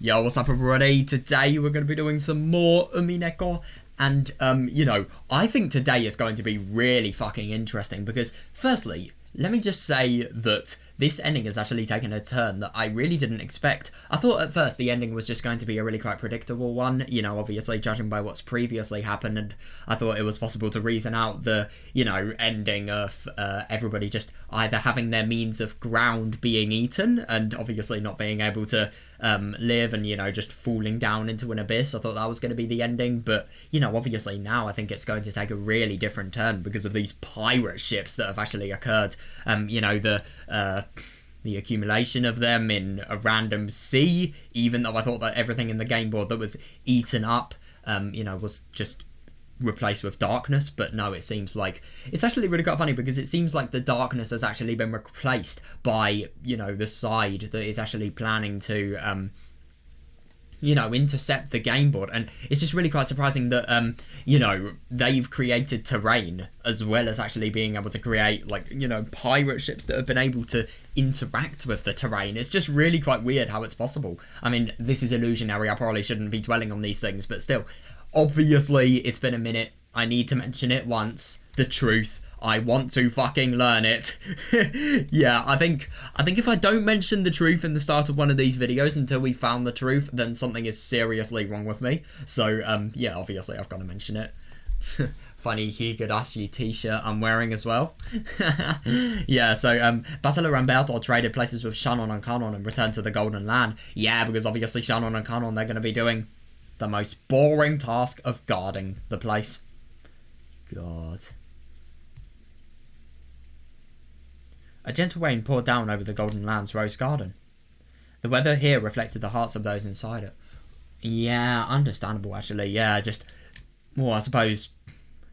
Yo, what's up everybody? Today we're going to be doing some more Umineko. And, you know, I think today is going to be really fucking interesting because, firstly, let me just say that this ending has actually taken a turn that I really didn't expect. I thought at first the ending was just going to be a really quite predictable one, you know, obviously judging by what's previously happened, and I thought it was possible to reason out the, you know, ending of everybody just either having their means of ground being eaten and obviously not being able to live and, you know, just falling down into an abyss. I thought that was going to be the ending, but, you know, obviously now I think it's going to take a really different turn because of these pirate ships that have actually occurred. You know, the accumulation of them in a random sea, even though I thought that everything in the game board that was eaten up, you know, was just replaced with darkness. But no, it seems like it's actually really quite funny because it seems like the darkness has actually been replaced by, you know, the side that is actually planning to you know, intercept the game board. And it's just really quite surprising that you know, they've created terrain as well as actually being able to create, like, you know, pirate ships that have been able to interact with the terrain. It's just really quite weird how it's possible. I mean, this is illusionary, I probably shouldn't be dwelling on these things, but still, obviously it's been a minute. I need to mention it once. The truth. I want to fucking learn it. Yeah, I think if I don't mention the truth in the start of one of these videos until we found the truth, then something is seriously wrong with me. So, yeah, obviously I've got to mention it. Funny Higurashi t-shirt I'm wearing as well. Yeah, so, Battler and Bertol traded places with Shannon and Kanon and returned to the Golden Land. Yeah, because obviously Shannon and Kanon, they're going to be doing the most boring task of guarding the place. God. A gentle rain poured down over the Golden Land's rose garden. The weather here reflected the hearts of those inside it. Yeah, understandable actually. Yeah, just, well, I suppose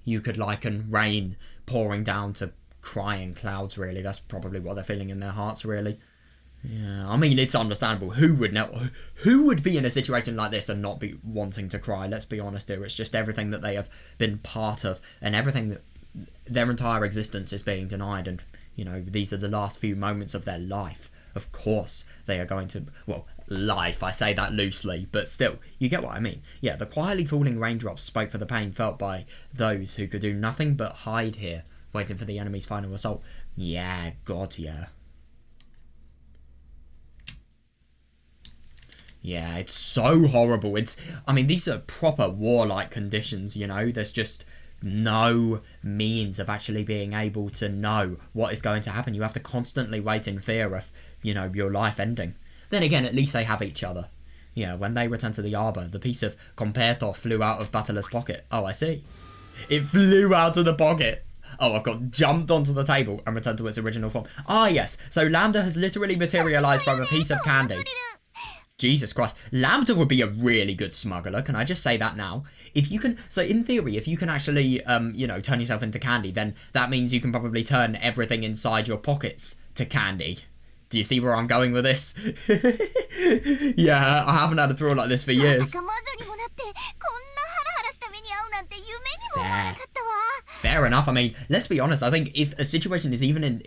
you could liken rain pouring down to crying clouds, really. That's probably what they're feeling in their hearts, really. Yeah, I mean, it's understandable. Who would know? Who would be in a situation like this and not be wanting to cry? Let's be honest here. It's just everything that they have been part of and everything that their entire existence is being denied, and you know, these are the last few moments of their life. Of course, they are going to... Well, life, I say that loosely, but still, you get what I mean. Yeah, the quietly falling raindrops spoke for the pain felt by those who could do nothing but hide here, waiting for the enemy's final assault. Yeah, God, yeah. Yeah, it's so horrible. I mean, these are proper warlike conditions, you know. There's just no means of actually being able to know what is going to happen. You have to constantly wait in fear of, you know, your life ending. Then again, at least they have each other. Yeah, when they return to the arbor, the piece of Comperto flew out of Battler's pocket. Oh, I see. It flew out of the pocket. Oh, I've got jumped onto the table and returned to its original form. Ah, yes. So Lambda has literally materialized from a piece of candy. Jesus Christ. Lambda would be a really good smuggler. Can I just say that now? If you can... So, in theory, if you can actually, you know, turn yourself into candy, then that means you can probably turn everything inside your pockets to candy. Do you see where I'm going with this? Yeah, I haven't had a thrill like this for years. Fair enough. I mean, let's be honest. I think if a situation is even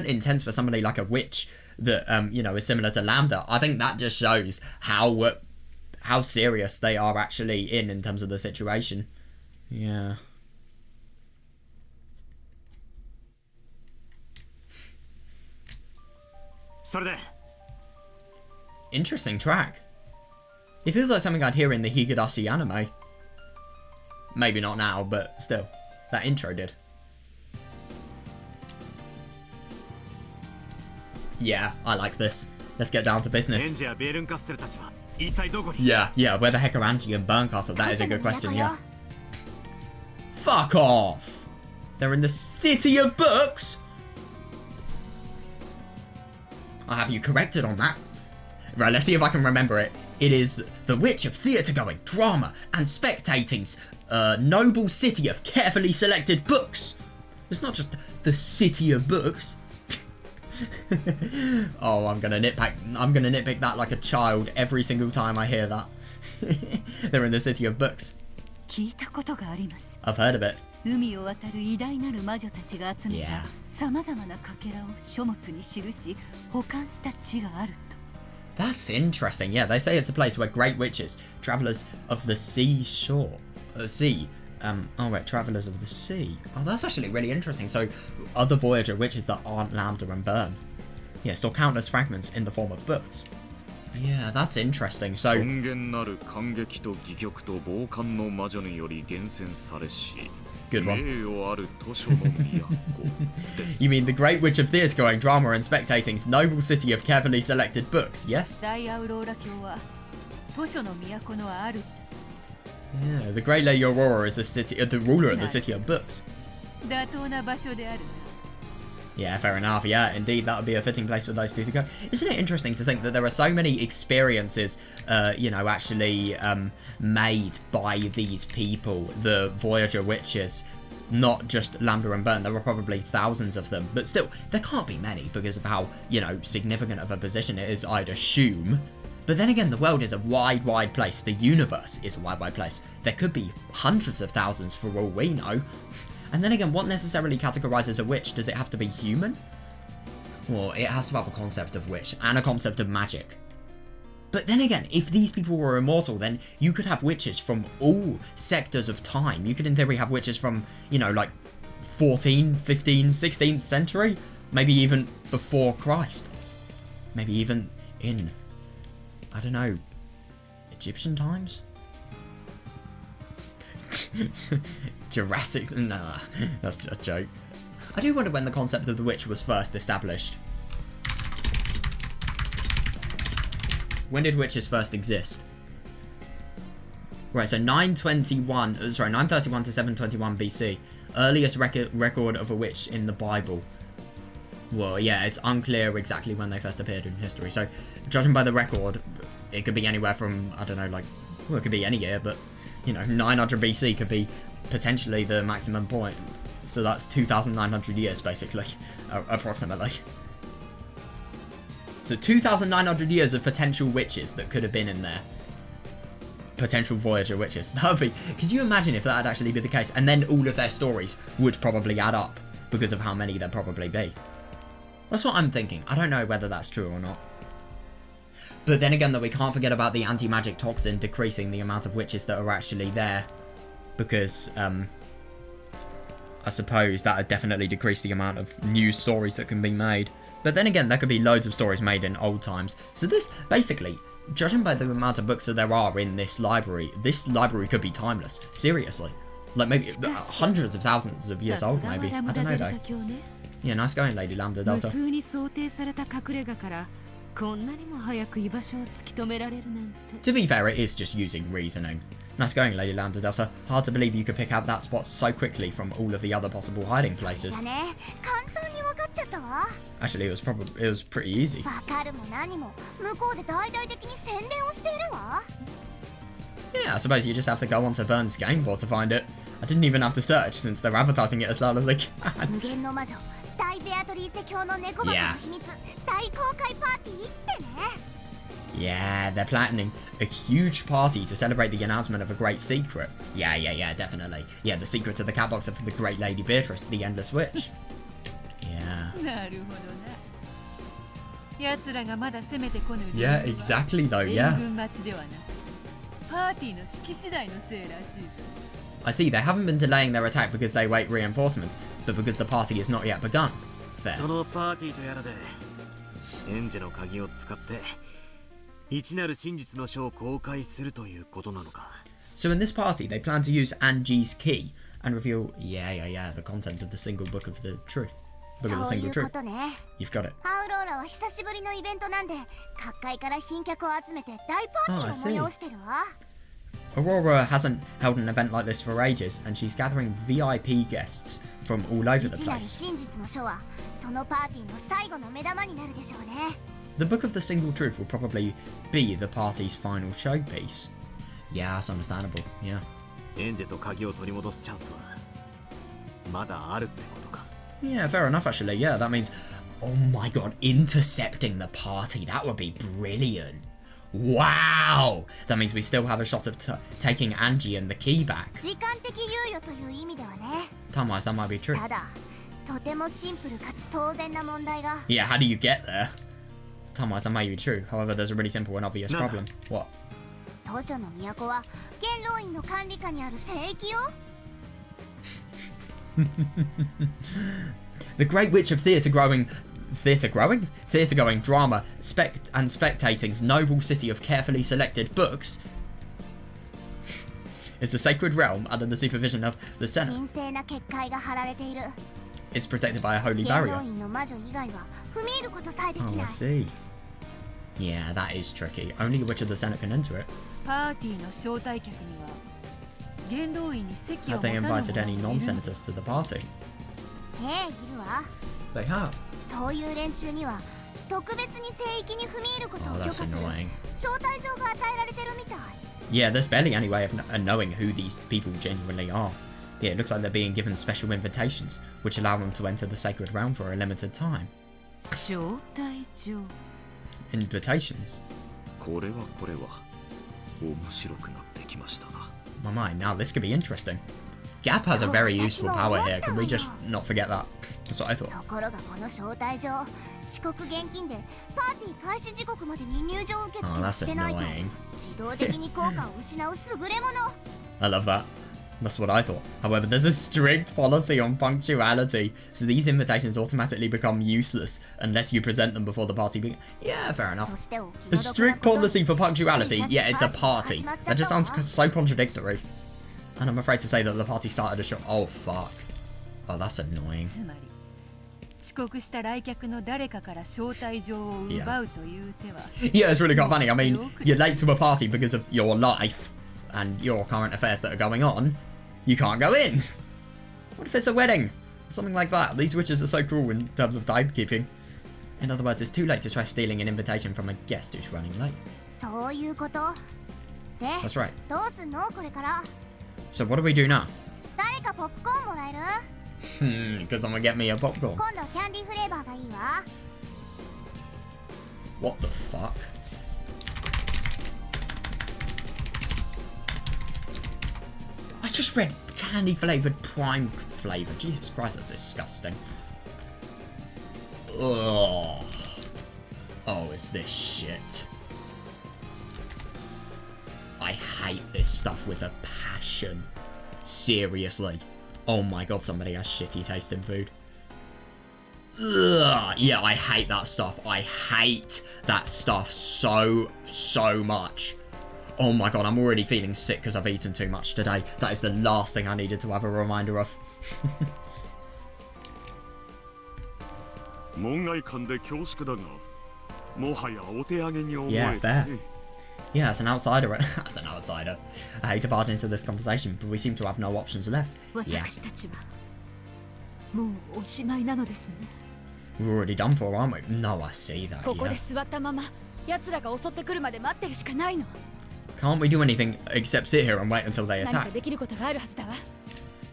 intense for somebody like a witch that you know, is similar to Lambda, I think that just shows how serious they are actually in terms of the situation. Yeah. Interesting track. It feels like something I'd hear in the Higurashi anime. Maybe not now, but still. That intro did. Yeah, I like this. Let's get down to business. Yeah, where the heck are Ange and Burncastle? That is a good question, yeah. Fuck off! They're in the City of Books? I'll have you corrected on that. Right, let's see if I can remember it. It is the witch of theatre-going, drama, and spectating's noble city of carefully selected books. It's not just the City of Books. Oh, I'm gonna nitpick that like a child every single time I hear that. They're in the City of Books. I've heard of it. Yeah. That's interesting. Yeah, they say it's a place where great witches, travelers of the seashore, travelers of the sea. Oh, that's actually really interesting. So, other Voyager witches that aren't Lambda and Burn, yeah, store countless fragments in the form of books. Yeah, that's interesting. So, good one. You mean the Great Witch of theatre-going, drama and spectating's noble city of carefully selected books, yes? Yeah, the Great Lady Aurora is the ruler of the city of books. Yeah, fair enough. Yeah, indeed, that would be a fitting place for those two to go. Isn't it interesting to think that there are so many experiences, actually made by these people, the Voyager witches, not just Lambda and Burn. There were probably thousands of them, but still, there can't be many because of how, significant of a position it is, I'd assume. But then again, the world is a wide, wide place. The universe is a wide, wide place. There could be hundreds of thousands for all we know. And then again, what necessarily categorizes a witch? Does it have to be human? Well, it has to have a concept of witch and a concept of magic. But then again, if these people were immortal, then you could have witches from all sectors of time. You could, in theory, have witches from, 14, 15, 16th century. Maybe even before Christ. Maybe even in, I don't know, Egyptian times? Jurassic? Nah, that's just a joke. I do wonder when the concept of the witch was first established. When did witches first exist? Right, so 931 to 721 BC. Earliest record of a witch in the Bible. Well, yeah, it's unclear exactly when they first appeared in history. So, judging by the record, it could be anywhere from, I don't know, it could be any year, but 900 BC could be potentially the maximum point. So that's 2,900 years, basically, approximately. So 2,900 years of potential witches that could have been in there. Potential Voyager witches. That would be... Could you imagine if that would actually be the case? And then all of their stories would probably add up because of how many there'd probably be. That's what I'm thinking. I don't know whether that's true or not. But then again, though, we can't forget about the anti-magic toxin decreasing the amount of witches that are actually there. Because, I suppose that would definitely decrease the amount of new stories that can be made. But then again, there could be loads of stories made in old times. So this, basically, judging by the amount of books that there are in this library could be timeless. Seriously. Like, maybe hundreds of thousands of years old, maybe. I don't know, though. Yeah, nice going, Lady Lambda Delta. To be fair, it is just using reasoning. Nice going, Lady Lambda Delta. Hard to believe you could pick out that spot so quickly from all of the other possible hiding places. Actually, it was pretty easy. Yeah, I suppose you just have to go onto Burn's game board to find it. I didn't even have to search since they're advertising it as loud as they can. Yeah, they're planning a huge party to celebrate the announcement of a great secret. Yeah, definitely. Yeah, the secret to the cat box of the great Lady Beatrice, the Endless Witch. Yeah. Yeah, exactly though, yeah. I see, they haven't been delaying their attack because they wait reinforcements, but because the party has not yet begun. Fair. So in this party, they plan to use Ange's key and reveal, the contents of the single book of the truth. Book of the single truth. You've got it. Oh, I see. Aurora hasn't held an event like this for ages, and she's gathering VIP guests from all over the place. The Book of the Single Truth will probably be the party's final showpiece. Yeah, that's understandable, yeah. Yeah, fair enough actually, yeah, that means... Oh my god, intercepting the party, that would be brilliant. Wow! That means we still have a shot of taking Ange and the key back. Time-wise, that might be true. Yeah, how do you get there? Thomas, that may be true. However, there's a really simple and obvious problem. What? 図書の都は元老院の管理下にある聖域よ。 The great witch of theatre-going drama and spectating's noble city of carefully selected books is the sacred realm under the supervision of the Senate. 神聖な結界が張られている。 It's protected by a holy 元 barrier. 老院の魔女以外は踏み入ることさえでき Oh, な I い。 see. Yeah, that is tricky. Only a witch of the Senate can enter it. パーティーの招待客には元老院に席を Have 持 they たぬ者 invited が any いる non-senators to the party? ええ、いるわ。 They have. そういう連中には特別に聖域に踏み入ることを Oh, 許可 that's する annoying. 招待状が与えられてるみたい。 Yeah, there's barely any way of knowing who these people genuinely are. Yeah, it looks like they're being given special invitations, which allow them to enter the sacred realm for a limited time. 招待状 Invitations? これは面白くなってきましたな。 My mind, now this could be interesting. Gap has a very useful power here. Can we just not forget that? That's what I thought. ところがこの招待状、遅刻厳禁でパーティー開始時刻までに入場受 Oh, 付を that's してないと annoying. 自動的に効果を失う優れもの。 I love that. That's what I thought. However, there's a strict policy on punctuality, so these invitations automatically become useless unless you present them before the party begins. Yeah, fair そ enough. してお気 A の毒 strict なこと policy for punctuality, つい yeah, it's a さっきパー party. ティー始まっちゃ That った just わ sounds so contradictory. And I'm afraid to say that the party started a show. Oh, fuck. Oh, that's annoying. つまり遅刻した来客の誰かから招待状を奪うという手は Yeah, it's really quite funny. I mean, you're late to a party because of your life and your current affairs that are going on. You can't go in. What if it's a wedding? Something like that. These witches are so cruel in terms of timekeeping. In other words, it's too late to try stealing an invitation from a guest who's running late. そういうことで That's right. どうすんのこれから So what do we do now? 誰かポップコーンもらえる Because I'm gonna get me a popcorn. 今度はキャンディーフレーバーがいいわ What the fuck? I just read candy flavoured prime flavour. Jesus Christ, that's disgusting. Ugh. Oh, is this shit? I hate this stuff with a passion. Seriously. Oh my god, somebody has shitty tasting food. Ugh. Yeah, I hate that stuff. I hate that stuff so much. Oh my god, I'm already feeling sick because I've eaten too much today. That is the last thing I needed to have a reminder of. 門外漢で恐縮だが、もはやお手上げに思え Yeah, て fair. ね。 Yeah, as an outsider, as an outsider, I hate to barge into this conversation, but we seem to have no options left. Yeah, 私たちはもうおしまいなのですね we're already done for, aren't we? No, I see that, ここ yeah. で座ったまま奴らが襲ってくるまで待ってるしかないの Can't we do anything except sit here and wait until they 何か attack? できることがあるはずだわ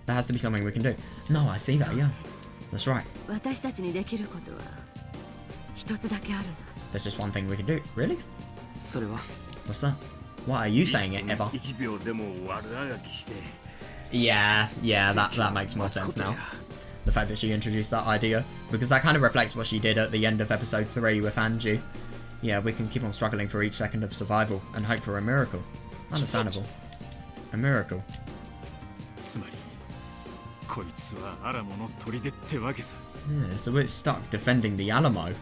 There has to be something we can do. No, I see that, yeah. That's right. 私たちにできることは一つだけある There's just one thing we can do. Really? それは What's that? Why are you saying it, Eva? 1秒でも悪あがきして。 Yeah, that makes more sense now. The fact that she introduced that idea, because that kind of reflects what she did at the end of episode 3 with Ange. Yeah, we can keep on struggling for each second of survival and hope for a miracle. Understandable. A miracle. つまりこいつはアラモの砦ってわけさ。 Yeah, so we're stuck defending the Alamo.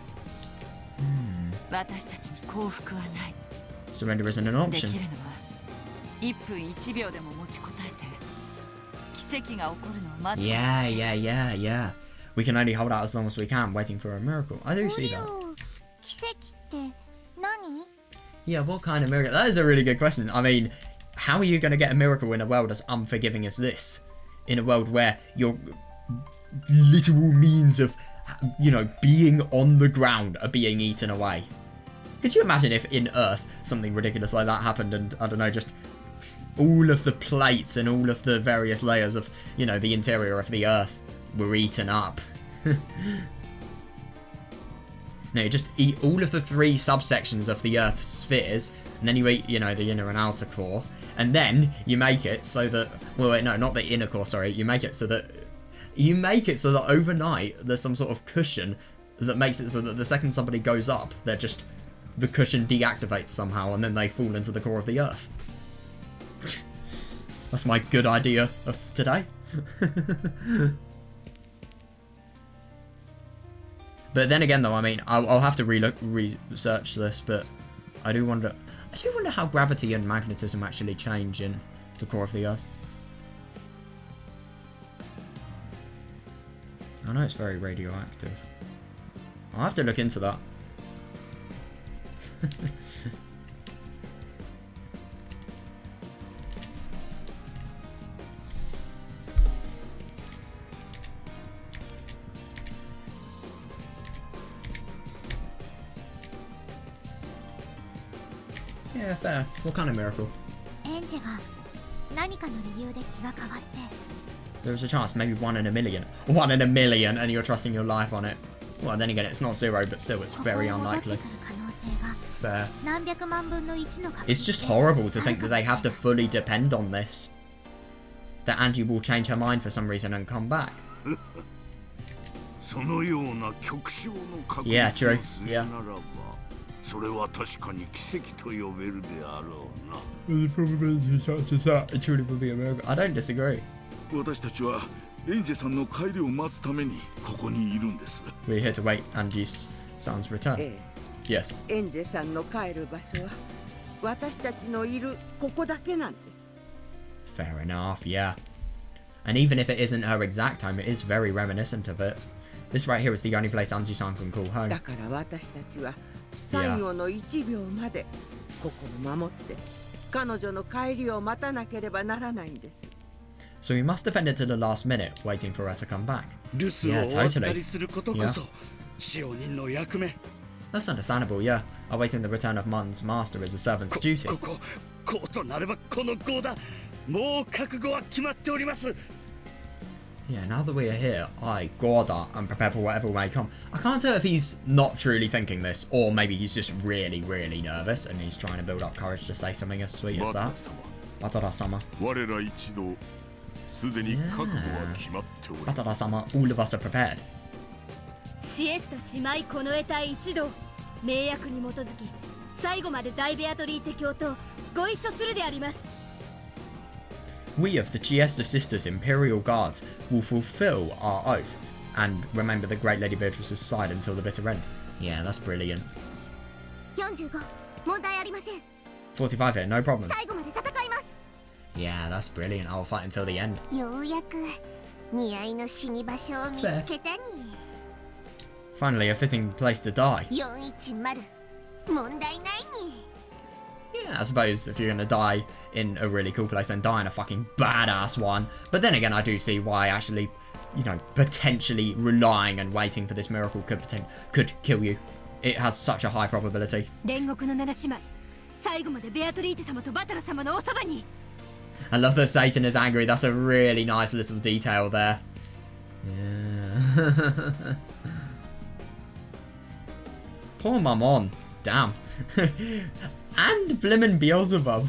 私たちに幸福はない Surrender isn't an で option. きるのは1分1秒でも持ちこたえて奇跡が起こるのを待つ Yeah. We can only hold out as long as we can, waiting for a miracle. I do お see りゅ that. う奇跡って何 Yeah, what kind of miracle? That is a really good question. I mean, how are you going to get a miracle in a world as unforgiving as this? In a world where your literal means of, being on the ground are being eaten away. Could you imagine if in Earth something ridiculous like that happened and, I don't know, just all of the plates and all of the various layers of, the interior of the Earth were eaten up? No, you just eat all of the 3 subsections of the Earth's spheres, and then you eat, the inner and outer core, and then you make it so that, well, wait, no, not the inner core, sorry, you make it so that overnight there's some sort of cushion that makes it so that the second somebody goes up, they're just the cushion deactivates somehow and then they fall into the core of the Earth. That's my good idea of today. But then again, though, I mean, I'll have to research this, but I do wonder how gravity and magnetism actually change in the core of the Earth. I know it's very radioactive. I'll have to look into that. Yeah, fair. What kind of miracle? Ange が何かの理由で気が変わって There's a chance, maybe 1 in a million. 1 in a million, and you're trusting your life on it. Well, then again, it's not 0, but still, it's very unlikely. Fair. It's just horrible to think that they have to fully depend on this. That Angie will change her mind for some reason and come back. Yeah, true. Yeah. The probability chances that it truly will be a miracle. I don't disagree. We're here to wait Angie's son's return. Yes. Fair enough, yeah. And even if it isn't her exact home, it is very reminiscent of it. This right here is the only place Angie-san can call home. Yeah. So we must defend it to the last minute, waiting for her to come back. Yeah, totally. Yeah. That's understandable, yeah. Awaiting the return of Mun's master is a servant's duty. Yeah, now that we are here, I gotta and prepare for whatever may come. I can't tell if he's not truly thinking this, or maybe he's just really, really nervous and he's trying to build up courage to say something as sweet as that. Batara-sama. Yeah. Batara-sama, all of us are prepared. We of the Chiesta Sisters Imperial Guards will fulfill our oath and remember the great Lady Beatrice's side until the bitter end. Yeah, that's brilliant. 45 here, no problem. Yeah, that's brilliant. I'll fight until the end. Fair. Finally, a fitting place to die. Yeah, I suppose if you're gonna die in a really cool place, then die in a fucking badass one. But then again, I do see why actually, you know, potentially relying and waiting for this miracle could kill you. It has such a high probability. I love that Satan is angry. That's a really nice little detail there. Yeah. Poor Mammon. Damn. And Blimmin' Beelzebub.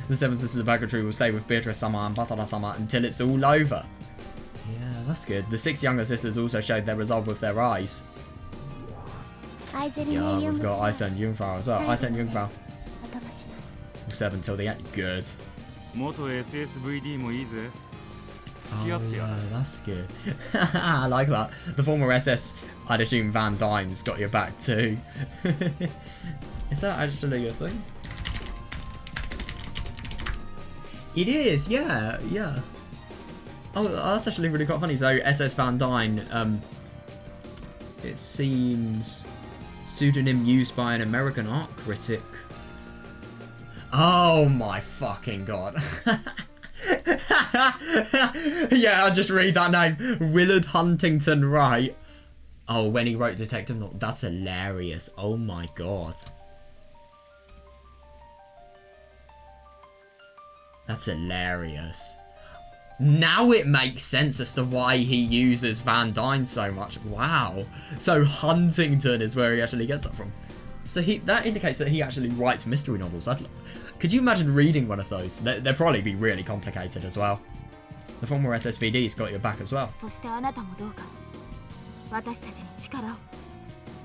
The Seven Sisters of Purgatory will stay with Beatrice-sama and Batara-sama until it's all over. Yeah, that's good. The 6 younger sisters also showed their resolve with their eyes. Yeah, we've got Aisa and Jungfrau as well. Aisa and Jungfrau will serve until the end. Good. Oh yeah, that's good. I like that. The former SS, I'd assume Van Dyne's got your back too. Is that actually a thing? It is, yeah, yeah. Oh, that's actually really quite funny. So SS Van Dyne, it seems pseudonym used by an American art critic. Oh my fucking god. Yeah, I'll just read that name. Willard Huntington Wright. Oh, when he wrote Detective Novel. That's hilarious. Oh my god. That's hilarious. Now it makes sense as to why he uses Van Dyne so much. Wow. So Huntington is where he actually gets that from. So that indicates that he actually writes mystery novels. Could you imagine reading one of those? They'd probably be really complicated as well. The former SSVD's got your back as well.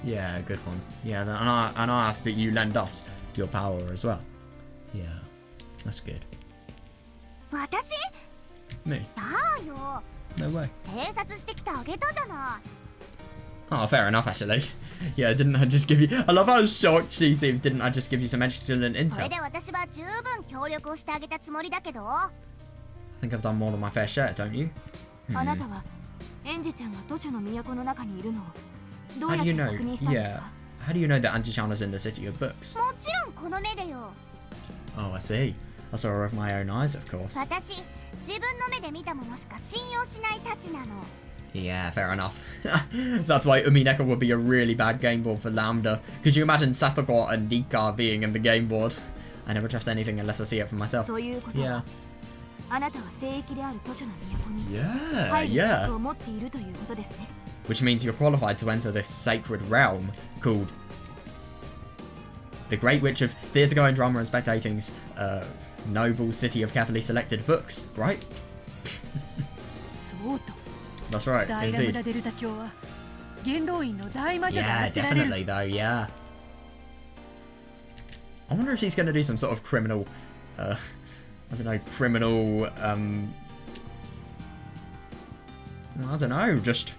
Yeah, good one. Yeah, and I ask that you lend us your power as well. Yeah, that's good. 私 Me? だよ No way. 偵察してきてあげたじゃない Oh, fair enough, actually. Yeah, didn't I just give you... I love how shocked she seems. Didn't I just give you some excellent それ intel? で私は十分協力をしてあげたつもりだけど I think I've done more than my fair share, don't you? あなたはエンジェちゃんが図書の都の中にいるのをどう How やっ do you て know? 確認したんです Yeah. か How do you know that Ange-chan is in the city of books? もちろんこの目でよ Oh, I see. I saw her with my own eyes, of course. 私自分の目で見たものしか信用しないたちなの Yeah, fair enough. That's why Umineko would be a really bad game board for Lambda. Could you imagine Satogo and Dika being in the game board? I never trust anything unless I see it for myself. ということは Yeah. あなたは聖域である図書の都に Yeah, 入る資 yeah. 格を持っているということですね Which means you're qualified to enter this sacred realm called the Great Witch of Theatre Going Drama and Spectating's noble city of carefully selected books, right? そうと That's right, 大ラム indeed. ダデルタ教は元老院の大魔女が Yeah, 祀られる definitely though, yeah. I wonder if she's going to do some sort of criminal, I don't know, criminal, I don't know, just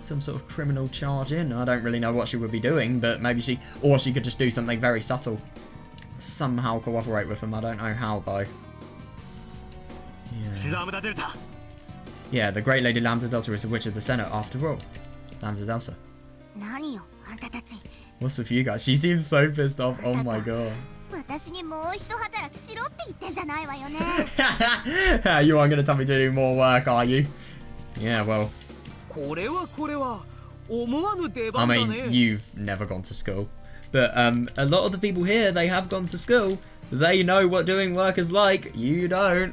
some sort of criminal charge in. I don't really know what she would be doing, but maybe or she could just do something very subtle. Somehow cooperate with them, I don't know how though. Yeah. Yeah, the Great Lady Lambda Delta is the Witch of the Senate after all. Lambda Delta. 何よあんたたち What's with you guys? She seems so pissed off. Oh my god. 私にもう一働きしろって言ってんじゃないわよね You aren't going to tell me to do more work, are you? Yeah, well, これは思わぬ出 I 番だ mean, ね you've never gone to school. But a lot of the people here, they have gone to school. They know what doing work is like. You don't.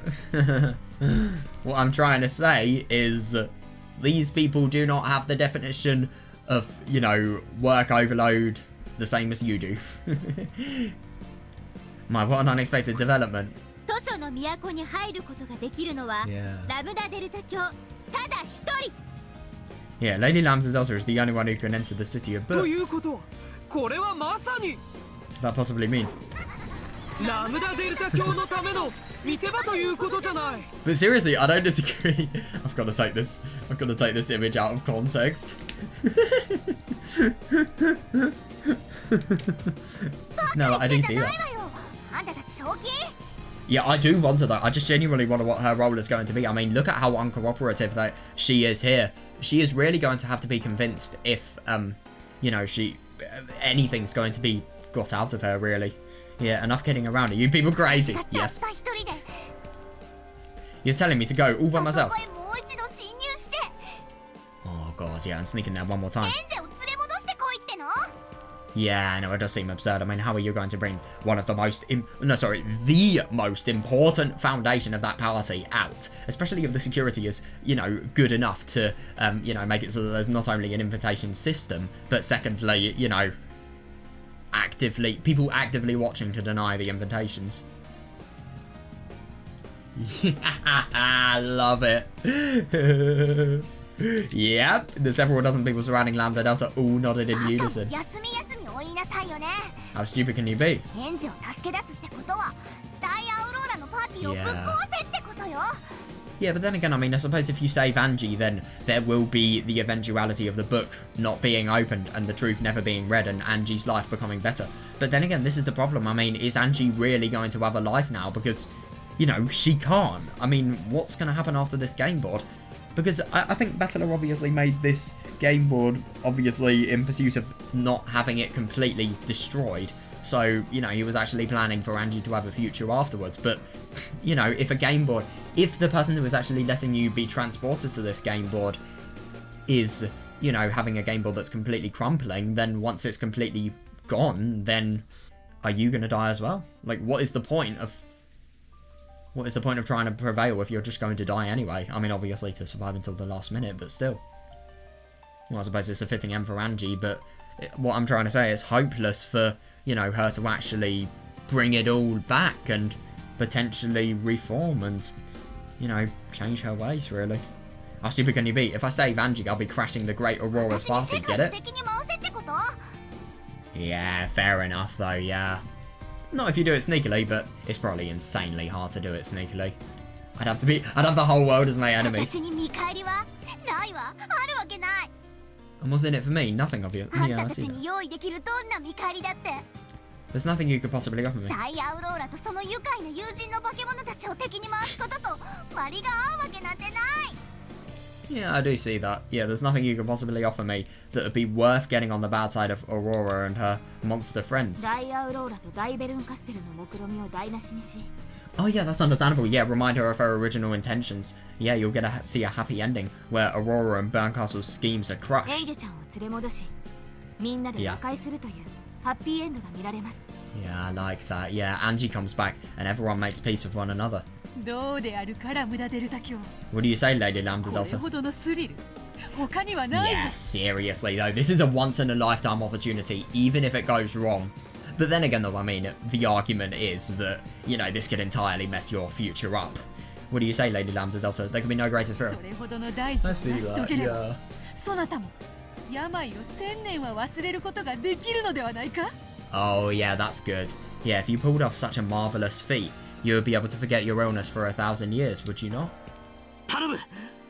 What I'm trying to say is these people do not have the definition of, you know, work overload the same as you do. My, what an unexpected development. 図書の都に入ることができるのは Yeah. ラムダデルタ教ただ一人 Yeah, Lady Lambda Delta is the only one who can enter the city of という books. ことはこれはまさに What does that possibly mean? ラムダデルタ教のための見せ場ということじゃない But seriously, I don't disagree. I've got to take this. I've got to take this image out of context. No, I do see じゃな that. いわよあんたたち正気 Yeah, I do wonder though. I just genuinely wonder what her role is going to be. I mean, look at how uncooperative that she is here. She is really going to have to be convinced if, you know, anything's going to be got out of her, really. Yeah, enough kidding around. Are you people crazy? たった Yes. 一人で You're telling me to go all by あそ myself? こへもう一度侵入して Oh god, yeah, I'm sneaking there one more エ time. ンジェを連れ戻してこいっての Yeah, I know, it does seem absurd. I mean, how are you going to bring one of the most, the most important foundation of that party out? Especially if the security is, you know, good enough to, you know, make it so that there's not only an invitation system, but secondly, you know, people actively watching to deny the invitations. Yeah, I love it. Yep, the several dozen people surrounding Lambda Delta all nodded in バカも unison. 休み休みお言いなさいよね How stupid can you be? エンジェを助け出すってことはダイアウローラのパーティーをぶっ壊せってことよ Yeah, but then again, I mean, I suppose if you save Angie, then there will be the eventuality of the book not being opened and the truth never being read and Angie's life becoming better. But then again, this is the problem. I mean, is Angie really going to have a life now? Because, you know, she can't. I mean, what's going to happen after this game board? Because I think Battler obviously made this game board, obviously, in pursuit of not having it completely destroyed. So, you know, he was actually planning for Angie to have a future afterwards. But, you know, if the person who is actually letting you be transported to this game board is, you know, having a game board that's completely crumpling, then once it's completely gone, then are you going to die as well? Like, what is the point of trying to prevail if you're just going to die anyway? I mean, obviously to survive until the last minute, but still. Well, I suppose it's a fitting end for Angie, but what I'm trying to say is hopeless for, you know, her to actually bring it all back and potentially reform and, you know, change her ways, really. How stupid can you be? If I save Ange, I'll be crashing the Great Aurora's party, get it? 敵に回せってこと？ Yeah, fair enough though, yeah. Not if you do it sneakily, but it's probably insanely hard to do it sneakily. I'd have the whole world as my enemy. 私に見返りはないわ。あるわけない。 And what's in it for me? Nothing of you. あん Yeah, た I たち see に that. 用意できるどんな見返りだって。 There's nothing you could possibly offer me. ダイヤウローラとその愉快な友人の化け物たちを敵に回すことと割が合うわけなんてない。 Yeah, I do see that. Yeah, there's nothing you could possibly offer me that would be worth getting on the bad side of Aurora and her monster friends. ダイヤウローラと大ベルンカステルの目論見を台無しにし、 Oh yeah, that's understandable. Yeah, remind her of her original intentions. Yeah, you'll get see a happy ending where Aurora and Berncastle's schemes are エン crushed. ジェちゃんを連れ戻し、みんなで和解するというハッピーエンドが見られます。 Yeah, I like that. Yeah, Angie comes back and everyone makes peace with one another. どうであるかラムダデルタ卿。 What do you say, Lady Lambda これ Delta? ほどのスリル他にはないぞ。 Yeah, seriously though, this is a once in a lifetime opportunity, even if it goes wrong. But then again though, I mean, the argument is that, you know, this could entirely mess your future up. What do you say, Lady Lambda Delta? There can be no greater thrill. それほどの大事を I 成 see し that, 遂げれば yeah. そなたも病を1000年は忘れることができるのではないか。 Oh yeah, that's good. Yeah, if you pulled off such a marvelous feat, you would be able to forget your illness for 1,000 years, would you not? 頼む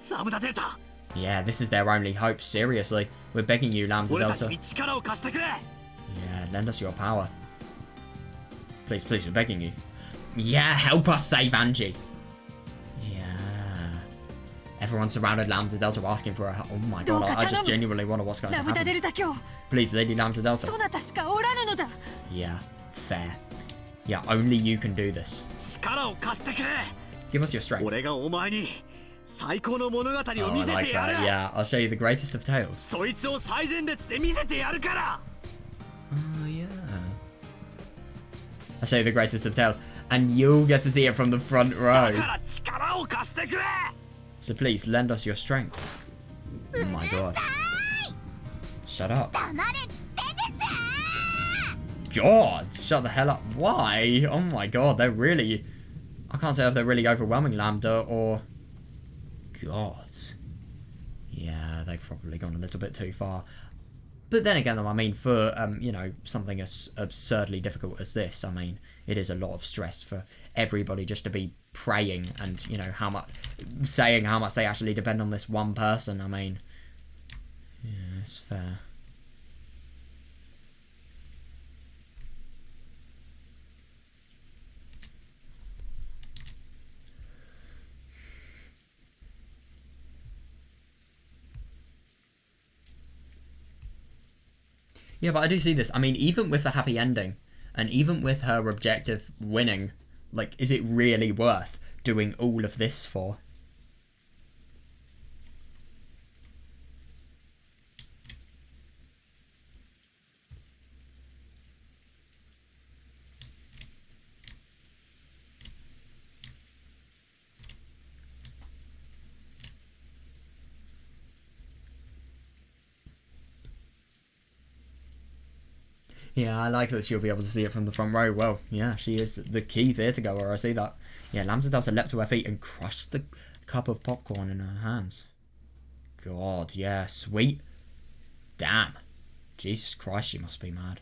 ラムダデルタ Yeah, this is their only hope, seriously. We're begging you, Lambda 俺たち Delta. に力を貸してくれ Yeah, lend us your power. Please, please, we're begging you. Yeah, help us save Angie. Yeah. Everyone surrounded Lambda Delta asking for her. Oh my god, I just genuinely wonder what's going to ラムダデ happen. ルタ卿、 Please, Lady Lambda そ Delta. なたしかおらぬのだ。 Yeah, fair. Yeah, only you can do this. 力を貸してくれ Give us your strength. 俺がお前に最高の物語を Oh, 見 I せ like てやる that. Yeah, I'll show you the greatest of tales. そいつを最前列で見せてやるから Oh, yeah. I'll show you the greatest of tales, and you'll get to see it from the front だ row. から力を貸してくれ So please, lend us your strength. Oh my god. Shut up. 黙れっつってんです。 God, shut the hell up. Why? Oh my god, they're really... I can't say if they're really overwhelming Lambda or... God. Yeah, they've probably gone a little bit too far. But then again, though, I mean, for, you know, something as absurdly difficult as this, I mean, it is a lot of stress for everybody just to be praying and, you know, how much... saying how much they actually depend on this one person, I mean... Yeah, it's fair. Yeah, but I do see this. I mean, even with the happy ending, and even with her objective winning, like, is it really worth doing all of this for? Yeah, I like that she'll be able to see it from the front row. Well, yeah, she is the key theatre goer, I see that. Yeah, Lambda Delta leapt to her feet and crushed the cup of popcorn in her hands. God, yeah, sweet. Damn. Jesus Christ, she must be mad.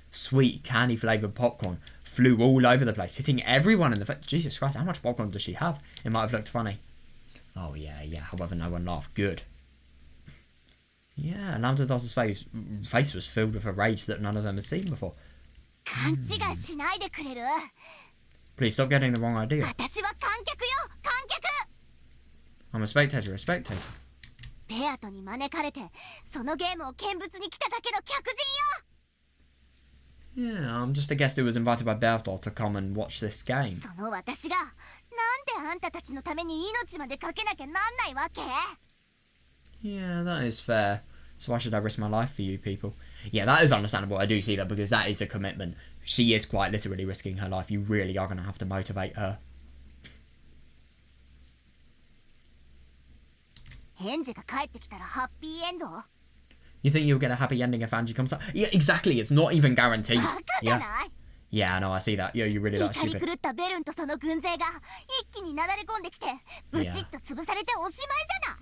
Sweet candy-flavoured popcorn flew all over the place, hitting everyone in the face. Jesus Christ, how much popcorn does she have? It might have looked funny. Oh, yeah, however, no one laughed. Good. Yeah, Lambda Delta's face was filled with a rage that none of them had seen before. 勘違いしないでくれる？ Please stop getting the wrong idea. 私は観客よ、観客。 I'm a spectator, a spectator. ベアトに招かれて、そのゲームを見物に来ただけの客人よ。 Yeah, I'm just a guest who was invited by Berthold to come and watch this game. その私が、なんであんたたちのために命までかけなきゃなんないわけ？ Yeah, that is fair. So why should I risk my life for you people? Yeah, that is understandable. I do see that because that is a commitment. She is quite literally risking her life. You really are going to have to motivate her. エンジェが帰ってきたらハッピーエンド？ You think you'll get a happy ending if Angie comes up? Yeah, exactly. It's not even guaranteed. バカじゃ Yeah. ない？ Yeah, no, I see that. Yeah, you really like 怒り stupid. 狂ったベルンとその軍勢が一気になだれ込んできてブチッと潰されておしまいじゃな。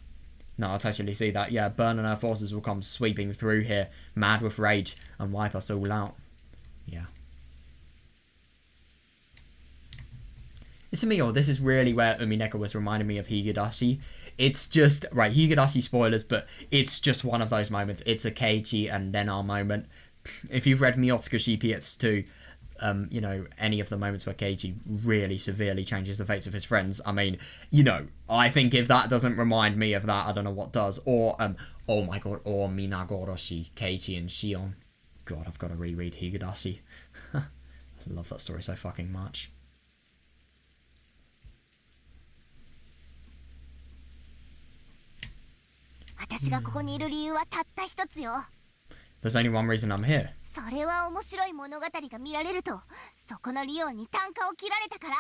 No, I totally see that. Yeah, Burn and her forces will come sweeping through here, mad with rage, and wipe us all out. Yeah. It's to me, or this is really where Umineko was reminding me of Higurashi. It's just, right, Higurashi spoilers, but it's just one of those moments. It's a Keiichi and then our moment. If you've read Miyotsukushi PS2, you know, any of the moments where Keiichi really severely changes the fates of his friends, I mean, you know, I think if that doesn't remind me of that, I don't know what does. Or, oh my god, or Minagoroshi, Keiichi and Shion. God, I've got to reread Higurashi. I love that story so fucking much. There's only one reason I'm here. それは面白い物語が見られるとそこのリオンに単価を切られたから。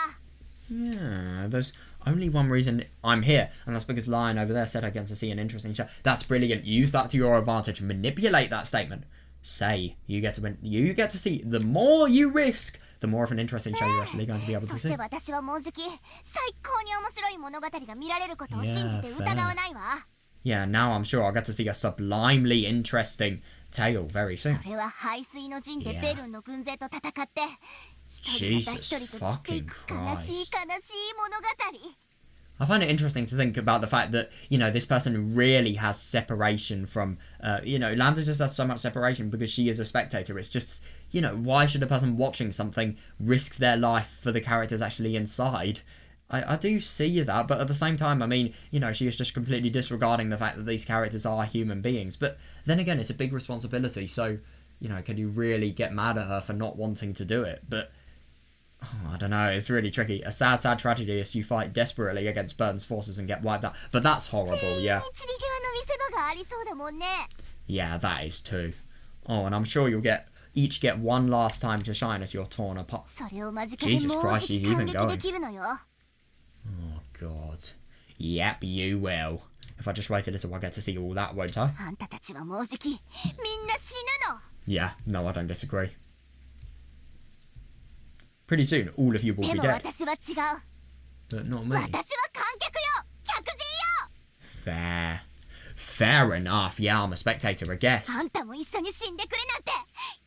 Yeah, there's only one reason I'm here, and that's because Lion over there said I get to see an interesting show. That's brilliant. Use that to your advantage. Manipulate that statement. Say you get to win. You get to see. The more you risk, the more of an interesting show you're actually going to be able to そし see. て私はもうじき最高に面白い物語が見られることを信じて疑わないわ。 Yeah, now I'm sure I'll get to see a sublimely interesting tale very そ soon. れは排水の陣で Yeah. ベルンの軍勢と戦って一人また一人と散っていく悲しい悲しい物語。 I find it interesting to think about the fact that, you know, this person really has separation from, you know, Lambda just has so much separation because she is a spectator. It's just, you know, why should a person watching something risk their life for the characters actually inside? I do see that, but at the same time, I mean, you know, she is just completely disregarding the fact that these characters are human beings. But then again, it's a big responsibility, so, you know, can you really get mad at her for not wanting to do it? But, oh, I don't know, it's really tricky. A sad, sad tragedy is you fight desperately against Burn's forces and get wiped out. But that's horrible, yeah. 散り際の見せ場がありそうだもんね。 Yeah, that is too. Oh, and I'm sure you'll each get one last time to shine as you're torn apart. それを間近で Jesus もう Christ, じ she's き even 感 going. 激できるのよ。 Oh, God. Yep, you will. If I just wait a little, I'll get to see all that, won't I? あんたたちはもうじきみんな死ぬの。 Yeah, no, I don't disagree. Pretty soon, all of you will で be も dead. 私は違う。 But not me. 私は観客よ、客人よ。 Fair. Fair enough. Yeah, I'm a spectator, I guess. あんたも一緒に死んでくれなんて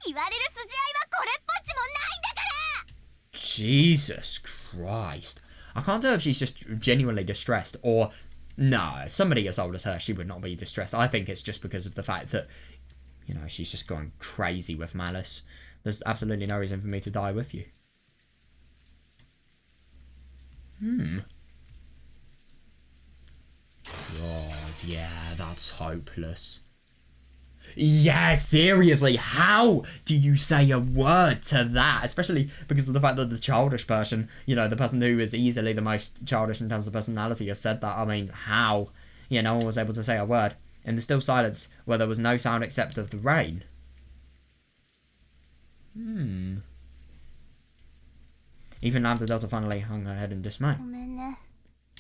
言われる筋合いはこれっぽっちもないんだから。 Jesus Christ. I can't tell if she's just genuinely distressed or... No, somebody as old as her, she would not be distressed. I think it's just because of the fact that, you know, she's just going crazy with malice. There's absolutely no reason for me to die with you. God, yeah, that's hopeless. Yeah, seriously, how do you say a word to that? Especially because of the fact that the childish person, you know, the person who is easily the most childish in terms of personality has said that. I mean, how? Yeah, no one was able to say a word. In the still silence, where there was no sound except of the rain. Even Lambda Delta finally hung her head in dismay. ごめんね。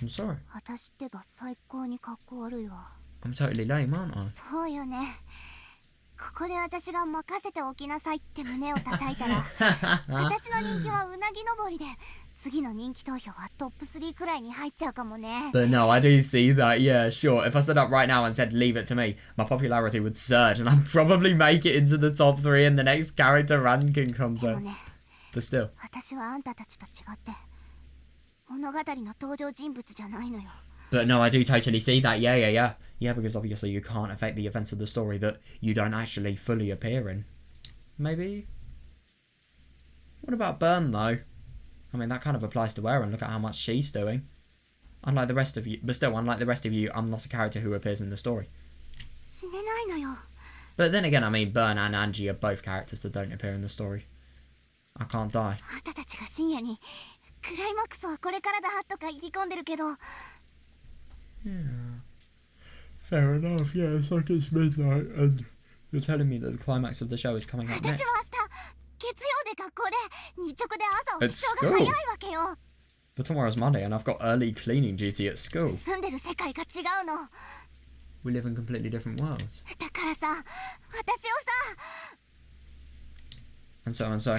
I'm sorry. 私ってば最高にかっこ悪いわ。 I'm totally lame, aren't I? そうよね。ここで私が任せておきなさいって胸を叩いたら私の人気はうなぎ登りで次の人気投票はトップ3くらいに入っちゃうかもね。 But no, I do see that, yeah, sure. If I stood up right now and said leave it to me, my popularity would surge and I'd probably make it into the top 3 in the next character ranking でも contest. ね、 But still. 私はあんたたちと違って物語の登場人物じゃないのよ。 But no, I do totally see that, yeah. Yeah, because obviously you can't affect the events of the story that you don't actually fully appear in. Maybe? What about Burn, though? I mean, that kind of applies to her, and look at how much she's doing. Unlike the rest of you, but still, unlike the rest of you, I'm not a character who appears in the story. 死ねないのよ。 But then again, I mean, Burn and Ange are both characters that don't appear in the story. I can't die. あんたたちが深夜にクライマックスはこれからだとか意気込んでるけど、 Fair enough, yeah, it's like it's midnight and you're telling me that the climax of the show is coming up 私 next. は明日月曜で学校で日直で朝 At 起きそうが早いわけよ。 But tomorrow's Monday and I've got early cleaning duty at school. 住んでる世界が違うの。 We live in completely different worlds. だからさ、私をさ、 And so,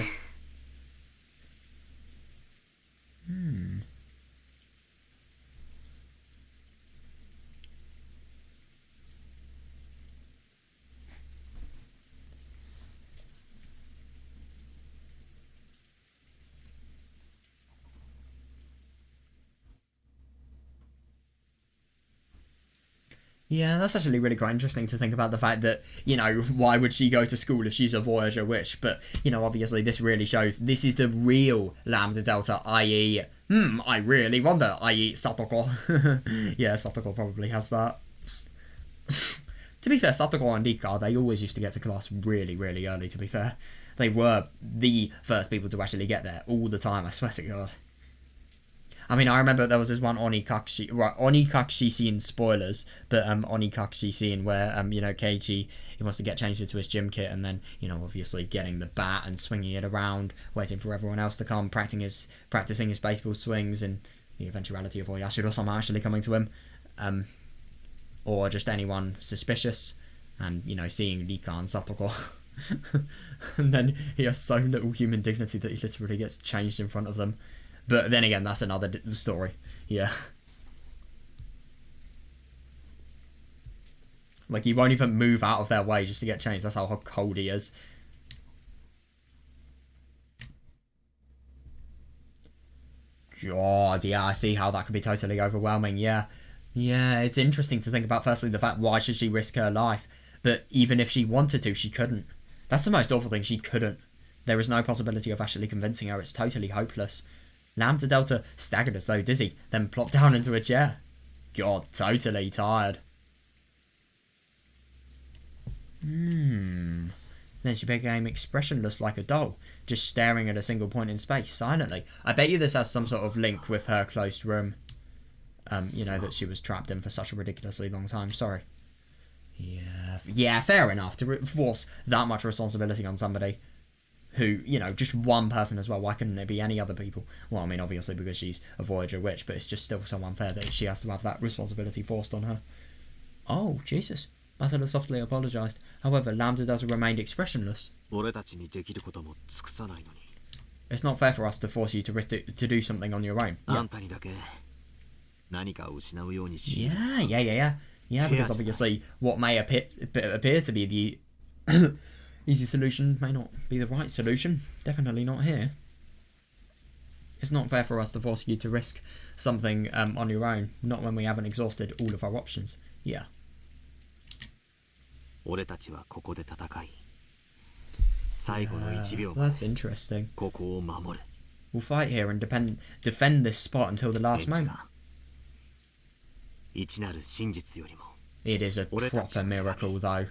Yeah, that's actually really quite interesting to think about the fact that, you know, why would she go to school if she's a Voyager witch? But, you know, obviously this really shows this is the real Lambda Delta, i.e., I really wonder, i.e. Satoko. Yeah, Satoko probably has that. To be fair, Satoko and Rika, they always used to get to class really, really early, to be fair. They were the first people to actually get there all the time, I swear to God. I mean, I remember there was this one Onikakushi scene, spoilers, but Onikakushi scene where, you know, Keiichi, he wants to get changed into his gym kit and then, you know, obviously getting the bat and swinging it around, waiting for everyone else to come, practicing his baseball swings, and the eventuality of Oyashiro-sama actually coming to him. Or just anyone suspicious, and, you know, seeing Rika and Satoko. And then he has so little human dignity that he literally gets changed in front of them. But then again, that's another story. Yeah. Like, he won't even move out of their way just to get changed. That's how cold he is. God, yeah, I see how that could be totally overwhelming, yeah. Yeah, it's interesting to think about, firstly, the fact, why should she risk her life? But even if she wanted to, she couldn't. That's the most awful thing, she couldn't. There is no possibility of actually convincing her, it's totally hopeless. Lambda Delta staggered as though dizzy, then plopped down into a chair. God, totally tired. Then she became expressionless like a doll, just staring at a single point in space, silently. I bet you this has some sort of link with her closed room. You know, that she was trapped in for such a ridiculously long time. Sorry. Yeah, fair enough. To force that much responsibility on somebody who, you know, just one person as well. Why couldn't it be any other people? Well, I mean, obviously because she's a Voyager witch, but it's just still so unfair that she has to have that responsibility forced on her. Oh, Jesus. Butler softly apologised. However, Lambda Delta remained expressionless. It's not fair for us to force you to do something on your own. Yeah, because obviously what may appear to be the easy solution may not be the right solution. Definitely not here. It's not fair for us to force you to risk something on your own, not when we haven't exhausted all of our options. Yeah. That's interesting. We'll fight here and defend this spot until the last moment. It is a proper miracle, though.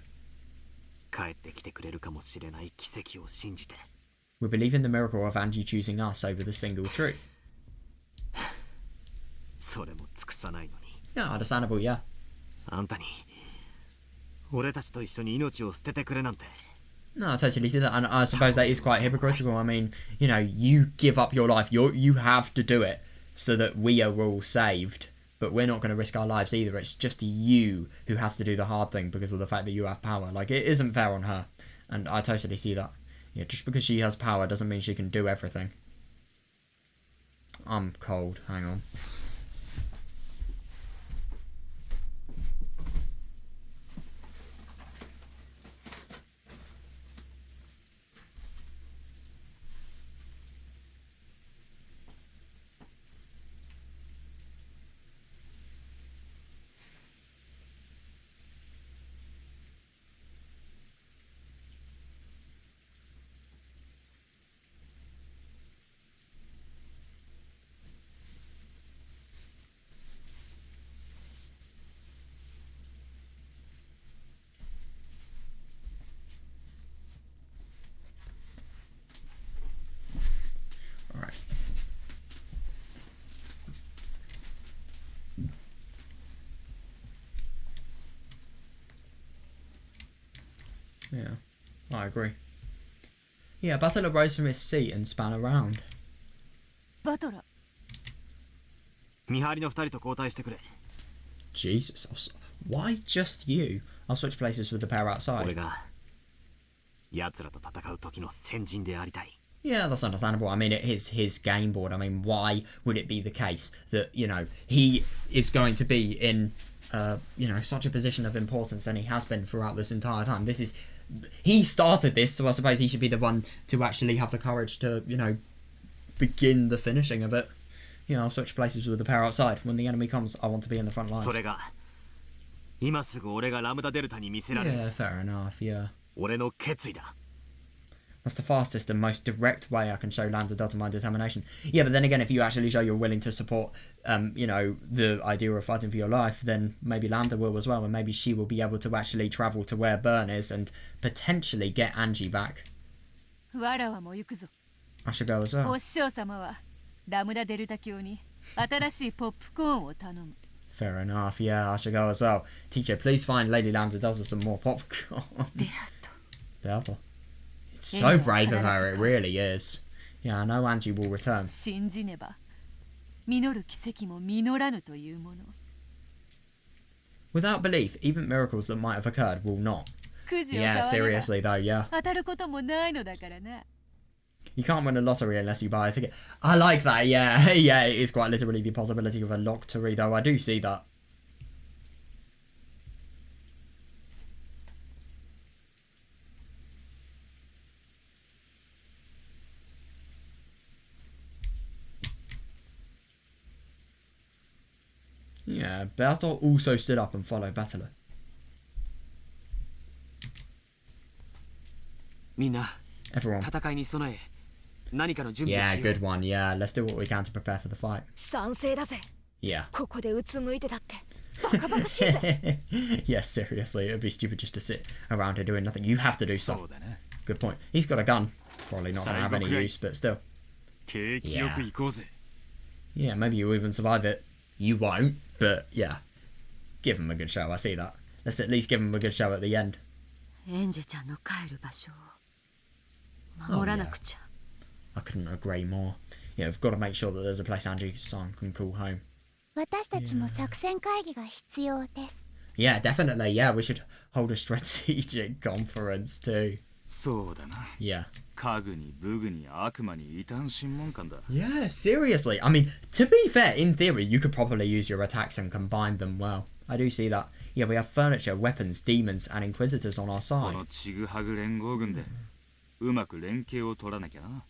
We believe in the miracle of Ange choosing us over the single truth. Yeah, understandable, yeah. No, I totally see that, and I suppose that is quite hypocritical. I mean, you know, you give up your life, you have to do it so that we are all saved, but we're not going to risk our lives either. It's just you who has to do the hard thing because of the fact that you have power. Like, it isn't fair on her, and I totally see that. Yeah, just because she has power doesn't mean she can do everything. I'm cold, hang on. Yeah, I agree. Yeah, Butler rose from his seat and span around. Butler. Jesus, why just you? I'll switch places with the pair outside. Yeah, that's understandable. I mean, it is his game board. I mean, why would it be the case that, you know, he is going to be in, you know, such a position of importance, and he has been throughout this entire time. He started this, so I suppose he should be the one to actually have the courage to, you know, begin the finishing of it. You know, I'll switch places with the pair outside. When the enemy comes, I want to be in the front lines. 今すぐ俺がラムダデルタに見せられる。 Yeah, fair enough, yeah. 俺の決意だ。 That's the fastest and most direct way I can show Lambda Delta my determination. Yeah, but then again, if you actually show you're willing to support, you know, the idea of fighting for your life, then maybe Lambda will as well, and maybe she will be able to actually travel to where Burn is and potentially get Angie back. わらはもう行くぞ。 I should go as well. お師匠様はラムダデルタ教に新しいポップコーンを頼む。 Fair enough, yeah, I should go as well. Teacher, please find Lady Lambda Delta some more popcorn. ベアト。 Beata. It's so brave of her, it really is. Yeah, I know Angie will return. 信じねば実る奇跡も実らぬというもの。 Without belief, even miracles that might have occurred will not. くじを買 Yeah, わねば seriously though, yeah. 当たることもないのだからな。 You can't win a lottery unless you buy a ticket. I like that, yeah. Yeah, it is quite literally the possibility of a lottery, though. I do see that. Yeah, Bertol also stood up and followed Battler. みんな Everyone. 戦いに備え何かの準備を Yeah, しよう。 good one. Yeah, let's do what we can to prepare for the fight. 賛成だぜ。 Yeah. ここでうつむいてだってバカバカしいぜ。 Yeah, seriously, it would be stupid just to sit around here doing nothing. You have to do そ stuff. うだな。 Good point. He's got a gun. Probably not going to have any use, but still. 景気よく行こうぜ。 Yeah, maybe you'll even survive it. You won't, but yeah. Give him a good show, I see that. Let's at least give him a good show at the end. エンジェちゃんの帰る場所を守らなくちゃ。 I couldn't agree more. Yeah, we've got to make sure that there's a place Angie's-san can call home. 私たちも作戦会議が必要です。 Yeah, definitely. Yeah, we should hold a strategic conference too. そうだな。 Yeah. 家具に武具に悪魔に異端審問官だ。 Yeah, seriously. I mean, to be fair, in theory, you could probably use your attacks and combine them well. I do see that. Yeah, we have furniture, weapons, demons, and inquisitors on our こ side. のちぐはぐ連合軍でうまく連携を取らなきゃな。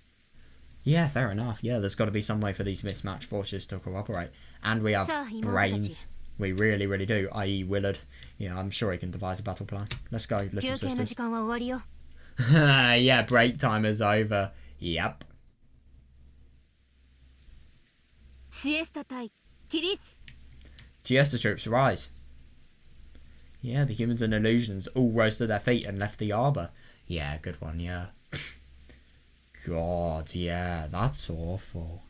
Yeah, fair enough. Yeah, there's got to be some way for these mismatched forces to cooperate. And we have brains. We really, really do, i.e. Willard. Yeah, I'm sure he can devise a battle plan. Let's go, 休 little 憩の sisters. 時間は終わりよ。 Yeah, break time is over. Yep. シエスタ対起立。 Giesta troops rise. Yeah, the humans and illusions all rose to their feet and left the arbor. Yeah, good one, yeah. God, yeah, that's awful.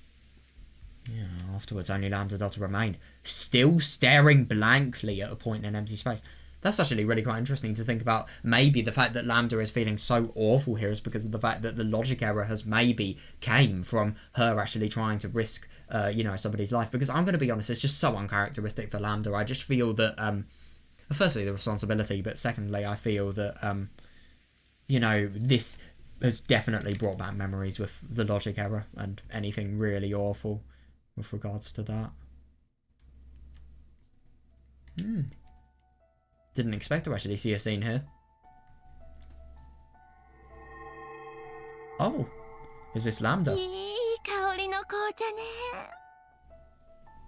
Yeah, afterwards only Lambda Delta remained, still staring blankly at a point in empty space. That's actually really quite interesting to think about. Maybe the fact that Lambda is feeling so awful here is because of the fact that the logic error has maybe came from her actually trying to risk, you know, somebody's life. Because I'm going to be honest, it's just so uncharacteristic for Lambda. I just feel that, firstly, the responsibility, but secondly, I feel that, you know, this has definitely brought back memories with the logic error and anything really awful with regards to that. Didn't expect to actually see a scene here. Oh, is this Lambda? いい香りの紅茶ね。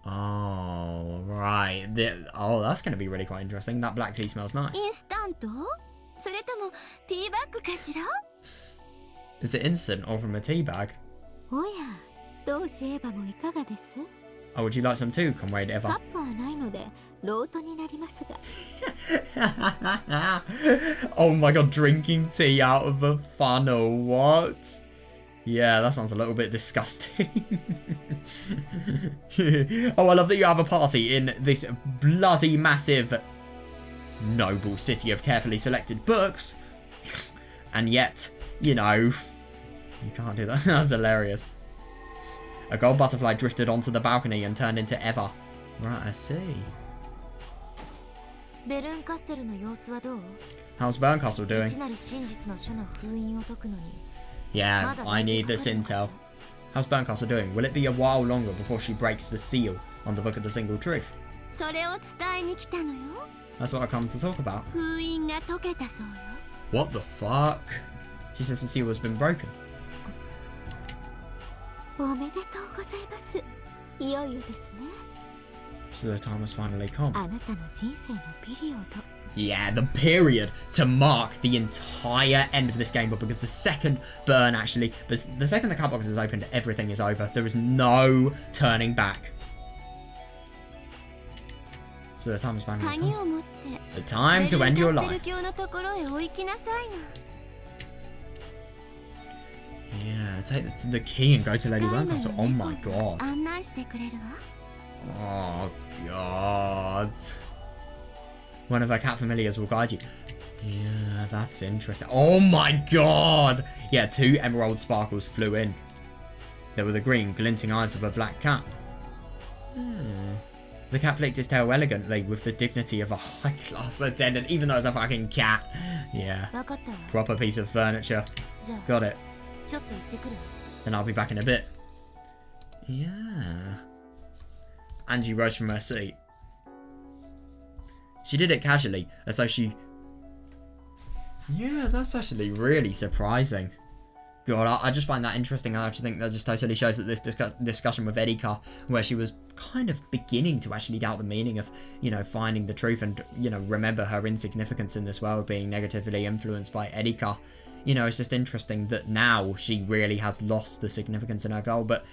Oh, right. Oh, that's going to be really quite interesting. That black tea smells nice. インスタント？それともティーバッグかしら？ Is it instant or from a tea bag? おや、同志エヴァもいかがです？ Oh, would you like some too, Comrade カ Eva? ップはないのでロートになりますが。Oh my god, drinking tea out of a funnel. What? Yeah, that sounds a little bit disgusting. Oh, I love that you have a party in this bloody massive noble city of carefully selected books. And yet, you know, you can't do that. That's hilarious. A gold butterfly drifted onto the balcony and turned into Eva. Right, I see. ベルンカステルの様子はどう？ How's Berncastle doing? 内なる真実の書の封印を解くのに。 Yeah, I need this intel. How's Berncastle doing? Will it be a while longer before she breaks the seal on the Book of the Single Truth? それを伝えに来たのよ。 That's what I come to talk about. 封印が解けたそうよ。 What the fuck? She says the seal has been broken. おめでとうございます。いよいよですね。So the time has finally come. あなたの人生のピリオド Yeah, the period to mark the entire end of this game, but because the second burn actually, but the second the cat box is opened, everything is over. There is no turning back. So the time has finally 鍵 come. を持って The time to end your レリ life. ーカステル教のところへお行きなさいの Yeah, take the key and go to Lady 使え Worm ない Castle. の Oh 猫 my が god. 案内してくれるわ Oh god. One of her cat familiars will guide you. Yeah, that's interesting. Oh my god! Yeah, 2 emerald sparkles flew in. There were the green, glinting eyes of a black cat. The cat flicked its tail elegantly with the dignity of a high-class attendant, even though it's a fucking cat. Yeah. 分かったわ Proper piece of furniture. じゃあ Got it. ちょっと行ってくる Then I'll be back in a bit. Yeah. Angie rose from her seat. She did it casually, as though she... Yeah, that's actually really surprising. God, I just find that interesting. I actually think that just totally shows that this discussion with Erika, where she was kind of beginning to actually doubt the meaning of, you know, finding the truth and, you know, remember her insignificance in this world, being negatively influenced by Erika. You know, it's just interesting that now she really has lost the significance in her goal, but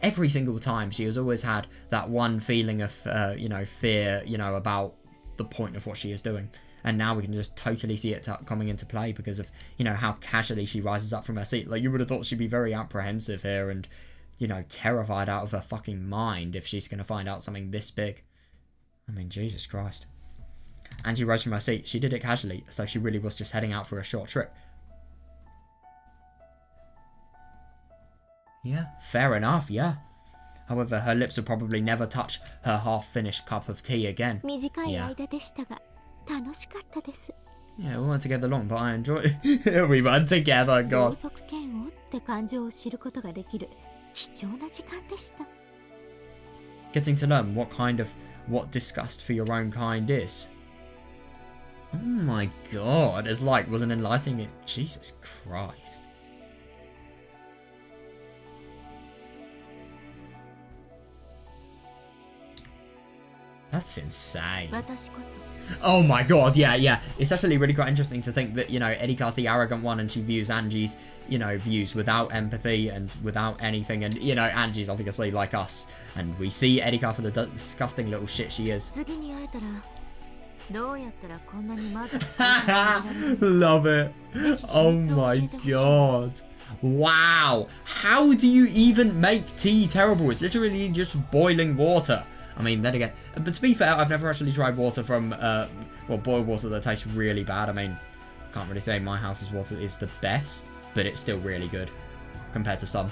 every single time she has always had that one feeling of, you know, fear, you know, about the point of what she is doing. And now we can just totally see it coming into play because of, you know, how casually she rises up from her seat. Like, you would have thought she'd be very apprehensive here and, you know, terrified out of her fucking mind if she's going to find out something this big. I mean, Jesus Christ. And she rose from her seat. She did it casually, as though she really was just heading out for a short trip. Yeah, fair enough, yeah. However, her lips would probably never touch her half-finished cup of tea again. 短い間でしたが楽しかったです Yeah, we weren't together long, but I enjoyed it. We weren't together, 同 God. 族嫌悪って感情を知ることができる貴重な時間でした Getting to learn what disgust for your own kind is. Oh my god, it's like, was an enlightening... Jesus Christ. That's insane. 私こそ Oh my god, yeah. It's actually really quite interesting to think that, you know, Erika's the arrogant one and she views Angie's, you know, views without empathy and without anything. And, you know, Angie's obviously like us. And we see Erika for the disgusting little shit she is. 次に会えたらどうやったらこんなにまずく Love it. Oh my god. Wow. How do you even make tea terrible? It's literally just boiling water. I mean, then again, but to be fair, I've never actually tried water from, well, boiled water that tastes really bad. I mean, can't really say my house's water is the best, but it's still really good compared to some.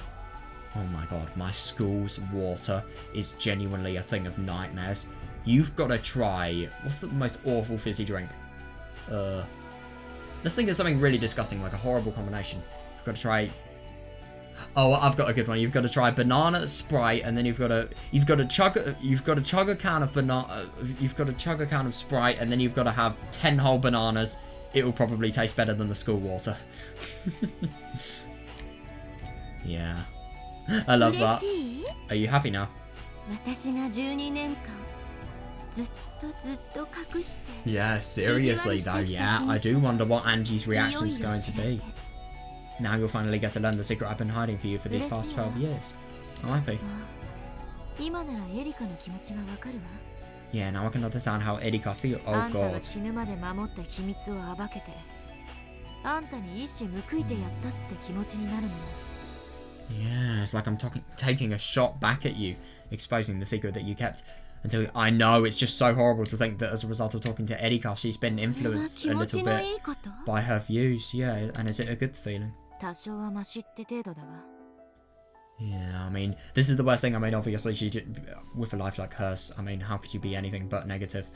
Oh my god, my school's water is genuinely a thing of nightmares. You've got to try, what's the most awful fizzy drink? Let's think of something really disgusting, like a horrible combination. You've got to try... Oh, I've got a good one. You've got to try banana Sprite, and then you've got to chug a can of banana. You've got to chug a can of Sprite, and then you've got to have 10 whole bananas. It will probably taste better than the school water. Yeah, I love that. 嬉しい Are you happy now? 私が12年間ずっと隠して Yeah, seriously though. Yeah, I do wonder what Angie's reaction is going to be. Now you'll finally get to learn the secret I've been hiding for you for these past 12 years. I'm happy. 今ならエリカの気持ちがわかるわ Yeah, now I can understand how Erika feels. あ Oh んたが god. 死ぬまで守った秘密を暴けてあんたに一矢報いてやったって気持ちになるもの Yeah, it's like I'm taking a shot back at you, exposing the secret that you kept. Until I know it's just so horrible to think that as a result of talking to Erika, she's been それは influenced 気 a 持 little ちの bit いいこと by her views. Yeah, and is it a good feeling? 多少はマシって程度だわ Yeah, I mean, this is the worst thing. I mean, obviously, she did, with a life like hers, I mean, how could you be anything but negative?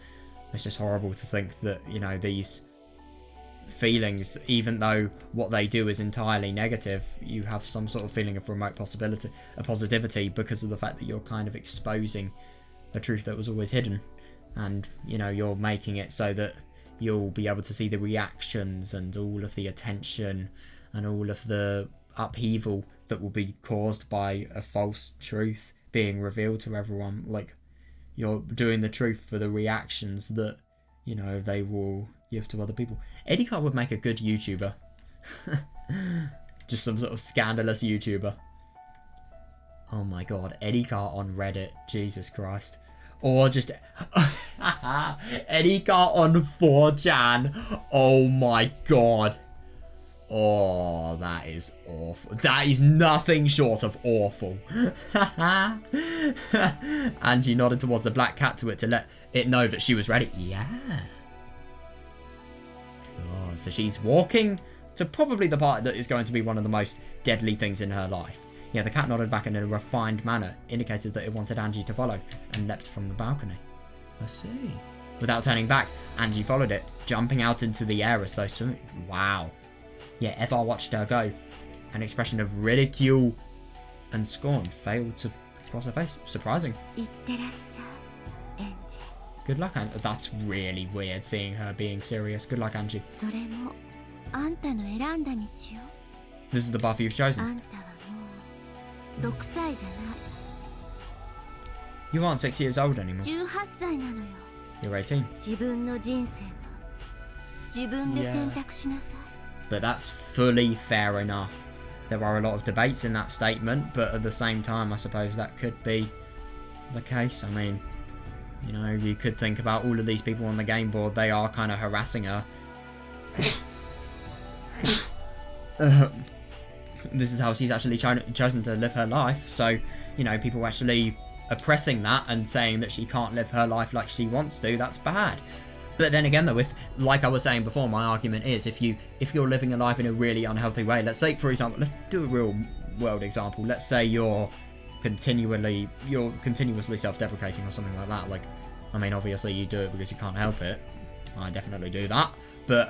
It's just horrible to think that, you know, these feelings, even though what they do is entirely negative, you have some sort of feeling of remote positivity because of the fact that you're kind of exposing a truth that was always hidden. And, you know, you're making it so that you'll be able to see the reactions and all of the attention and all of the upheaval that will be caused by a false truth being revealed to everyone. Like, you're doing the truth for the reactions that, you know, they will give to other people. Eddie Carr would make a good YouTuber. Just some sort of scandalous YouTuber. Oh my god, Eddie Carr on Reddit. Jesus Christ. Or just Eddie Carr on 4chan. Oh my god. Oh, that is awful. That is nothing short of awful. Angie nodded towards the black cat to it to let it know that she was ready. Yeah. God, so she's walking to probably the part that is going to be one of the most deadly things in her life. Yeah, the cat nodded back in a refined manner, indicated that it wanted Angie to follow, and leapt from the balcony. I see. Without turning back, Angie followed it, jumping out into the air as though swimming. Wow. Yeah, Evar watched her go. An expression of ridicule and scorn failed to cross her face. Surprising. Good luck, Angie. That's really weird, seeing her being serious. Good luck, Angie. This is the path you've chosen. You aren't 6 years old anymore. You're 18. Yeah. But that's fully fair enough. There are a lot of debates in that statement, but at the same time, I suppose that could be the case. I mean, you know, you could think about all of these people on the game board. They are kind of harassing her. This is how she's actually chosen to live her life. So, you know, people actually oppressing that and saying that she can't live her life like she wants to, that's bad. But then again, though, if, like I was saying before, my argument is if you're living a life in a really unhealthy way, let's say, for example, let's do a real world example. Let's say you're continuously self-deprecating or something like that. Like, I mean, obviously you do it because you can't help it. I definitely do that. But,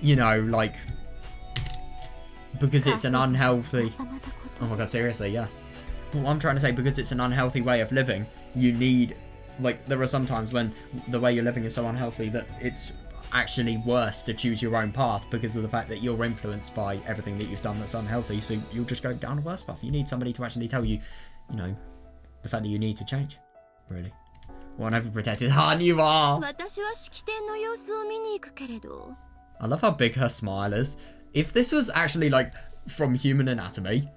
you know, like, because it's an unhealthy... Oh my god, seriously, yeah. But what I'm trying to say, because it's an unhealthy way of living, you need... Like, there are some times when the way you're living is so unhealthy that it's actually worse to choose your own path because of the fact that you're influenced by everything that you've done that's unhealthy, so you'll just go down a worse path. You need somebody to actually tell you, you know, the fact that you need to change. Really. What an overprotected heart you are! I love how big her smile is. If this was actually, like, from Human Anatomy,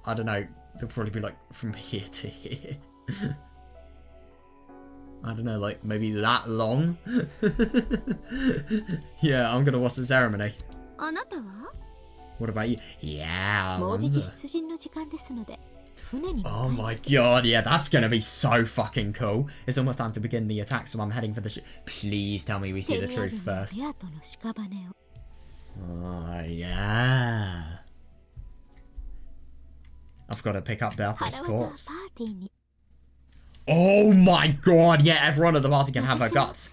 I don't know, it'd probably be, like, from here to here. I don't know, like, maybe that long? Yeah, I'm gonna watch the ceremony. What about you? Yeah, I wonder. Oh my god, yeah, that's gonna be so fucking cool. It's almost time to begin the attack, so I'm heading for the Please tell me we see the truth first. Oh, yeah. I've got to pick up Bertha's corpse. Oh my god, yeah, everyone at the party can have her guts.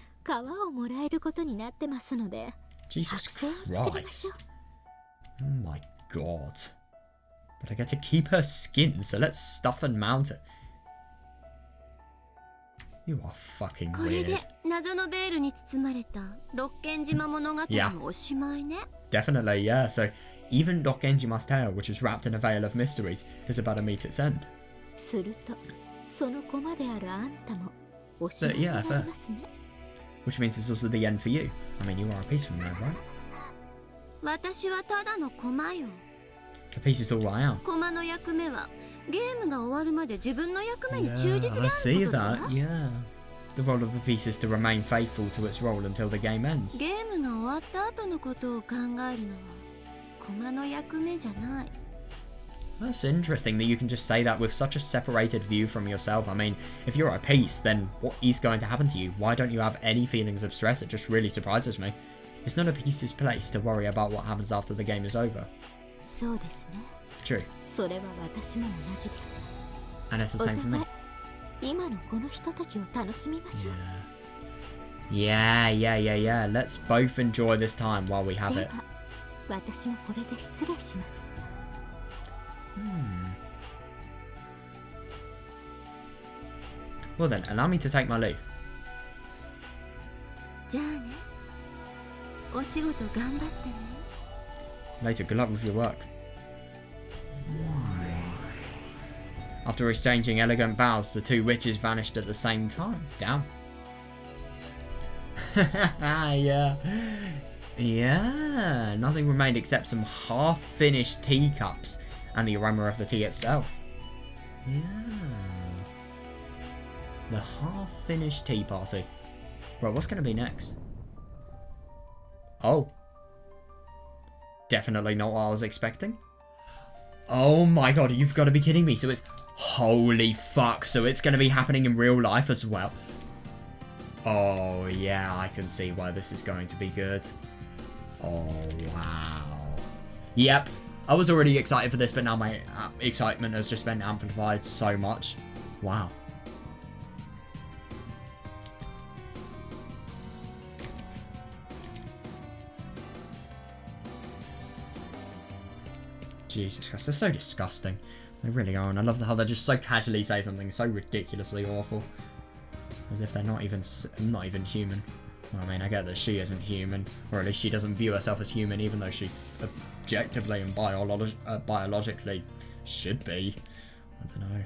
Jesus Christ. Oh my god. But I get to keep her skin, so let's stuff and mount it. You are fucking weird. Yeah. Definitely, yeah. So even Rokkenjima's tale, which is wrapped in a veil of mysteries, is about to meet its end. But yeah, fair. Which means it's also the end for you. I mean, you are a piece from there, right? A piece is all I am. Yeah, I see that, yeah. The role of a piece is to remain faithful to its role until the game ends. That's interesting that you can just say that with such a separated view from yourself. I mean, if you're a piece, then what is going to happen to you? Why don't you have any feelings of stress? It just really surprises me. It's not a piece's place to worry about what happens after the game is over. True. And it's the same for me. Yeah. Let's both enjoy this time while we have it. Well then, allow me to take my leave. Later, good luck with your work. After exchanging elegant bows, the two witches vanished at the same time. Damn. Yeah. Yeah. Nothing remained except some half-finished teacups and the aroma of the tea itself. Yeah. The half-finished tea party. Right, what's going to be next? Oh. Definitely not what I was expecting. Oh my god, you've got to be kidding me. So it's... Holy fuck. So it's going to be happening in real life as well. Oh, yeah, I can see why this is going to be good. Oh, wow. Yep. I was already excited for this, but now my excitement has just been amplified so much. Wow. Jesus Christ, they're so disgusting. They really are, and I love how they just so casually say something so ridiculously awful. As if they're not even human. Well, I mean, I get that she isn't human, or at least she doesn't view herself as human, even though she objectively and biologically should be. I don't know.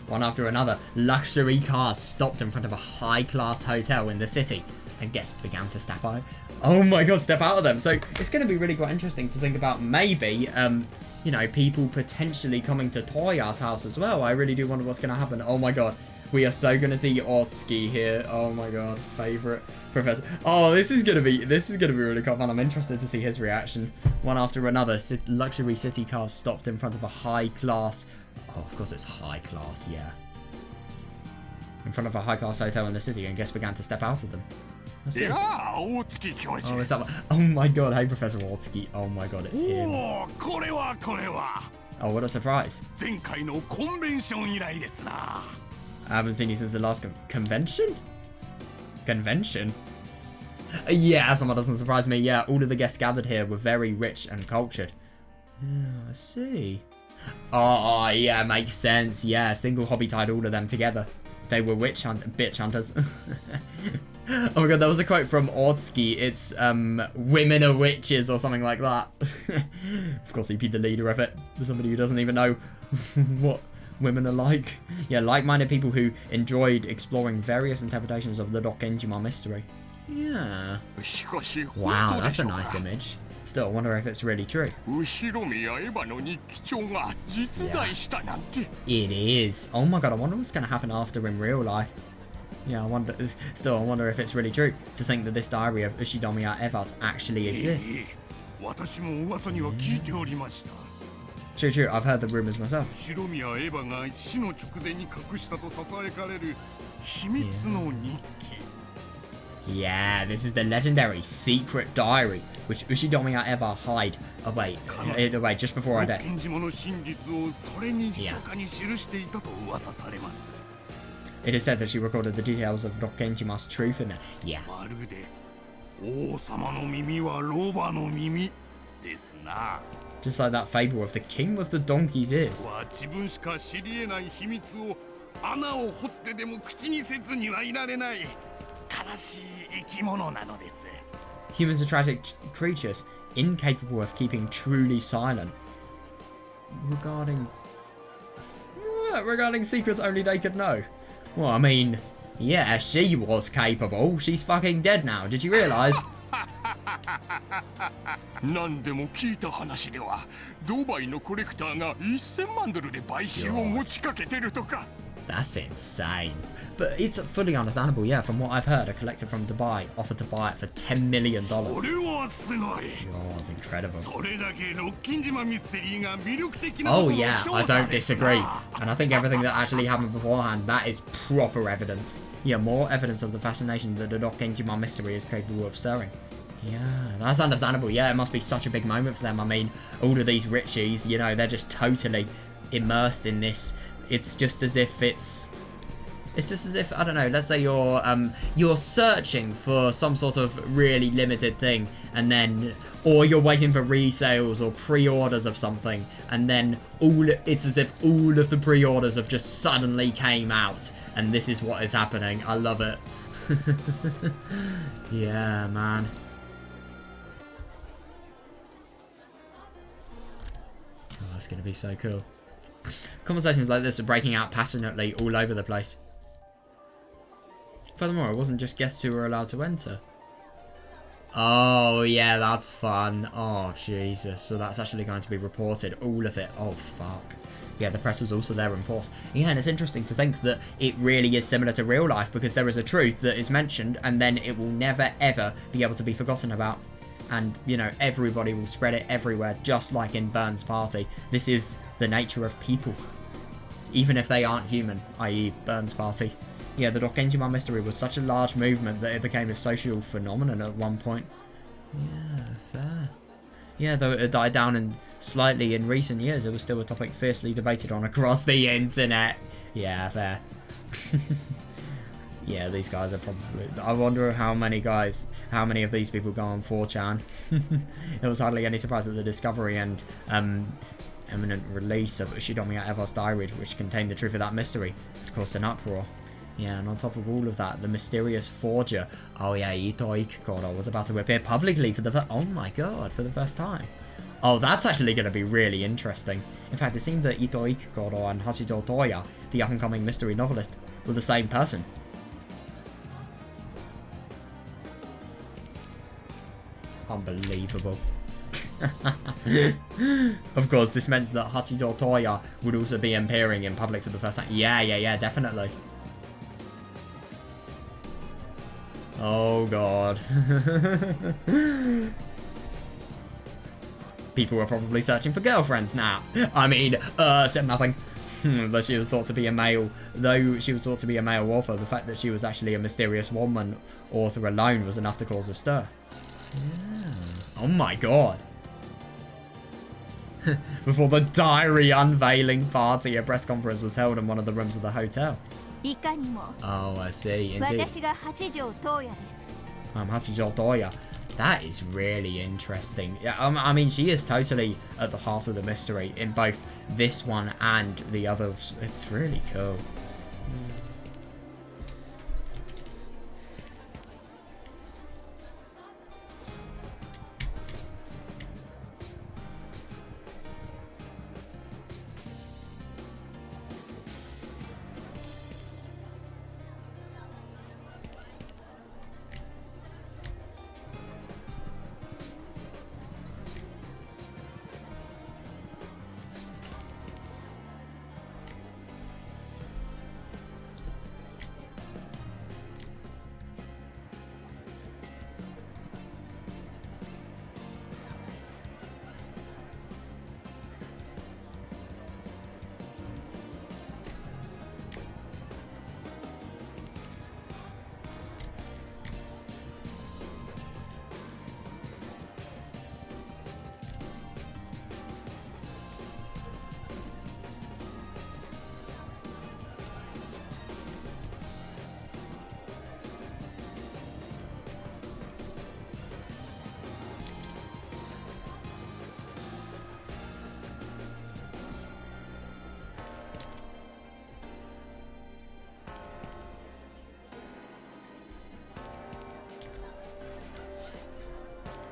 One after another, luxury cars stopped in front of a high-class hotel in the city, and guests began to step out. Oh my god, step out of them! So it's going to be really quite interesting to think about maybe, you know, people potentially coming to Toya's house as well. I really do wonder what's going to happen. Oh my god, we are so going to see Otsuki here. Oh my god, favorite professor. Oh, this is going to be really quite fun. I'm interested to see his reaction. One after another, luxury city cars stopped in front of a high-class. Oh, of course it's high class, yeah. In front of a high class hotel in the city, and guests began to step out of them. Let's see. Oh, is that one? Oh my god, hey Professor Otsuki. Oh my god, it's him. Oh, what a surprise. I haven't seen you since the last convention? Convention? Yeah, someone doesn't surprise me. Yeah, all of the guests gathered here were very rich and cultured. Yeah, I see. Oh, yeah, makes sense. Yeah, a single hobby tied all of them together. They were bitch hunters. Oh my god, that was a quote from Otsuki. It's, women are witches or something like that. Of course, he'd be the leader of it. For somebody who doesn't even know what women are like. Yeah, like-minded people who enjoyed exploring various interpretations of the Dokenjima mystery. Yeah. Wow, that's a nice image. Still, I wonder if it's really true. It is. Oh my god, I wonder what's going to happen after in real life. Yeah, I wonder if it's really true to think that this diary of Ushinomiya Eva's actually exists. True, I've heard the rumors myself. Yeah, this is the legendary secret diary which Ushinomiya Eva hid away just before her death. Yeah. It is said that she recorded the details of Dokenjima's truth in there. Yeah. Just like that fable of the king with the donkey's ears. Humans are tragic creatures, incapable of keeping truly silent. Regarding secrets only they could know. Well, I mean, yeah, she was capable. She's fucking dead now. Did you realise? That's insane. But it's fully understandable, yeah, from what I've heard. A collector from Dubai offered to buy it for $10 million. Oh, it's incredible. Oh yeah, I don't disagree. And I think everything that actually happened beforehand, that is proper evidence. Yeah, more evidence of the fascination that the Dokenjima mystery is capable of stirring. Yeah, that's understandable. Yeah, it must be such a big moment for them. I mean, all of these richies, you know, they're just totally immersed in this it's just as if it's just as if, I don't know, let's say you're searching for some sort of really limited thing, and then, or you're waiting for resales or pre-orders of something, and then it's as if all of the pre-orders have just suddenly came out, and this is what is happening. I love it. Yeah, man. Oh, that's gonna be so cool. Conversations like this are breaking out passionately all over the place. Furthermore, it wasn't just guests who were allowed to enter. Oh, yeah, that's fun. Oh, Jesus. So that's actually going to be reported, all of it. Oh, fuck. Yeah, the press was also there in force. Yeah, and it's interesting to think that it really is similar to real life, because there is a truth that is mentioned, and then it will never, ever be able to be forgotten about. And, you know, everybody will spread it everywhere, just like in Burns' party. This is the nature of people. Even if they aren't human, i.e. Burns' party. Yeah, the Dokenjima mystery was such a large movement that it became a social phenomenon at one point. Yeah, fair. Yeah, though it had died down and slightly in recent years, it was still a topic fiercely debated on across the internet. Yeah, fair. Yeah, these guys are probably... I wonder how many of these people go on 4chan. It was hardly any surprise that the discovery and imminent release of Shidomiya Eva's diary, which contained the truth of that mystery, caused an uproar. Yeah, and on top of all of that, the mysterious forger, oh yeah, Ito Ikikoro, was about to appear publicly for the for the first time. Oh, that's actually going to be really interesting. In fact, it seemed that Ito Ikikoro and Hachijo Toya, the up-and-coming mystery novelist, were the same person. Unbelievable. Of course, this meant that Hachijo Toya would also be appearing in public for the first time. Yeah, definitely. Oh god. People were probably searching for girlfriends now. I mean, said nothing. Though she was thought to be a male author, the fact that she was actually a mysterious woman author alone was enough to cause a stir. Yeah. Oh my god. Before the diary unveiling party, a press conference was held in one of the rooms of the hotel. Oh, I see. Indeed. Hachijo Toya. That is really interesting. Yeah, I mean, she is totally at the heart of the mystery in both this one and the others. It's really cool.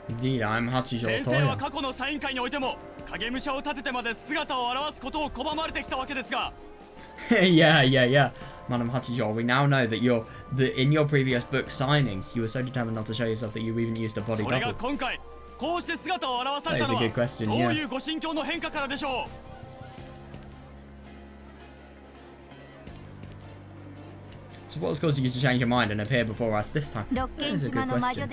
Indeed, I'm Hachijo Toya. 先生は過去のサイン会においても影武者を立ててまで姿を現すことを拒まれてきたわけですが。yeah. Madam Hachijo, we now know that in your previous book signings, you were so determined not to show yourself that you even used a body double. That is a good question, yeah. So what has caused you to change your mind and appear before us this time? That is a good question.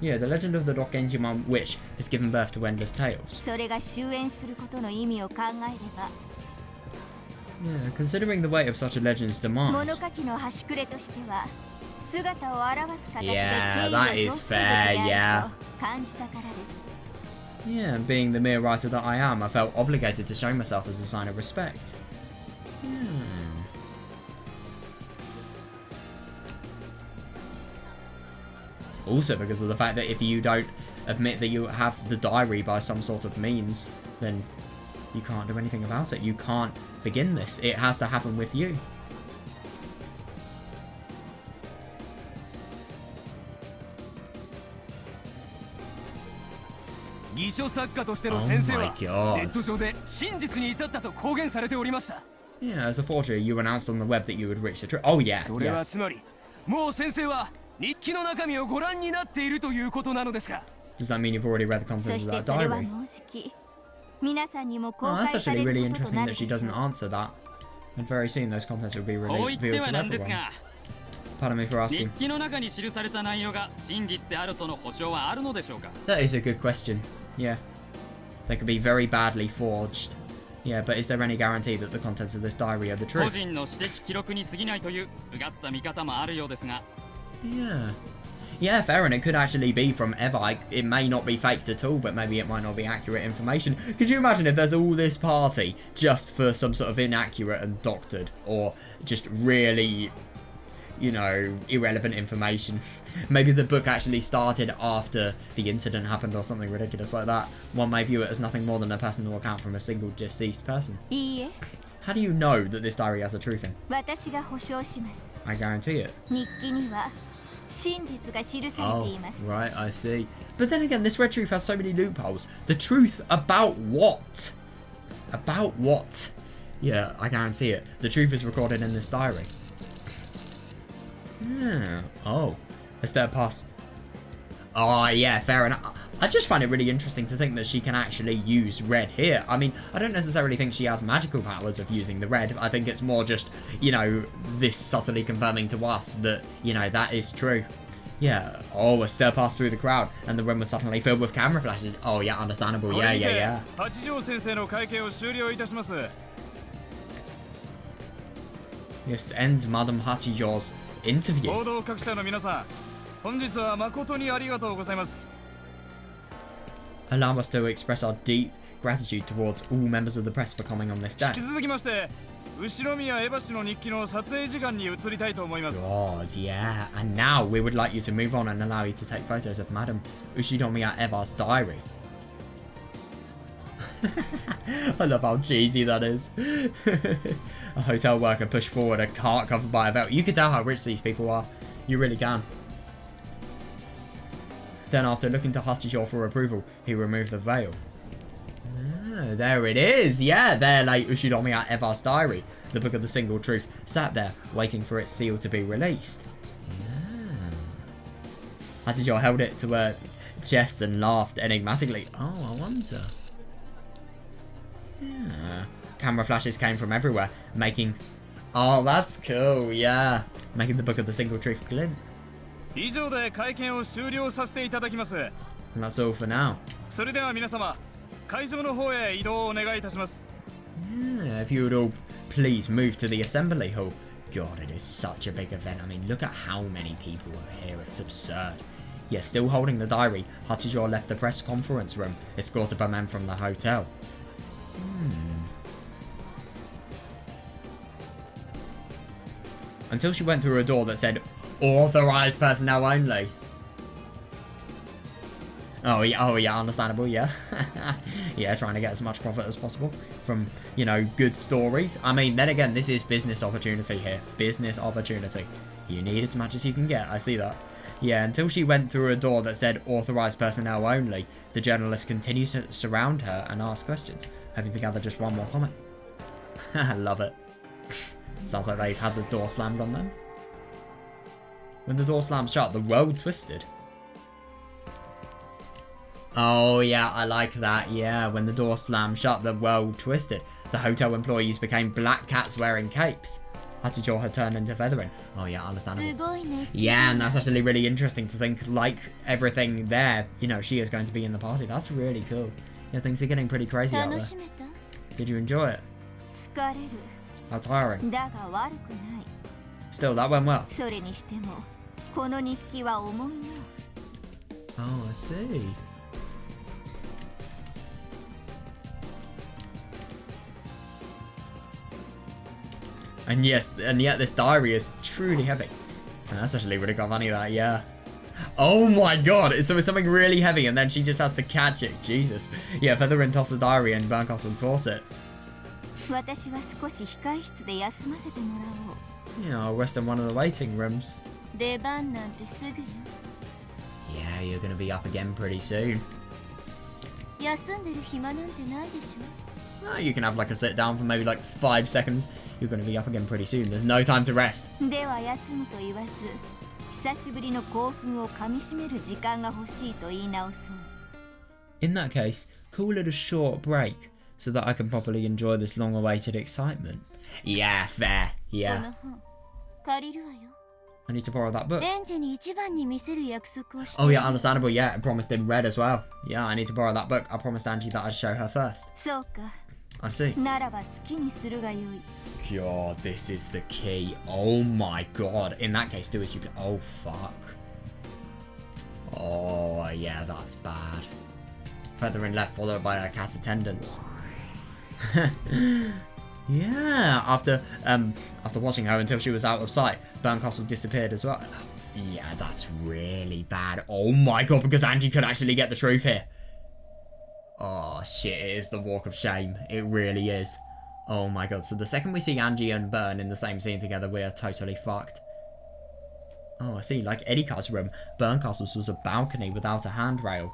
Yeah, the legend of the Dokenjima witch has given birth to endless tales. Yeah, considering the weight of such a legend's demands. Yeah, that is fair, yeah. Yeah, and being the mere writer that I am, I felt obligated to show myself as a sign of respect. Also because of the fact that if you don't admit that you have the diary by some sort of means, then you can't do anything about it. You can't begin this. It has to happen with you. Oh my god. Yeah, as a forger, you announced on the web that you would reach the truth. Oh yeah, yeah. Does that mean you've already read the contents of that diary? Oh, that's actually really interesting that she doesn't answer that. And very soon those contents will be revealed to everyone. Pardon me for asking. That is a good question. Yeah. They could be very badly forged. Yeah, but is there any guarantee that the contents of this diary are the truth? Yeah. Yeah, fair, and it could actually be from Eva. It may not be faked at all, but maybe it might not be accurate information. Could you imagine if there's all this party just for some sort of inaccurate and doctored, or just really, you know, irrelevant information? Maybe the book actually started after the incident happened or something ridiculous like that. One may view it as nothing more than a personal account from a single deceased person. How do you know that this diary has a truth in? I guarantee it. Oh, right, I see. But then again, this red truth has so many loopholes. The truth about what? About what? Yeah, I guarantee it. The truth is recorded in this diary. Yeah. Oh. Is there past? Oh, yeah, fair enough. I just find it really interesting to think that she can actually use red here. I mean, I don't necessarily think she has magical powers of using the red. I think it's more just, you know, this subtly confirming to us that, you know, that is true. Yeah. Oh, a stir passed through the crowd and the room was suddenly filled with camera flashes. Oh, yeah, understandable. Yeah, yeah, yeah. This ends Madame Hachijo's interview. Allow us to express our deep gratitude towards all members of the press for coming on this day. God, yeah. And now we would like you to move on and allow you to take photos of Madame Ushinomiya Eva's diary. I love how cheesy that is. A hotel worker pushed forward a cart covered by a veil. You can tell how rich these people are. You really can. Then after looking to Hachijo for approval, he removed the veil. Ah, there it is. Yeah, there lay Ushinomiya Eva's diary. The book of the single truth sat there, waiting for its seal to be released. Yeah. Hachijo held it to her chest and laughed enigmatically. Oh, I wonder. Yeah. Camera flashes came from everywhere, making... Oh, that's cool, yeah. Making the book of the single truth glint. And that's all for now. Yeah, if you would all please move to the assembly hall. God, it is such a big event. I mean, look at how many people are here. It's absurd. Yeah, still holding the diary, Hachijo left the press conference room, escorted by men from the hotel. Until she went through a door that said, authorized personnel only. Oh yeah, understandable, yeah. Yeah, trying to get as much profit as possible from, you know, good stories. I mean, then again, this is business opportunity here. Business opportunity. You need as much as you can get, I see that. Yeah, until she went through a door that said authorized personnel only, the journalist continues to surround her and ask questions, hoping to gather just one more comment. I love it. Sounds like they've had the door slammed on them. When the door slammed shut, the world twisted. Oh yeah, I like that. Yeah, when the door slammed shut, the world twisted. The hotel employees became black cats wearing capes. Hachijo had turned into feathering. Oh yeah, understandable. Yeah, and that's actually really interesting to think, like everything there, you know, she is going to be in the party. That's really cool. Yeah, things are getting pretty crazy out there. Did you enjoy it? How tiring. Still, that went well. Oh, I see. And yes, and yet this diary is truly heavy. That's actually really quite funny, that, yeah. Oh my god, so it's something really heavy and then she just has to catch it. Jesus. Yeah, Featherin toss the diary and Berncastle force it. 私は少し控え室で休ませてもらおう。 Yeah, I'll rest in one of the waiting rooms. 出番なんてすぐよ。 Yeah, you're gonna be up again pretty soon. 休んでる暇なんてないでしょ。 You can have like a sit down for maybe like 5 seconds. You're gonna be up again pretty soon. There's no time to rest. では休むと言わず、久しぶりの興奮をかみしめる時間が欲しいと言い直そう。 In that case, call it a short break so that I can properly enjoy this long-awaited excitement. Yeah, fair. こ Yeah. の本借りるわよ。 I need to borrow that book. エンジェに一番に見せる約束をして。 Oh yeah, understandable. Yeah, I promised in red as well. Yeah, I need to borrow that book. I promised Angie that I'd show her first. そうか。 I see. ならば好きにするがよい。 God, this is the key. Oh my god. In that case, do as you... Oh, fuck. Oh, yeah, that's bad. Featherin left, followed by her cat attendants. Yeah, after watching her until she was out of sight, Berncastle disappeared as well. Yeah, that's really bad. Oh my god, because Angie could actually get the truth here. Oh shit, it is the walk of shame. It really is. Oh my god, so the second we see Angie and Bern in the same scene together, we are totally fucked. Oh, I see, like Eddie's room, Berncastle's was a balcony without a handrail.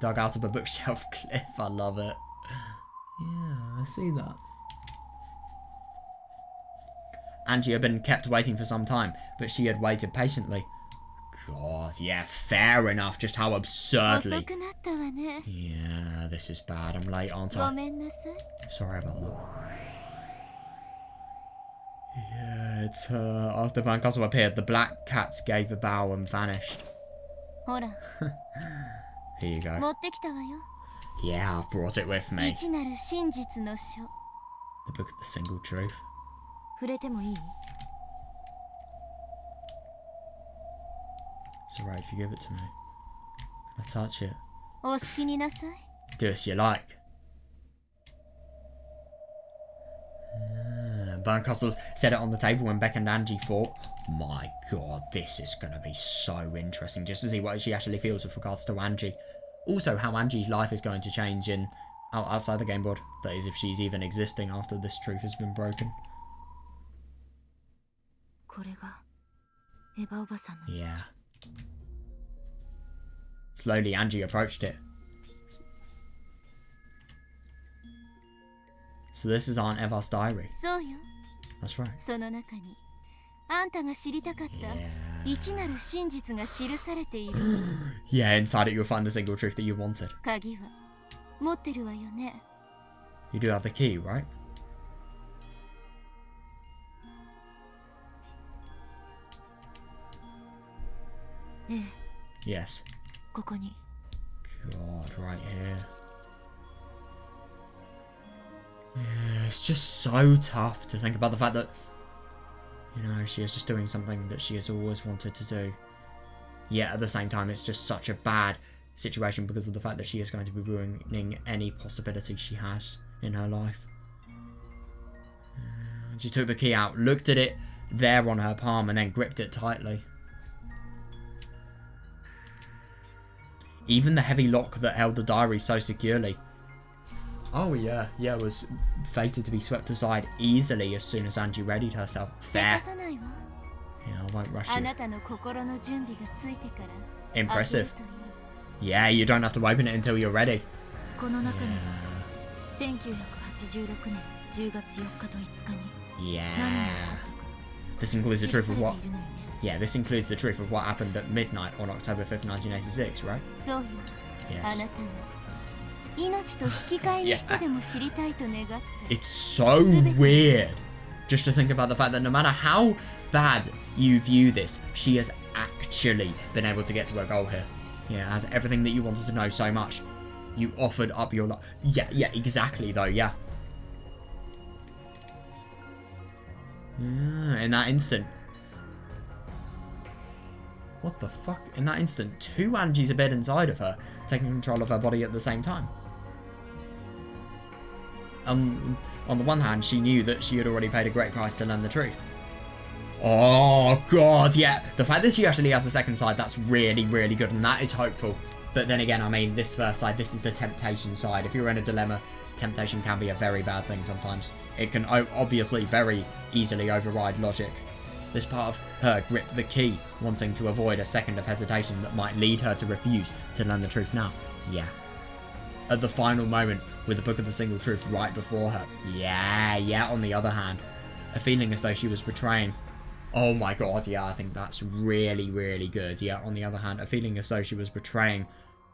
Dug out of a bookshelf cliff, I love it. Yeah, I see that. Angie had been kept waiting for some time, but she had waited patiently. God, yeah, fair enough, just how 遅 absurdly. くなったわね。 Yeah, this is bad, I'm late, aren't ご I? めんなさい。 Sorry about that. Yeah, it's after Berncastle appeared, the black cats gave a bow and vanished. ほら、 Here you go. 持ってきたわよ。 Yeah, I've brought it with me. 未知なる真実の書。 The book of the single truth. 触れてもいい？ It's alright if you give it to me. Can I touch it? お好きになさい。 Do as you like. Berncastle set it on the table when Beck and Angie fought. My god, this is going to be so interesting just to see what she actually feels with regards to Angie. Also, how Angie's life is going to change outside the game board. That is, if she's even existing after this truth has been broken. これがエヴァおばさんの。 Yeah. Slowly, Angie approached it. So this is Aunt Eva's diary. そうよ。 That's right. その中に、あんたが知りたかった未知なる真実が記されている。 Yeah, inside it you'll find the single truth that you wanted. 鍵は持ってるわよね。 You do have the key, right? ええ、 Yes. ここに。 God, right here. Yeah, it's just so tough to think about the fact that, you know, she is just doing something that she has always wanted to do. Yet at the same time, it's just such a bad situation because of the fact that she is going to be ruining any possibility she has in her life. She took the key out, looked at it there on her palm, and then gripped it tightly. Even the heavy lock that held the diary so securely. Oh yeah, it was fated to be swept aside easily as soon as Angie readied herself. せ Fair. かさないわ。 Yeah, I won't rush あ you. なたの心の準備がついてから。 Impressive. 開けるといい。 Yeah, you don't have to open it until you're ready. この中には1986年10月4日と5日に何が Yeah. あったか This includes the 記 truth さ of れ what... ているのよね。 Yeah, this includes the truth of what happened at midnight on October 5th, 1986, right? そうよ。あ Yes. なたが命と引き換えにしてでも知りたいと願った。 It's so weird just to think about the fact that no matter how bad you view this, she has actually been able to get to her goal here. Yeah, it has everything that you wanted to know so much. You offered up your life. Yeah, exactly though, yeah. In that instant. What the fuck? In that instant, two Angies appeared inside of her, taking control of her body at the same time. on the one hand, she knew that she had already paid a great price to learn the truth. Oh, God, yeah. The fact that she actually has a second side, that's really, really good, and that is hopeful. But then again, I mean, this first side, this is the temptation side. If you're in a dilemma, temptation can be a very bad thing sometimes. It can obviously very easily override logic. This part of her gripped the key, wanting to avoid a second of hesitation that might lead her to refuse to learn the truth now. Yeah. At the final moment, with the Book of the Single Truth right before her. Yeah, on the other hand. A feeling as though she was betraying. Oh my god, yeah, I think that's really, really good. Yeah, on the other hand, a feeling as though she was betraying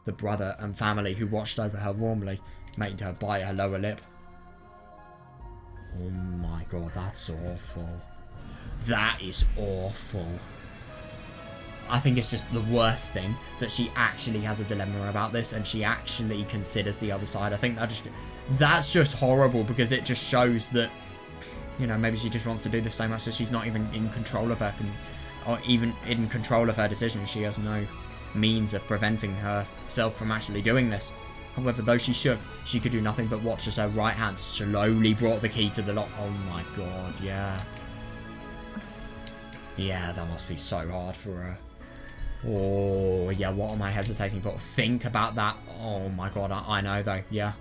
the brother and family who watched over her warmly, making her bite her lower lip. Oh my god, that's awful. That is awful. I think it's just the worst thing that she actually has a dilemma about this and she actually considers the other side. I think that's just horrible because it just shows that, you know, maybe she just wants to do this so much that she's not even in control of her, or even in control of her decisions. She has no means of preventing herself from actually doing this. However, though she shook, she could do nothing but watch as her right hand slowly brought the key to the lock. Oh my god, yeah. Yeah, that must be so hard for her. Oh, yeah, what am I hesitating for? Think about that. Oh my god, I know though, yeah.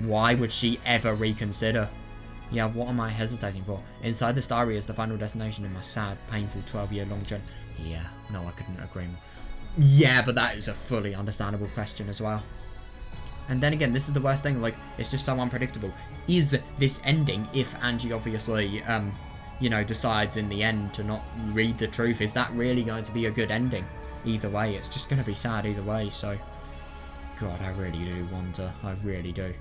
Why would she ever reconsider? Yeah, what am I hesitating for? Inside this diary is the final destination in my sad, painful 12-year-long journey. Yeah, no, I couldn't agree more. Yeah, but that is a fully understandable question as well. And then again, this is the worst thing, like, it's just so unpredictable. Is this ending, if Angie obviously, you know, decides in the end to not read the truth, is that really going to be a good ending? Either way, it's just going to be sad either way, so... God, I really do wonder. I really do.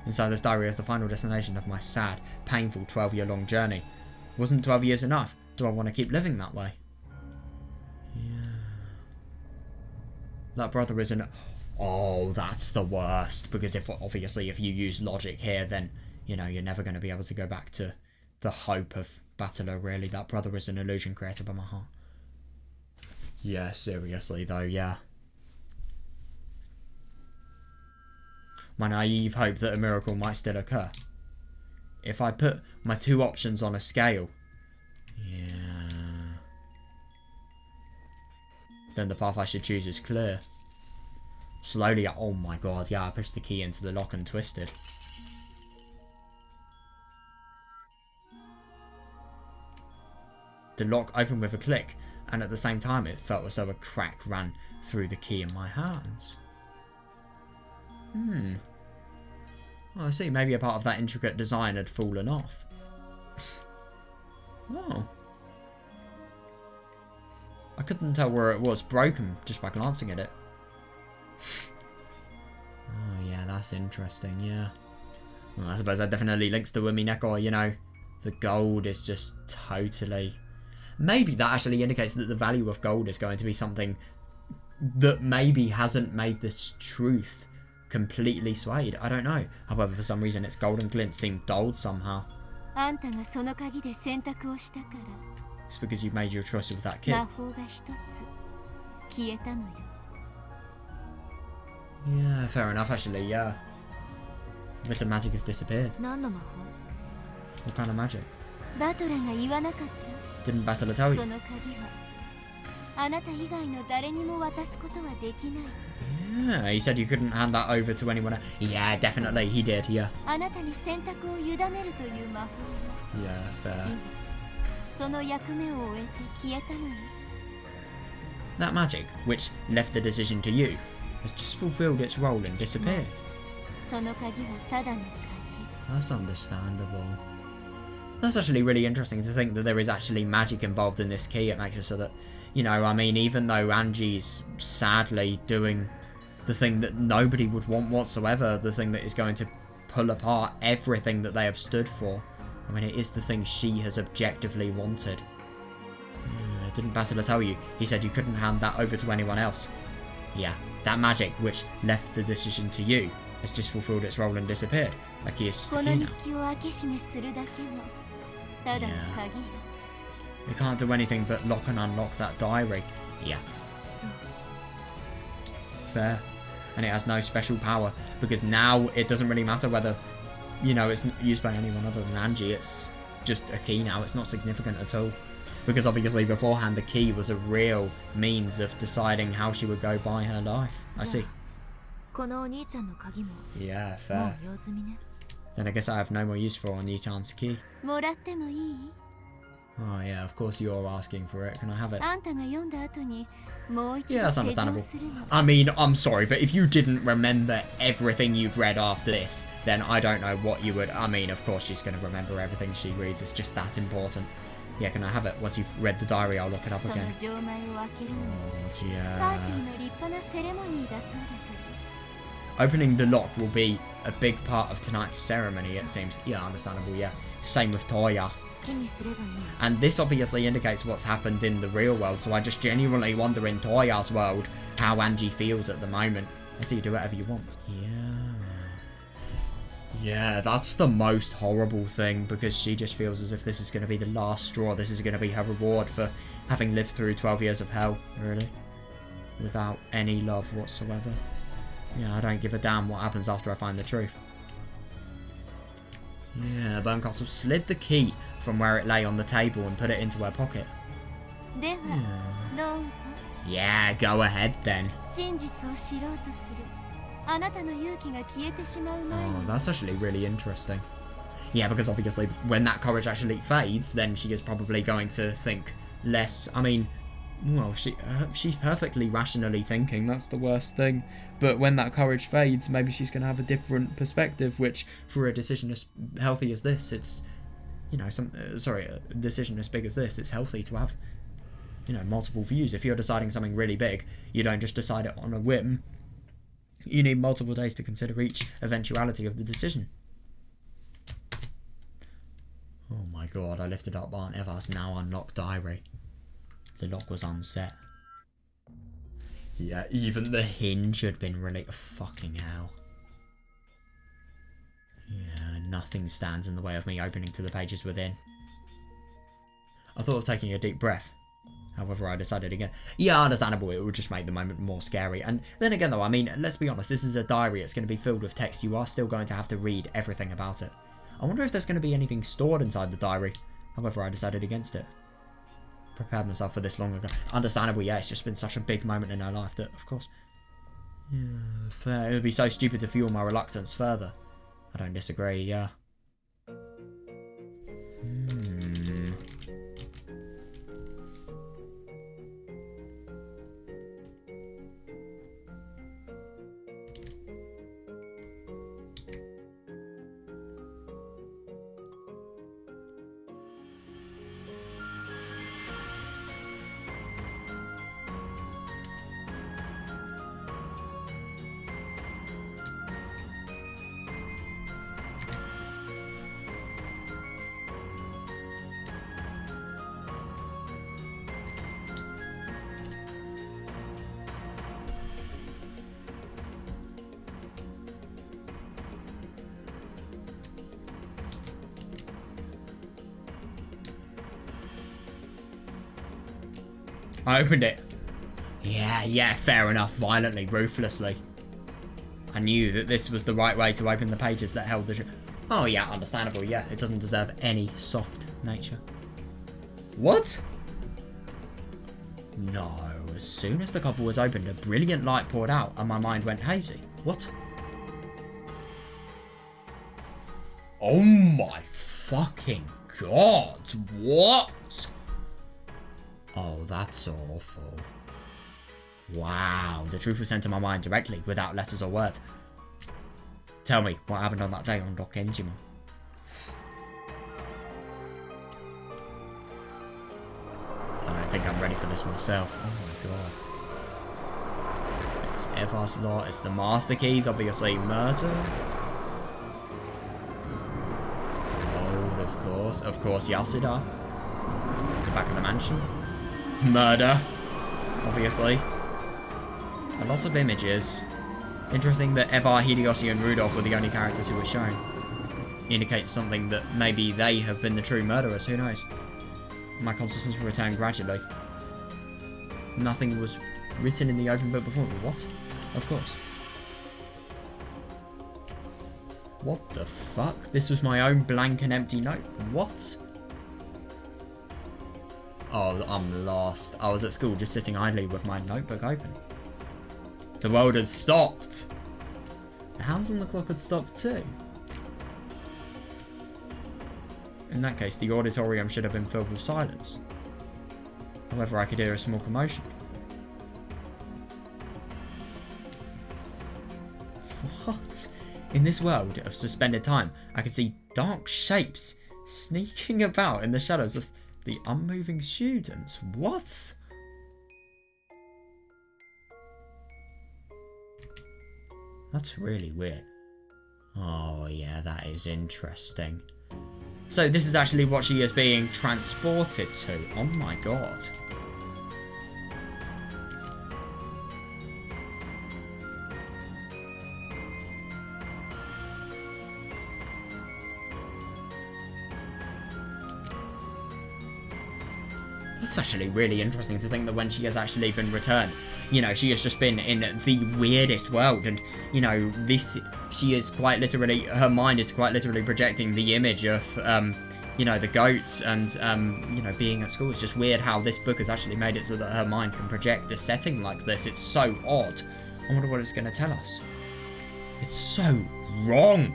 Inside this diary is the final destination of my sad, painful 12-year-long journey. Wasn't 12 years enough? Do I want to keep living that way? Yeah. That brother isn't... Oh, that's the worst. Because obviously if you use logic here, then, you know, you're never going to be able to go back to the hope of Battler, really. That brother is an illusion created by my heart. Yeah, seriously though, yeah. My naive hope that a miracle might still occur. If I put my two options on a scale, yeah, then the path I should choose is clear. Slowly, oh my god, yeah, I pushed the key into the lock and twisted. The lock opened with a click, and at the same time it felt as though a crack ran through the key in my hands. Oh, I see, maybe a part of that intricate design had fallen off. Oh. I couldn't tell where it was broken just by glancing at it. Oh yeah, that's interesting, yeah. Well, I suppose that definitely links to Umineko, you know. The gold is just totally... Maybe that actually indicates that the value of gold is going to be something that maybe hasn't made this truth completely swayed. I don't know. However, for some reason its golden glint seemed dulled somehow. It's because you made your choice with that kid. Yeah, fair enough actually, yeah. A bit of magic has disappeared. What kind of magic? Didn't Battler tell you? Yeah, he said you couldn't hand that over to anyone else. Yeah, definitely, he did, yeah. Yeah, fair. That magic, which left the decision to you, has just fulfilled its role and disappeared. That's understandable. That's actually really interesting to think that there is actually magic involved in this key. It makes it so that, you know, I mean, even though Angie's sadly doing the thing that nobody would want whatsoever, the thing that is going to pull apart everything that they have stood for, I mean, it is the thing she has objectively wanted. Didn't Battler tell you? He said you couldn't hand that over to anyone else. Yeah, that magic, which left the decision to you, has just fulfilled its role and disappeared. The key is just a key now. Yeah. You can't do anything but lock and unlock that diary. Yeah. Fair. and it has no special power, because now it doesn't really matter whether, you know, it's used by anyone other than Ange. It's just a key now. It's not significant at all, because obviously beforehand the key was a real means of deciding how she would go by her life. I see. このお兄ちゃんの鍵も Yeah, も fair. う用済みね。 Then I guess I have no more use for Oni-chan's key. もらってもいい？ Oh yeah, of course you're asking for it. Can I have it? あんたが読んだ後にもう一 Yeah, 度 that's 施錠 understandable. するの。 I mean, I'm sorry, but if you didn't remember everything you've read after this, then I don't know what you would... I mean, of course she's going to remember everything she reads. It's just that important. Yeah, can I have it? Once you've read the diary, I'll look it up その again. 錠前を開けるのは Oh, パーティ yeah. ーの立派なセレモニーだそうだけど。 Opening the lock will be a big part of tonight's ceremony, it seems. Yeah, understandable, yeah. Same with Toya. 好きにすればいい。 And this obviously indicates what's happened in the real world, so I just genuinely wonder in Toya's world how Angie feels at the moment. I see you do whatever you want. Yeah, that's the most horrible thing, because she just feels as if this is going to be the last straw. This is going to be her reward for having lived through 12 years of hell, really. Without any love whatsoever. Yeah, I don't give a damn what happens after I find the truth. Yeah, Berncastle slid the key from where it lay on the table and put it into her pocket. では、どうぞ。 Yeah, go ahead then. 真実を知ろうとする。あなたの勇気が消えてしまう前 Oh, に。 that's actually really interesting. Yeah, because obviously when that courage actually fades, then she is probably going to think less. I mean, well, she's perfectly rationally thinking. That's the worst thing. But when that courage fades, maybe she's going to have a different perspective, which for a decision as healthy as this, it's, you know, a decision as big as this, it's healthy to have, you know, multiple views. If you're deciding something really big, you don't just decide it on a whim. You need multiple days to consider each eventuality of the decision. Oh my god, I lifted up Aunt Eva's now unlocked diary. The lock was unset. Yeah, even the hinge had been really... Fucking hell. Yeah, nothing stands in the way of me opening to the pages within. I thought of taking a deep breath. However, I decided again. Yeah, understandable, it would just make the moment more scary. And then again though, I mean, let's be honest, this is a diary, it's going to be filled with text. You are still going to have to read everything about it. I wonder if there's going to be anything stored inside the diary. However, I decided against it. Prepared myself for this long ago. Understandable, yeah, it's just been such a big moment in her life that, of course... Yeah, fair. It would be so stupid to fuel my reluctance further. I don't disagree, yeah. I opened it. Yeah, fair enough. Violently, ruthlessly. I knew that this was the right way to open the pages that held the... Oh yeah, understandable. Yeah, it doesn't deserve any soft nature. What? No. As soon as the cover was opened, a brilliant light poured out and my mind went hazy. What? Oh my fucking god. What? Oh, that's awful. Wow, the truth was sent to my mind directly, without letters or words. Tell me, what happened on that day on Dock Enjima? I don't think I'm ready for this myself. Oh my god. It's Eva's Law, it's the Master Keys, obviously murder. Oh, of course, Yasuda. The back of the mansion. Murder, obviously. A lot of images. Interesting that Eva, Hideyoshi and Rudolph were the only characters who were shown. Indicates something that maybe they have been the true murderers, who knows. My consciousness will return gradually. Nothing was written in the open book before, but what? Of course. What the fuck? This was my own blank and empty note. What? Oh, I'm lost. I was at school just sitting idly with my notebook open. The world had stopped. The hands on the clock had stopped too. In that case, the auditorium should have been filled with silence. However, I could hear a small commotion. What? In this world of suspended time, I could see dark shapes sneaking about in the shadows of the unmoving students. What? That's really weird. Oh yeah, that is interesting. So this is actually what she is being transported to. Oh my god. That's actually really interesting to think that when she has actually been returned, you know, she has just been in the weirdest world, and, you know, she is quite literally, her mind is quite literally projecting the image of, you know, the goats and, you know, being at school. It's just weird how this book has actually made it so that her mind can project a setting like this. It's so odd. I wonder what it's going to tell us. It's so wrong.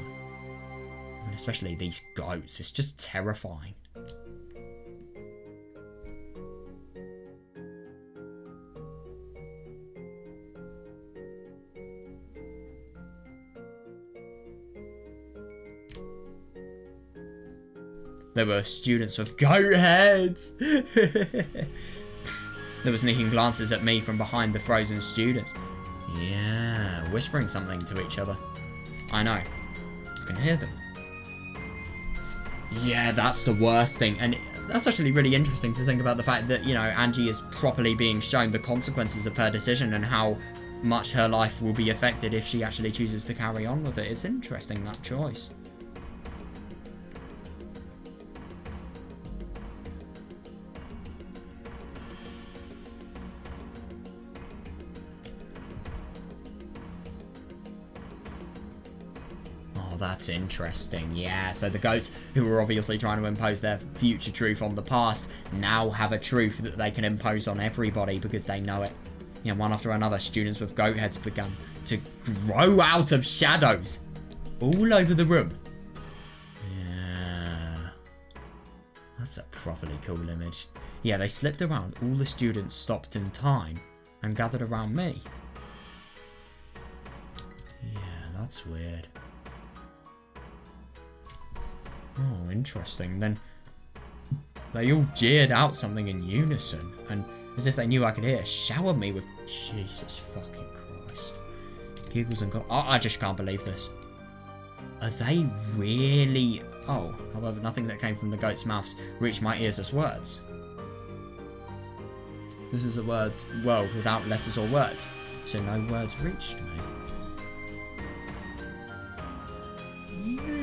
I mean, especially these goats. It's just terrifying. There were students with goat heads. They were sneaking glances at me from behind the frozen students. Yeah, whispering something to each other. I know. I can hear them. Yeah, that's the worst thing. And that's actually really interesting to think about the fact that, you know, Angie is properly being shown the consequences of her decision and how much her life will be affected if she actually chooses to carry on with it. It's interesting, that choice. That's interesting. Yeah, so the goats, who were obviously trying to impose their future truth on the past, now have a truth that they can impose on everybody because they know it. You know, one after another, students with goat heads began to grow out of shadows all over the room. Yeah, that's a properly cool image. Yeah, they slipped around. All the students stopped in time and gathered around me. Yeah, that's weird. Oh, interesting. Then they all jeered out something in unison, and as if they knew I could hear, showered me with Jesus fucking Christ. Giggles and I just can't believe this. Are they really? Oh, however, nothing that came from the goat's mouths reached my ears as words. This is a words world without letters or words, so no words reached me.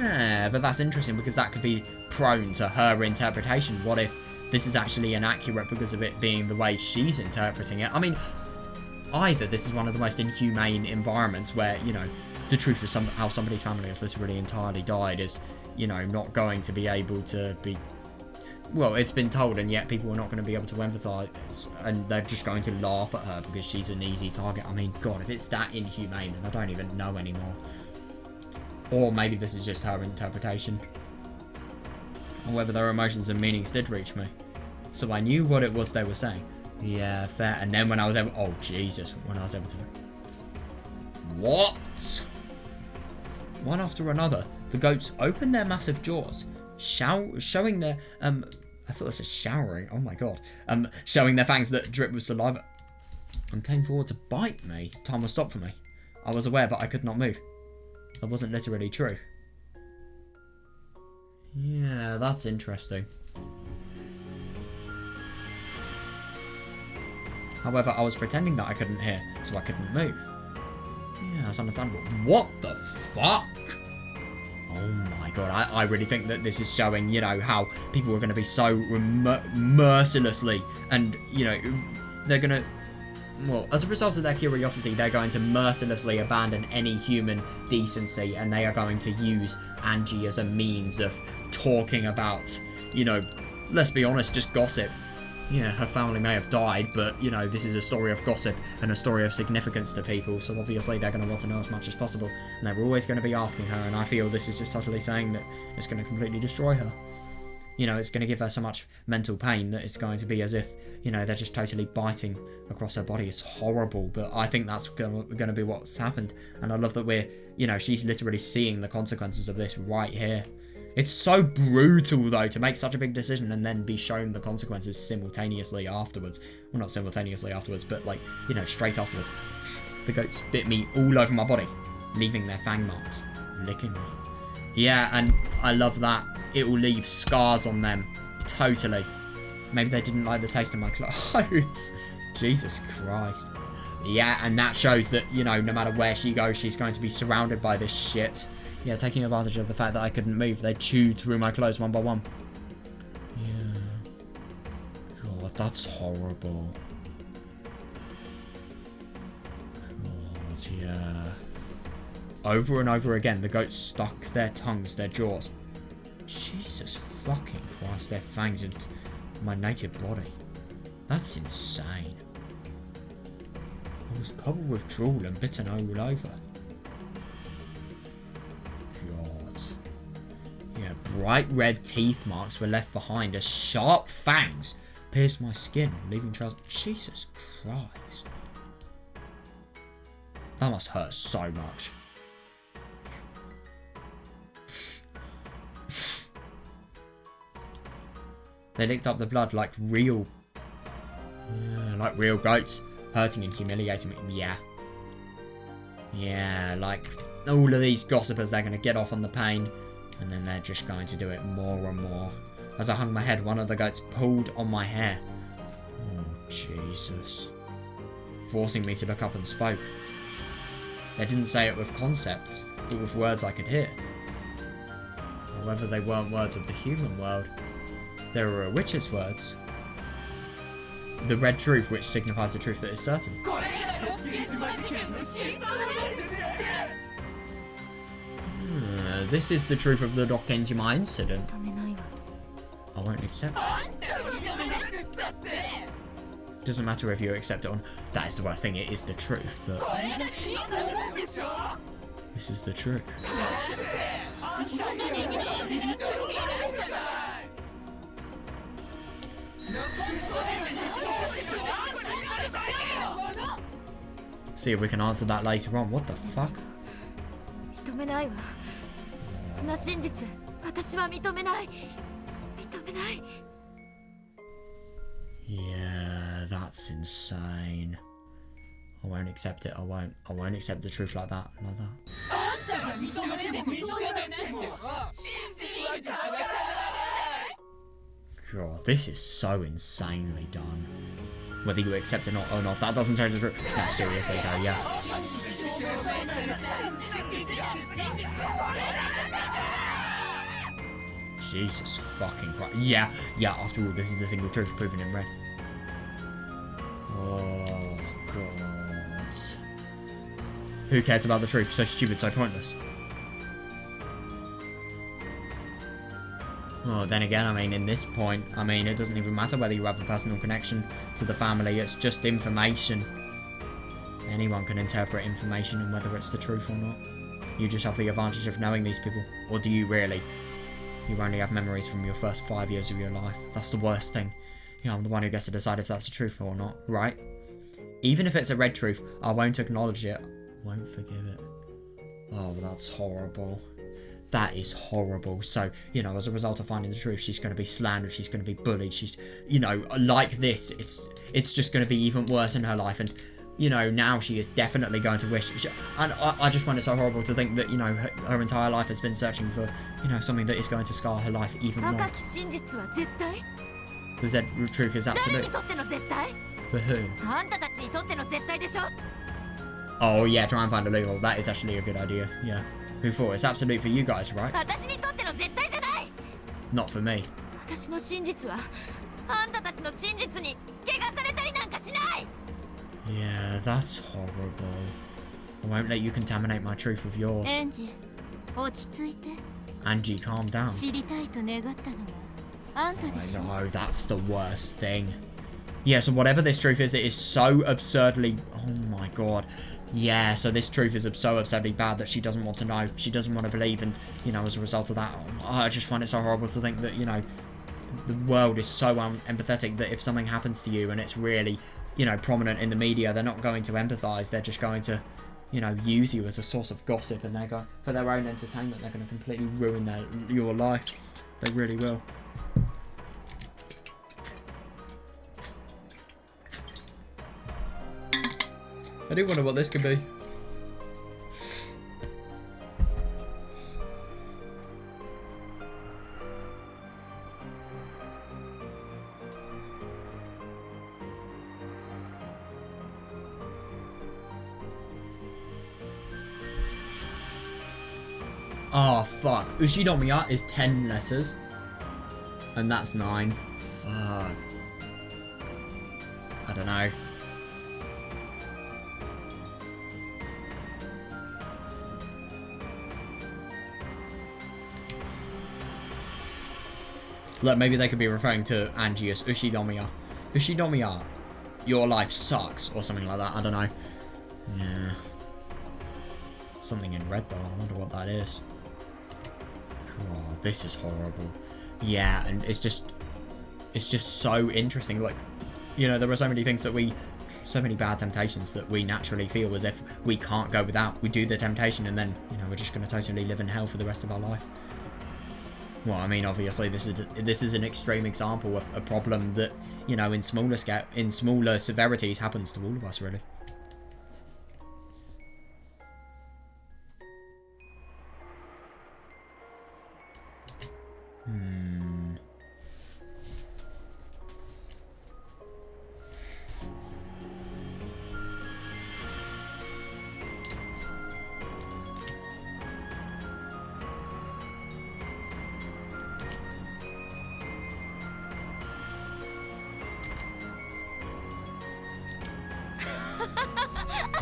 Yeah, but that's interesting because that could be prone to her interpretation. What if this is actually inaccurate because of it being the way she's interpreting it? I mean, either this is one of the most inhumane environments where, you know, the truth of how somebody's family has literally entirely died is, you know, not going to be able to be... Well, it's been told, and yet people are not going to be able to empathise, and they're just going to laugh at her because she's an easy target. I mean, God, if it's that inhumane, then I don't even know anymore. Or maybe this is just her interpretation. Or whether their emotions and meanings did reach me. So I knew what it was they were saying. Yeah, fair. And then when I was able... Oh, Jesus. When I was able to... What? One after another, the goats opened their massive jaws, showing their... I thought it said showering. Oh, my God. Showing their fangs that drip with saliva. And came forward to bite me. Time was stopped for me. I was aware, but I could not move. That wasn't literally true. Yeah, that's interesting. However, I was pretending that I couldn't hear, so I couldn't move. Yeah, that's understandable. What the fuck? Oh my god, I really think that this is showing, you know, how people are going to be so mercilessly, and, you know, they're going to well, as a result of their curiosity, they're going to mercilessly abandon any human decency, and they are going to use Angie as a means of talking about, you know, let's be honest, just gossip. Yeah, her family may have died, but, you know, this is a story of gossip and a story of significance to people, so obviously they're going to want to know as much as possible, and they're always going to be asking her, and I feel this is just subtly saying that it's going to completely destroy her. You know, it's going to give her so much mental pain that it's going to be as if, you know, they're just totally biting across her body. It's horrible, but I think that's going to be what's happened, and I love that we're, you know, she's literally seeing the consequences of this right here. It's so brutal, though, to make such a big decision and then be shown the consequences simultaneously afterwards. Well, not simultaneously afterwards, but, like, you know, straight afterwards. The goats bit me all over my body, leaving their fang marks, licking me. Yeah, and I love that. It will leave scars on them. Totally. Maybe they didn't like the taste of my clothes. Jesus Christ. Yeah, and that shows that, you know, no matter where she goes, she's going to be surrounded by this shit. Yeah, taking advantage of the fact that I couldn't move, they chewed through my clothes one by one. Yeah. God, that's horrible. God, yeah. Over and over again, the goats stuck their tongues, their jaws. Jesus fucking Christ, their fangs into my naked body. That's insane. I was covered with drool and bitten all over. Yeah, bright red teeth marks were left behind as sharp fangs pierced my skin, leaving trails. Jesus Christ. That must hurt so much. They licked up the blood like real goats, hurting and humiliating me. Yeah. Yeah, like all of these gossipers, they're going to get off on the pain. And then they're just going to do it more and more. As I hung my head, one of the goats pulled on my hair. Oh, Jesus. Forcing me to look up and spoke. They didn't say it with concepts, but with words I could hear. However, they weren't words of the human world. They were a witch's words. The red truth, which signifies the truth that is certain. This is the truth of the Dokkenjima incident. I won't accept it. Doesn't matter if you accept it or not. That is the worst thing, it is the truth, but this is the truth. See if we can answer that later on. What the fuck? Yeah, that's insane. I won't accept it. I won't accept the truth like that. God, this is so insanely done. Whether you accept it or not, that doesn't change the truth. No, seriously though, yeah. Jesus fucking Christ. Yeah, after all, this is the single truth proven in red. Oh, God. Who cares about the truth? So stupid, so pointless. Well, then again, I mean, in this point, I mean, it doesn't even matter whether you have a personal connection to the family. It's just information. Anyone can interpret information and whether it's the truth or not. You just have the advantage of knowing these people. Or do you really? You only have memories from your first 5 years of your life. That's the worst thing. Yeah, I'm the one who gets to decide if that's the truth or not, right? Even if it's a red truth, I won't acknowledge it. I won't forgive it. Oh, that's horrible. That is horrible. So, you know, as a result of finding the truth, she's going to be slandered, she's going to be bullied, she's, you know, like this, it's just going to be even worse in her life. And, you know, now she is definitely going to wish, and I just find it so horrible to think that, you know, her entire life has been searching for, you know, something that is going to scar her life even more. Because that truth is absolute. For who? Oh yeah, try and find a loophole. That is actually a good idea. Yeah. Who for? It's absolute for you guys, right? Not for me. Yeah, that's horrible. I won't let you contaminate my truth with yours. エンジ、落ち着いて。 Angie, calm down. 知りたいと願ったのはあんたで I しょ。 know, that's the worst thing. Yeah, so whatever this truth is, it is so absurdly... Oh my god. Yeah, so this truth is so absurdly bad that she doesn't want to know. She doesn't want to believe, and, you know, as a result of that, I just find it so horrible to think that, you know, the world is so empathetic that if something happens to you and it's really, you know, prominent in the media, they're not going to empathize. They're just going to, you know, use you as a source of gossip, and they're going, for their own entertainment, they're going to completely ruin your life. They really will. I do wonder what this could be. Oh, fuck. Ushinomiya is 10 letters. And that's 9. Fuck. I don't know. Look, maybe they could be referring to Ange as Ushinomiya. Ushinomiya, your life sucks, or something like that. I don't know. Yeah. Something in red, though. I wonder what that is. God, this is horrible. Yeah, and it's just so interesting. Like, you know, there are so many things that so many bad temptations that we naturally feel as if we can't go without. We do the temptation, and then, you know, we're just going to totally live in hell for the rest of our life. Well, I mean, obviously, this is an extreme example of a problem that, you know, in smaller severities happens to all of us, really.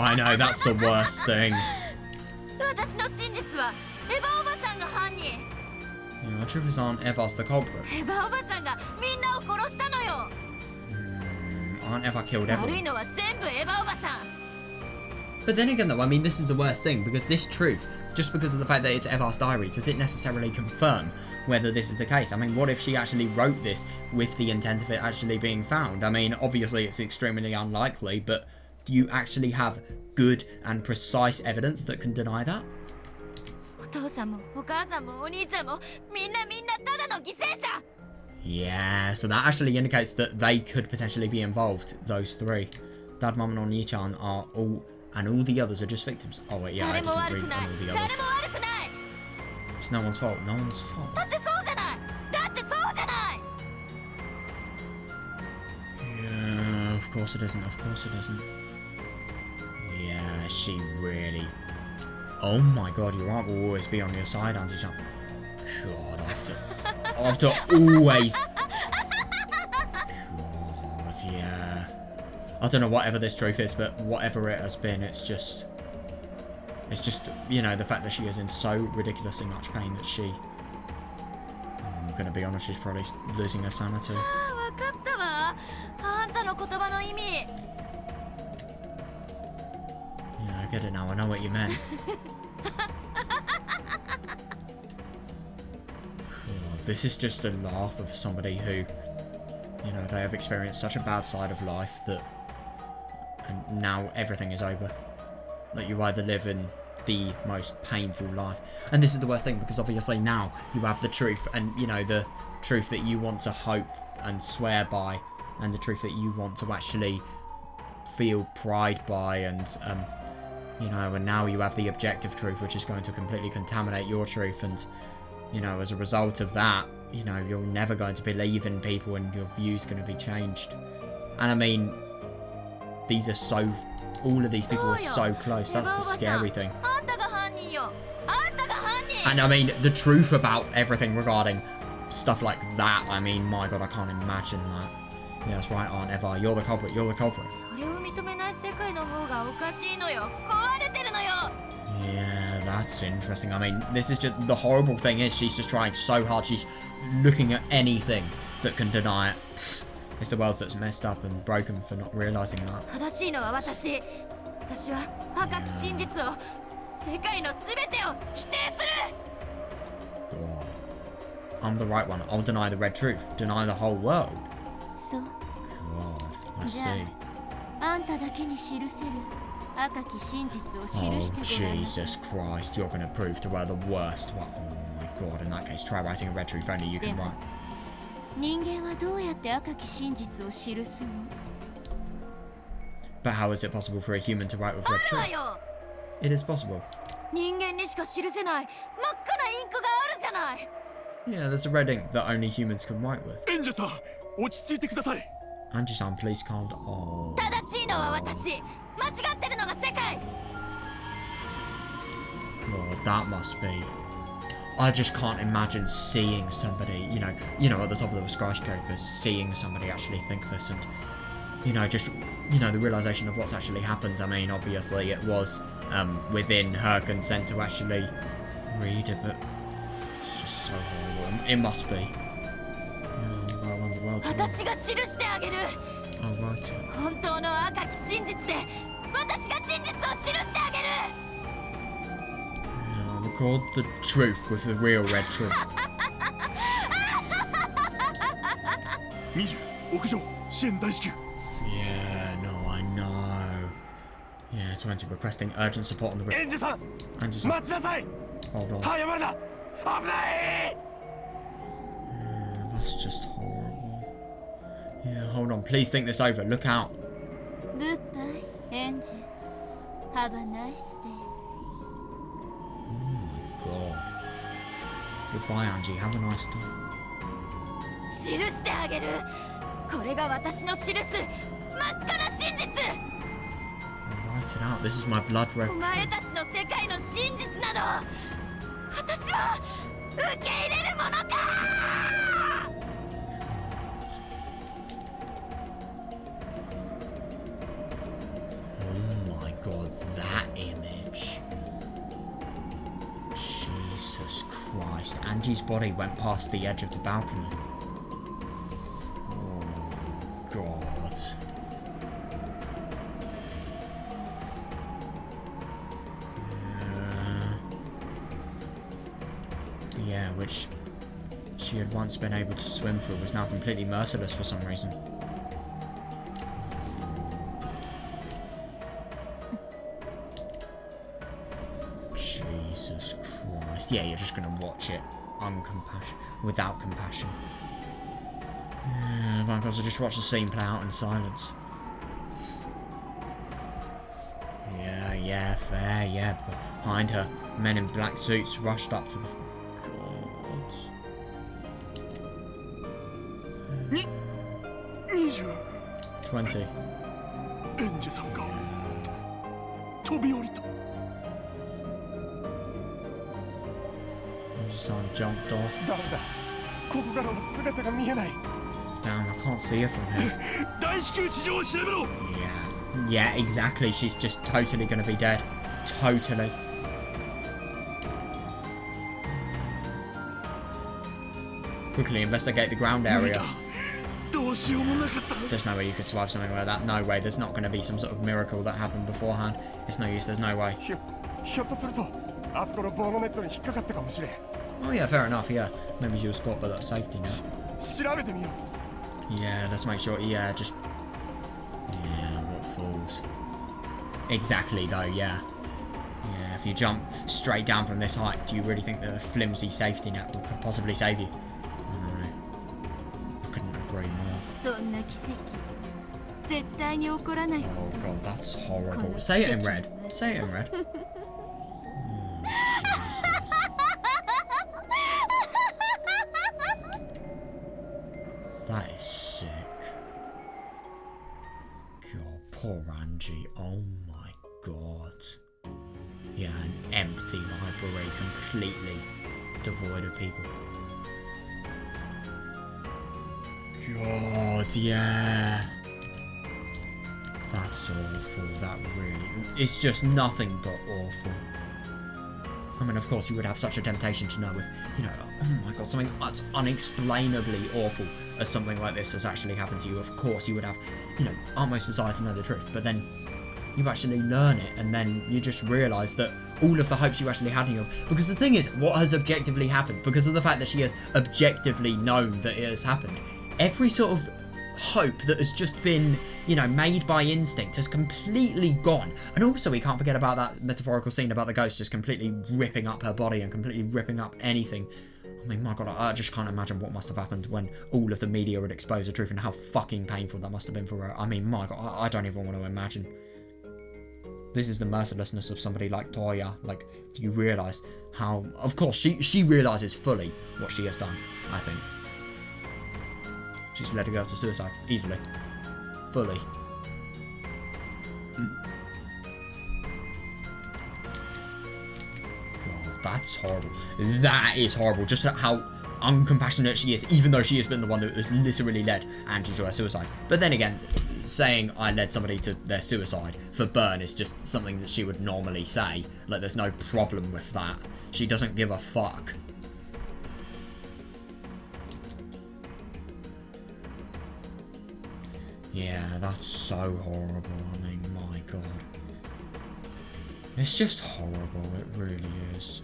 I know, that's the worst thing. 私の真実はエヴァおばさんが犯人。 You know, truths aren't Eva's the culprit. エヴァおばさんがみんなを殺したのよ。 Aren't Eva killed 悪い everyone? のは全部エヴァおばさん。 But then again, though, I mean, this is the worst thing, because this truth, just because of the fact that it's Eva's diary, does it necessarily confirm whether this is the case? I mean, what if she actually wrote this with the intent of it actually being found? I mean, obviously it's extremely unlikely, but do you actually have good and precise evidence that can deny that? お父さんもお母さんもお兄ちゃんもみんなただの犠牲者。 Yeah, so that actually indicates that they could potentially be involved, those three. Dad, Mum and Oni-chan are all... And all the others are just victims. Oh wait, yeah, I 誰も didn't 悪 read くない。 on all the 誰も others. 悪くない。 It's no one's fault. No one's fault. だってそうじゃない。だってそうじゃない。 Yeah, of course it isn't. Of course it isn't. Yeah, she really... Oh my god, your aunt will always be on your side, Angie-chan. God, I have to always... God, yeah. I don't know whatever this truth is, but whatever it has been, it's just, you know, the fact that she is in so ridiculously much pain that I'm gonna be honest, she's probably losing her sanity. あ、わかったわ。あんたの言葉の意味。 Yeah, I get it now. I know what you meant. God, this is just a laugh of somebody who, you know, they have experienced such a bad side of life that, and now everything is over. That you either live in the most painful life, and this is the worst thing, because obviously now you have the truth, and you know, the truth that you want to hope and swear by, and the truth that you want to actually feel pride by, and you know, and now you have the objective truth, which is going to completely contaminate your truth, and you know, as a result of that, you know, you're never going to believe in people, and your view's going to be changed. And I mean, these are so, all of these people are so close. That's the scary thing. あんたが犯人よ。あんたが犯人。 And I mean, the truth about everything regarding stuff like that, I mean, my god, I can't imagine that. Yeah, that's right, Aunt Eva. You're the culprit. You're the culprit. それを認めない世界の方がおかしいのよ。壊れてるのよ。 Yeah, that's interesting. I mean, this is just the horrible thing is she's just trying so hard. She's looking at anything that can deny it. It's the world that's messed up and broken for not realizing that. 正しいのは私。私は赤き真実を、世界のすべてを否定する。 God. I'm the right one. I'll deny the red truth. Deny the whole world. そう。 God, I じゃ see. あ、あんただけに記せる赤き真実を記 Oh, してごらんなさい。 Jesus Christ. You're going to prove to her the worst one. Oh my God. In that case, try writing a red truth. Only you can write. 人間はどうやって赤き真実を記すの？ But how is it possible for a human to write with red あるわ truth? よ。 It is possible. 人間にしか記せない真っ赤なインクがあるじゃない。 Yeah, there's a red ink that only humans can write with. エンジェさん、落ち着いてください。 Ange-san, please calm down. Oh. 正しいのは私。間違ってるのが世界。 God, that must be. I just can't imagine seeing somebody, you know, at the top of the skyscraper, seeing somebody actually think this, and just, the realization of what's actually happened. I mean, obviously, it was within her consent to actually read it, but it's just so horrible. It must be. Well, I want the world to know. 私が記してあげる。 I'll write it. 本当の赤き真実で私が真実を記してあげる。 I'll record the truth with the real red truth. 20屋上支援大至急。 Yeah, no, I know. Yeah, 20 requesting urgent support on the エンジェさん、 Ange-san, 待ちなさい。 hold on. 早まるな。危ない。 That's just horrible. Yeah, hold on. Please think this over. Look out. グッバイ、エンジェ。Have a nice day. God. Goodbye, Angie. Have a nice day. 記してあげる。これが私の記す真っ赤な真実。 I'll write it out. This is my blood red お truth. 前たちの世界の真実など私は受け入れるものか。 Oh my God, that image. Jesus Christ. Angie's body went past the edge of the balcony. Oh God. Yeah, which she had once been able to swim through was now completely merciless for some reason. Jesus Christ. Yeah, you're just gonna watch it without compassion. Yeah, might as well just watch the scene play out in silence. Yeah, fair, yeah. Behind her, men in black suits rushed up to the... God. 20 20. エンジェさんが飛び降りた。 Son jumped off. ダメだ。ここからは全てが見えない。 Damn, I can't see her from here. 大至急地上を調べろ。 Yeah, exactly. She's just totally gonna be dead. Totally. Quickly investigate the ground 無理 area. だ。どうしようもなかった。 There's no way you could survive something like that. No way. There's not going to be some sort of miracle that happened beforehand. It's no use. There's no way. ひょっとするとあそこの棒のネットに引っかかったかもしれん。 Oh yeah, fair enough. Yeah, maybe she was caught by that safety net. 調べてみよう。 Yeah, let's make sure. Yeah, just. Yeah, what fools. Exactly though. Yeah. Yeah, if you jump straight down from this height, do you really think that a flimsy safety net could possibly save you? No. I couldn't agree more. そんな奇跡絶対に起こらない。 Oh god, that's horrible. Say it in red. Say it in red. That is sick. God, poor Angie. Oh my god. Yeah, an empty library, completely devoid of people. God, yeah. That's awful, that really... It's just nothing but awful. I mean, of course, you would have such a temptation to know if, you know, oh my god, something that's unexplainably awful as something like this has actually happened to you. Of course, you would have, you know, utmost desire to know the truth, but then you actually learn it, and then you just realise that all of the hopes you actually had in your... Because the thing is, what has objectively happened, because of the fact that she has objectively known that it has happened, every sort of hope that has just been, you know, made by instinct has completely gone. And also, we can't forget about that metaphorical scene about the ghost just completely ripping up her body and completely ripping up anything. I mean, my god, I just can't imagine what must have happened when all of the media would expose the truth and how fucking painful that must have been for her. I mean, my god, I don't even want to imagine. This is the mercilessness of somebody like Toya. Like, do you realise how... Of course, she realises fully what she has done, I think. She's led a girl to suicide, easily. Fully. God, that's horrible. That is horrible. Just how uncompassionate she is, even though she has been the one that has literally led Ange to her suicide. But then again, saying I led somebody to their suicide for burn is just something that she would normally say. Like, there's no problem with that. She doesn't give a fuck. Yeah, that's so horrible. I mean, my god. It's just horrible, it really is.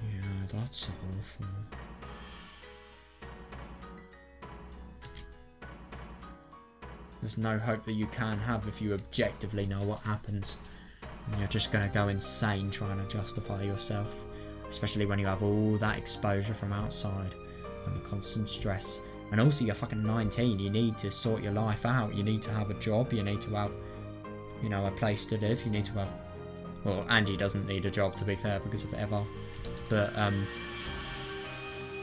Yeah, that's awful. There's no hope that you can have if you objectively know what happens. And you're just going to go insane trying to justify yourself. Especially when you have all that exposure from outside. And the constant stress. And also, you're fucking 19. You need to sort your life out. You need to have a job. You need to have, you know, a place to live. You need to have... Well, Angie doesn't need a job, to be fair, because of Eva. But,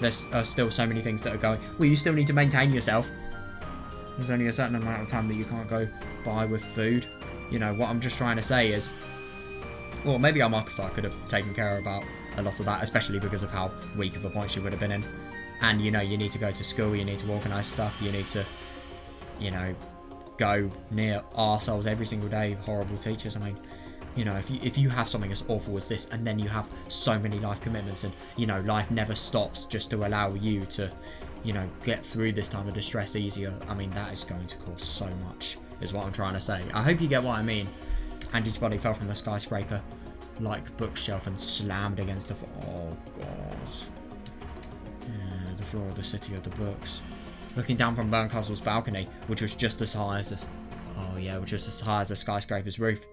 there's still so many things that are going... Well, you still need to maintain yourself. There's only a certain amount of time that you can't go by with food. You know, what I'm just trying to say is... Well, maybe Amakasa could have taken care about a lot of that, especially because of how weak of a point she would have been in. And, you know, you need to go to school, you need to organise stuff, you need to, you know, go near arseholes every single day, horrible teachers. I mean, you know, if you have something as awful as this, and then you have so many life commitments, and, you know, life never stops just to allow you to... you know, get through this time of distress easier. I mean, that is going to cause so much, is what I'm trying to say. I hope you get what I mean. Angie's body fell from the skyscraper like bookshelf and slammed against the oh god. Yeah, the floor of the city of the books. Looking down from Burn Castle's balcony, which was just as high as this. Oh yeah, which was as high as the skyscraper's roof.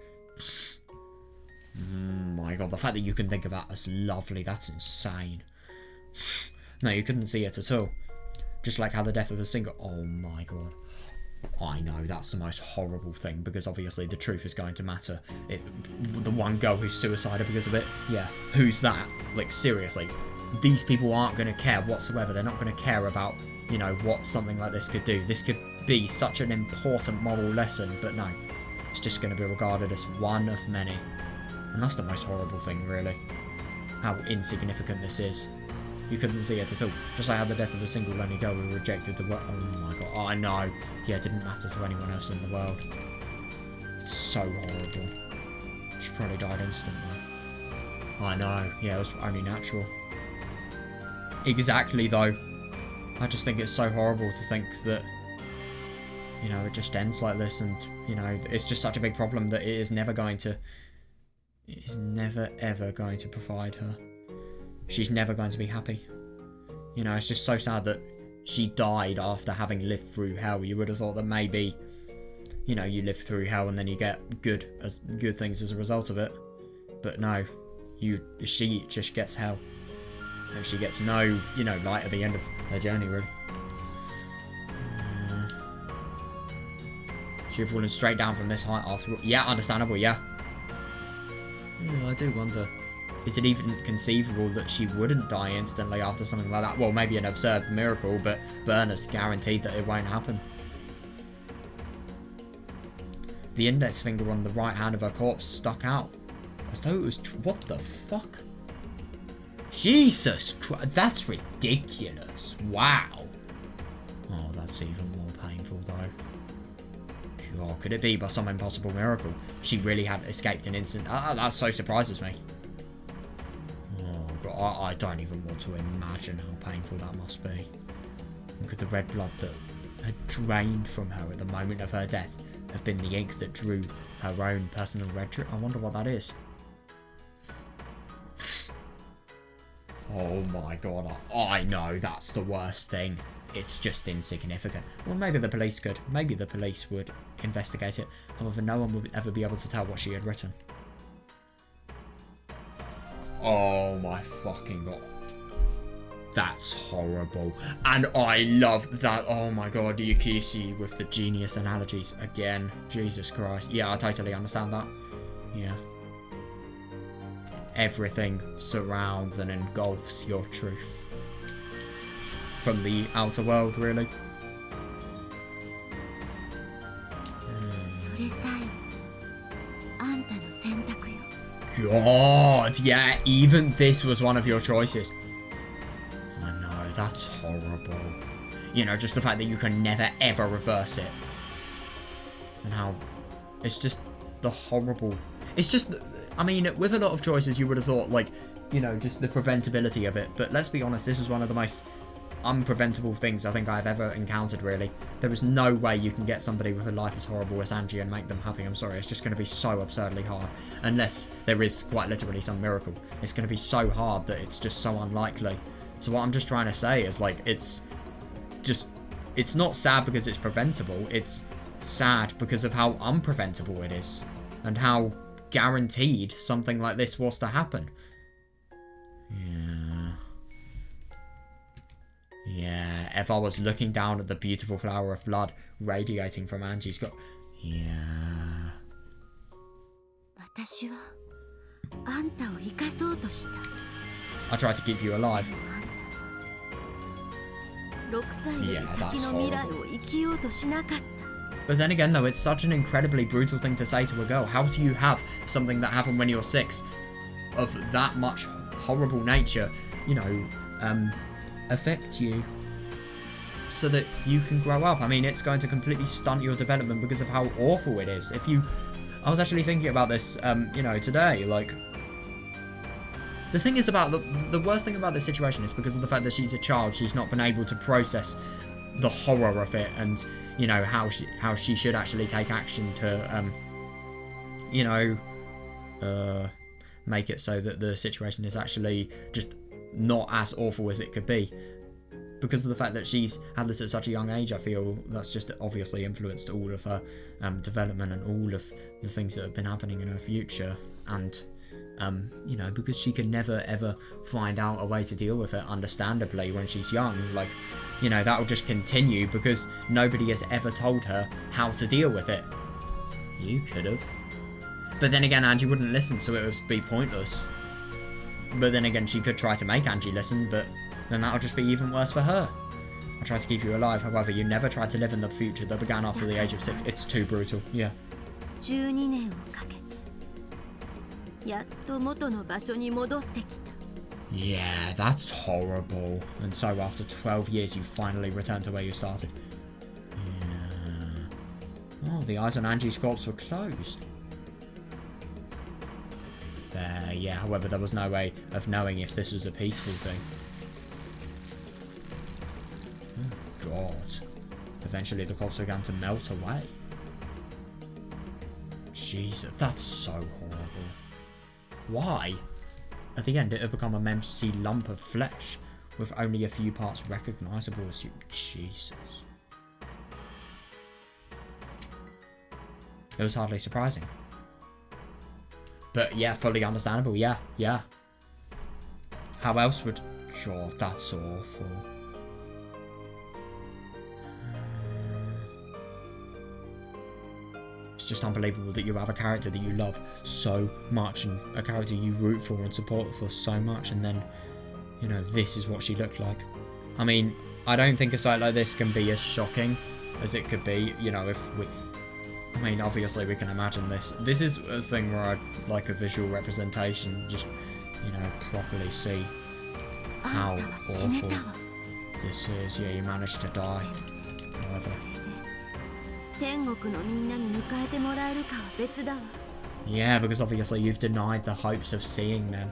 My god, the fact that you can think of that as lovely, that's insane. No, you couldn't see it at all. Just like how the death of the singer... Oh my god. I know, that's the most horrible thing, because obviously the truth is going to matter. The one girl who's suicided because of it, yeah, who's that? Like, seriously, these people aren't going to care whatsoever. They're not going to care about, you know, what something like this could do. This could be such an important moral lesson, but no. It's just going to be regarded as one of many. And that's the most horrible thing, really. How insignificant this is. You couldn't see it at all. Just like how the death of a single lonely girl who rejected the world. Oh my god. Oh, I know. Yeah, it didn't matter to anyone else in the world. It's so horrible. She probably died instantly. I know. Yeah, it was only natural. Exactly, though. I just think it's so horrible to think that, you know, it just ends like this, and, you know, it's just such a big problem that it is never going to... It is never, ever going to provide her. She's never going to be happy. You know, it's just so sad that she died after having lived through hell. You would have thought that maybe, you know, you live through hell and then you get good things as a result of it. But no, she just gets hell. And she gets no, you know, light at the end of her journey, really. She'd fallen straight down from this height after all. Yeah, understandable, yeah. Yeah, I do wonder. is it even conceivable that she wouldn't die instantly after something like that? Well, maybe an absurd miracle, but Bernard's guaranteed that it won't happen. The index finger on the right hand of her corpse stuck out, as though it was... What the fuck? Jesus Christ, that's ridiculous. Wow. Oh, that's even more painful, though. God, could it be by some impossible miracle she really had escaped an instant? That so surprises me. Oh, God, I don't even want to imagine how painful that must be. Could the red blood that had drained from her at the moment of her death have been the ink that drew her own personal red drip? I wonder what that is. Oh my God, I know that's the worst thing. It's just insignificant. Well, maybe the police could. Maybe the police would investigate it. However, no one would ever be able to tell what she had written. Oh my fucking God. That's horrible. And I love that. Oh my God, Yukishi with the genius analogies again. Jesus Christ. Yeah, I totally understand that. Yeah. Everything surrounds and engulfs your truth. From the outer world, really. God, yeah, even this was one of your choices. I know, that's horrible. You know, just the fact that you can never ever reverse it. And how it's just the horrible... It's just... I mean, with a lot of choices, you would have thought, like, you know, just the preventability of it. But let's be honest, this is one of the most unpreventable things I think I've ever encountered, really. There is no way you can get somebody with a life as horrible as Ange and make them happy. I'm sorry, it's just going to be so absurdly hard. Unless there is quite literally some miracle. It's going to be so hard that it's just so unlikely. So what I'm just trying to say is, like, it's just... It's not sad because it's preventable. It's sad because of how unpreventable it is. And how guaranteed something like this was to happen. Yeah. Yeah, if I was looking down at the beautiful flower of blood radiating from Ange's gut. Yeah. I tried to keep you alive. Yeah, that's horrible. But then again, though, it's such an incredibly brutal thing to say to a girl. How do you have something that happened when you're 6 of that much horrible nature, you know, affect you so that you can grow up? I mean, it's going to completely stunt your development because of how awful it is. If you... I was actually thinking about this, you know, today, like... The thing is about... The worst thing about this situation is because of the fact that she's a child, she's not been able to process the horror of it and, you know, how she should actually take action to, you know, make it so that the situation is actually just not as awful as it could be. Because of the fact that she's had this at such a young age, I feel that's just obviously influenced all of her development and all of the things that have been happening in her future. And, you know, because she can never ever find out a way to deal with it, understandably, when she's young. Like, you know, that will just continue because nobody has ever told her how to deal with it. You could have. But then again, Angie wouldn't listen, so it would be pointless. But then again, she could try to make Angie listen, but then that'll just be even worse for her. I tried to keep you alive, however, you never tried to live in the future that began after the age of 6. It's too brutal, yeah. Yeah, that's horrible. And so after 12 years, you finally returned to where you started. Yeah. Oh, the eyes on Angie's corpse were closed. Fair, yeah. However, there was no way of knowing if this was a peaceful thing. Oh, God. Eventually, the corpse began to melt away. Jesus, that's so horrible. Why? At the end, it had become a messy lump of flesh, with only a few parts recognisable as you. Jesus. It was hardly surprising. But yeah, fully understandable, yeah, yeah. How else would... God, that's awful. It's just unbelievable that you have a character that you love so much and a character you root for and support for so much, and then, you know, this is what she looked like. I mean, I don't think a sight like this can be as shocking as it could be, you know, if we... I mean, obviously we can imagine this. This is a thing where I'd like a visual representation, just, you know, properly see how awful this is. Yeah, you managed to die. However. Yeah, because obviously you've denied the hopes of seeing them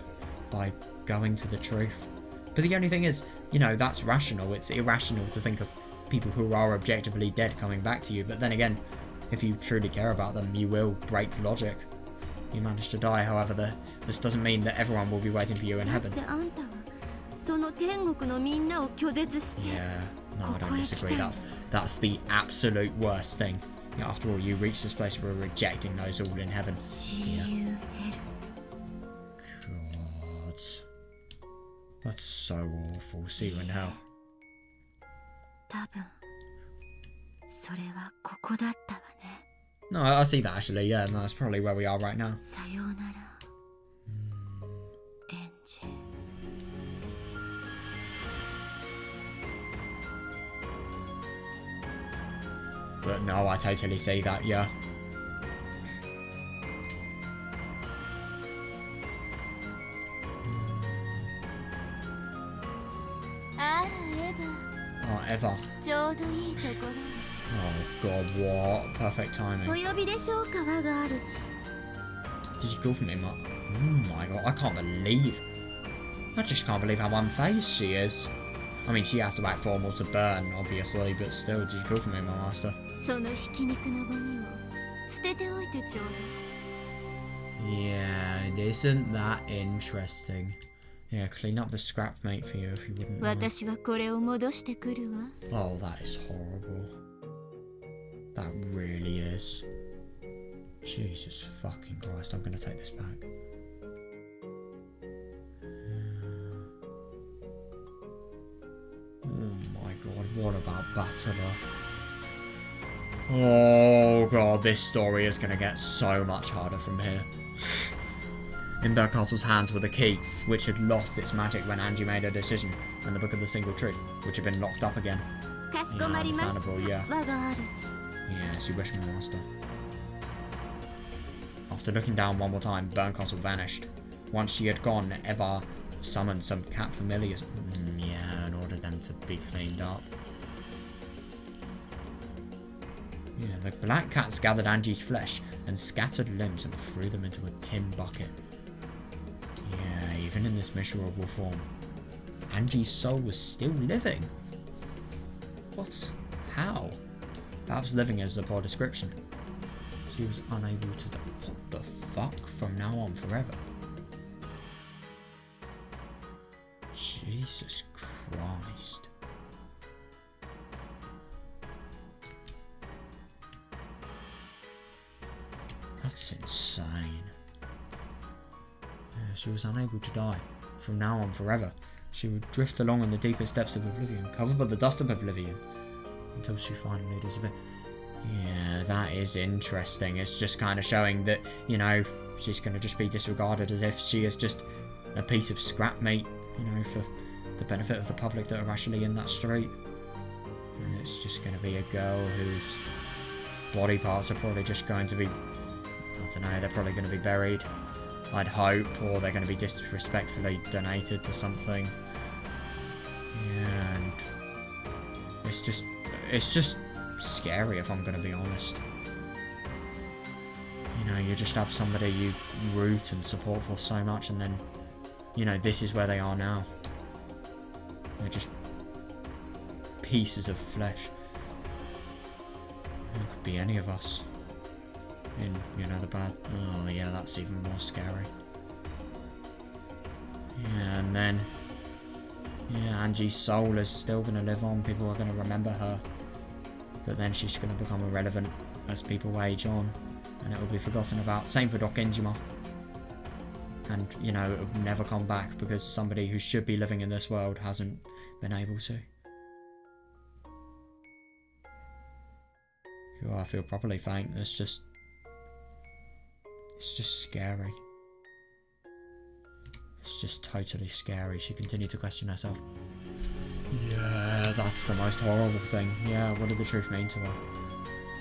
by going to the truth. But the only thing is, you know, that's rational. It's irrational to think of people who are objectively dead coming back to you. But then again, if you truly care about them, you will break logic. You managed to die, however, this doesn't mean that everyone will be waiting for you in heaven. Yeah, no, I don't disagree. That's the absolute worst thing. You know, after all, you reach this place where we're rejecting those all in heaven. Yeah. God. That's so awful. See you in hell. No, I see that actually, yeah, no, that's probably where we are right now. But no, I totally see that, yeah. Oh, Eva. Oh god, what? Perfect timing. Did you call for me, Mark? Oh my god, I can't believe. I just can't believe how unfazed she is. I mean, she has to act formal to burn, obviously, but still, did you call for me, my master? Yeah, and isn't that interesting? Yeah, clean up the scrap, mate, for you, if you wouldn't mind. Oh, that is horrible. That really is. Jesus fucking Christ, I'm gonna take this back. Oh my god, what about Batala? Oh god, this story is gonna get so much harder from here. In Burcastle's hands were the key, which had lost its magic when Ange made her decision, and the Book of the Single Truth, which had been locked up again. Yeah, understandable, yeah. Yes, you wish, my master. After looking down one more time, Burncastle vanished. Once she had gone, Eva summoned some cat familiars. Yeah, and ordered them to be cleaned up. Yeah, the black cats gathered Ange's flesh and scattered limbs and threw them into a tin bucket. Yeah, even in this miserable form, Ange's soul was still living. What? How? Perhaps living is a poor description. She was unable to... What the fuck? From now on forever? Jesus Christ. That's insane. Yeah, she was unable to die. From now on forever. She would drift along in the deepest depths of oblivion, covered by the dust of oblivion, until she finally disappeared. Yeah, that is interesting. It's just kind of showing that, you know, she's going to just be disregarded as if she is just a piece of scrap meat, you know, for the benefit of the public that are actually in that street. And it's just going to be a girl whose body parts are probably just going to be, I don't know, they're probably going to be buried, I'd hope, or they're going to be disrespectfully donated to something. Yeah, and it's just scary, if I'm going to be honest. You know, you just have somebody you root and support for so much, and then, you know, this is where they are now. They're just pieces of flesh. It could be any of us. In, you know, the bad... Oh, yeah, that's even more scary. Yeah, and then... Yeah, Ange's soul is still going to live on. People are going to remember her. But then she's going to become irrelevant as people age on. And it will be forgotten about. Same for Doc Injima. And, you know, it will never come back because somebody who should be living in this world hasn't been able to. Oh, I feel properly faint. It's just It's just scary. It's just totally scary. She continued to question herself. Yeah, that's the most horrible thing. Yeah, what did the truth mean to her?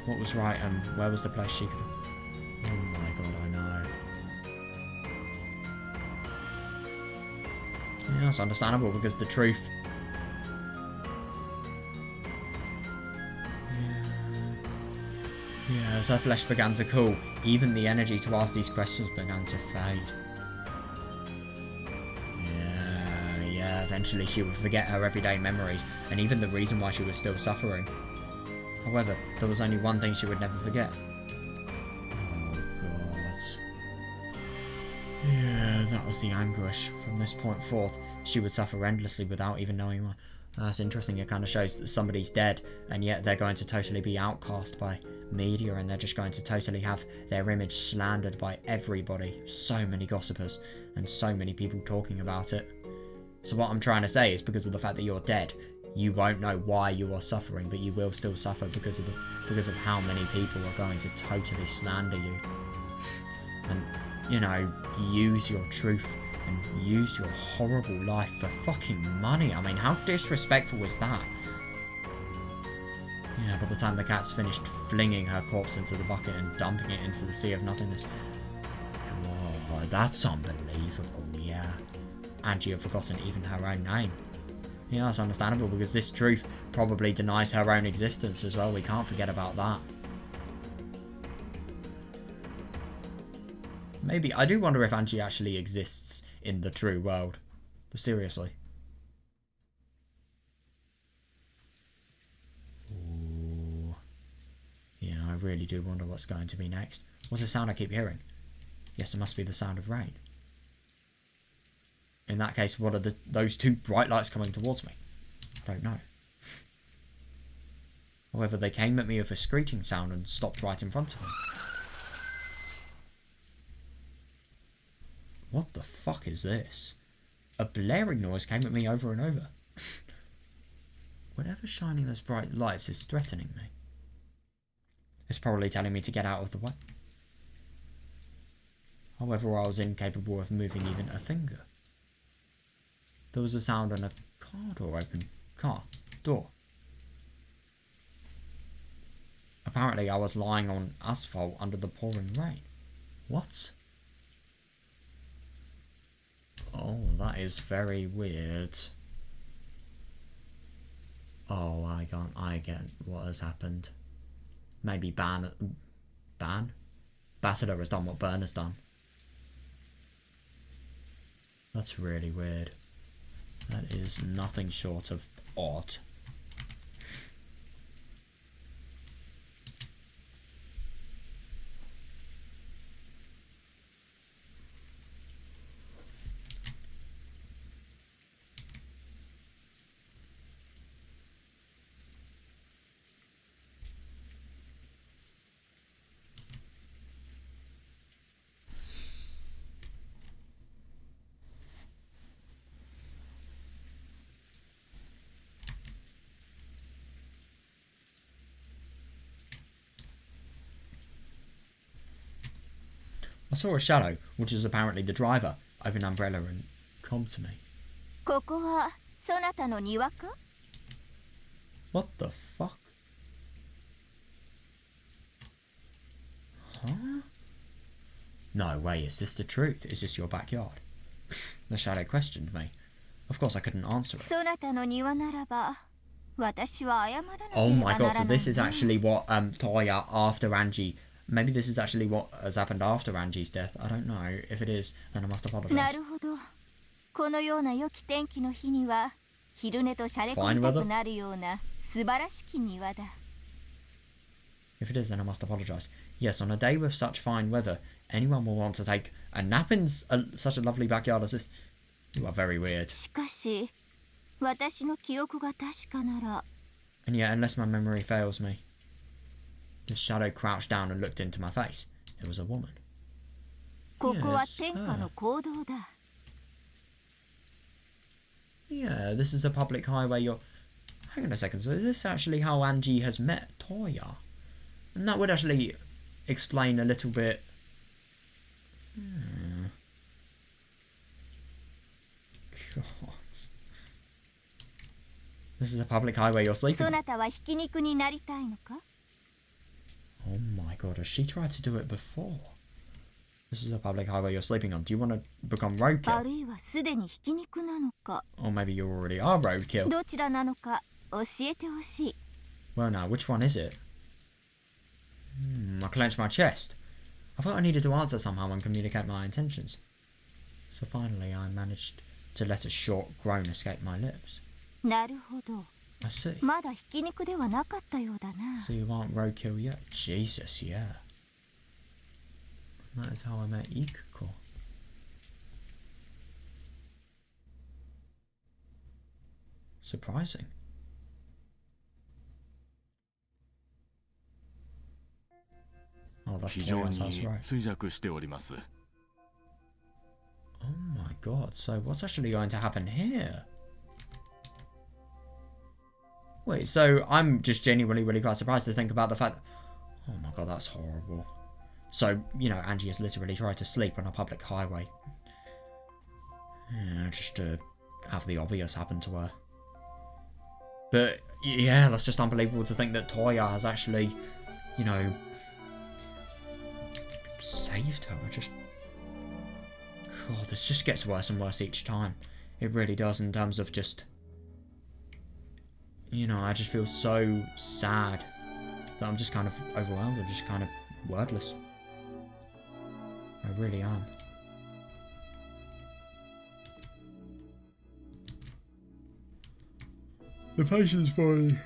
What was right and where was the place she could... Oh my god, I know. Yeah, that's understandable because the truth... Yeah, as her flesh began to cool, even the energy to ask these questions began to fade. Yeah, eventually she would forget her everyday memories, and even the reason why she was still suffering. However, there was only one thing she would never forget. Oh god. Yeah, that was the anguish. From this point forth, she would suffer endlessly without even knowing why. That's interesting, it kind of shows that somebody's dead, and yet they're going to totally be outcast by media, and they're just going to totally have their image slandered by everybody. So many gossipers, and so many people talking about it. So what I'm trying to say is, because of the fact that you're dead, you won't know why you are suffering, but you will still suffer because of how many people are going to totally slander you. And, you know, use your truth and use your horrible life for fucking money. I mean, how disrespectful is that? Yeah, by the time the cat's finished flinging her corpse into the bucket and dumping it into the sea of nothingness. Whoa, that's unbelievable, yeah. Ange had forgotten even her own name. Yeah, that's understandable because this truth probably denies her own existence as well. We can't forget about that. Maybe, I do wonder if Ange actually exists in the true world. But seriously. Ooh. Yeah, I really do wonder what's going to be next. What's the sound I keep hearing? Yes, it must be the sound of rain. In that case, what are those two bright lights coming towards me? I don't know. However, they came at me with a screeching sound and stopped right in front of me. What the fuck is this? A blaring noise came at me over and over. Whatever's shining those bright lights is threatening me. It's probably telling me to get out of the way. However, I was incapable of moving even a finger. There was a sound on a car door open. Car door. Apparently I was lying on asphalt under the pouring rain. What? Oh, that is very weird. Oh, I get what has happened. Maybe Batterer has done what Burn has done. That's really weird. That is nothing short of odd. I saw a shadow, which is apparently the driver, open an umbrella and come to me. ここはそなたの庭か? What the fuck? Huh? No way, is this the truth? Is this your backyard? The shadow questioned me. Of course I couldn't answer it. そなたの庭ならば私は謝らなければ Oh my ならない god, so this is actually what Toya after Ange. Maybe this is actually what has happened after Ange's death. I don't know. If it is, then I must apologize. なるほど。このような良き天気の日には昼寝としゃれ込みたくなるような素晴らしき庭だ。If it is, then I must apologize. Yes, on a day with such fine weather, anyone will want to take a nap in such a lovely backyard as this. You are very weird. しかし、私の記憶が確かなら。And yet, unless my memory fails me, the shadow crouched down and looked into my face. It was a woman. ここは天下の公道だ。Yeah, this is a public highway. Hang on a second. So is this actually how Ange has met Toya? And that would actually explain a little bit God. This is a public highway you're sleeping そ on. なたはひき肉になりたいのか？ Oh my god, has she tried to do it before? This is a public highway you're sleeping on. Do you want to become あ roadkill? るいはすでにひき肉なのか？ Or maybe you already are roadkill? どちらなのか教えてほしい。 Well now, which one is it? I clenched my chest. I thought I needed to answer somehow and communicate my intentions. So finally I managed to let a short groan escape my lips. なるほど。 I see. まだひき肉ではなかったようだな。 So you aren't roadkill yet? Jesus, yeah. That is how I met Ikuko. Surprising. Oh, that's 非常 Toya's house, に right. 衰弱しております。 Oh my god, so what's actually going to happen here? Wait, so I'm just genuinely really quite surprised to think about the fact that... Oh my god, that's horrible. So, you know, Angie has literally tried to sleep on a public highway. Yeah, just to have the obvious happen to her. But, yeah, that's just unbelievable to think that Toya has actually, you know, saved her. God, this just gets worse and worse each time. It really does, in terms of just... You know, I just feel so sad that I'm just kind of overwhelmed. I'm just kind of wordless. I really am. The patient's body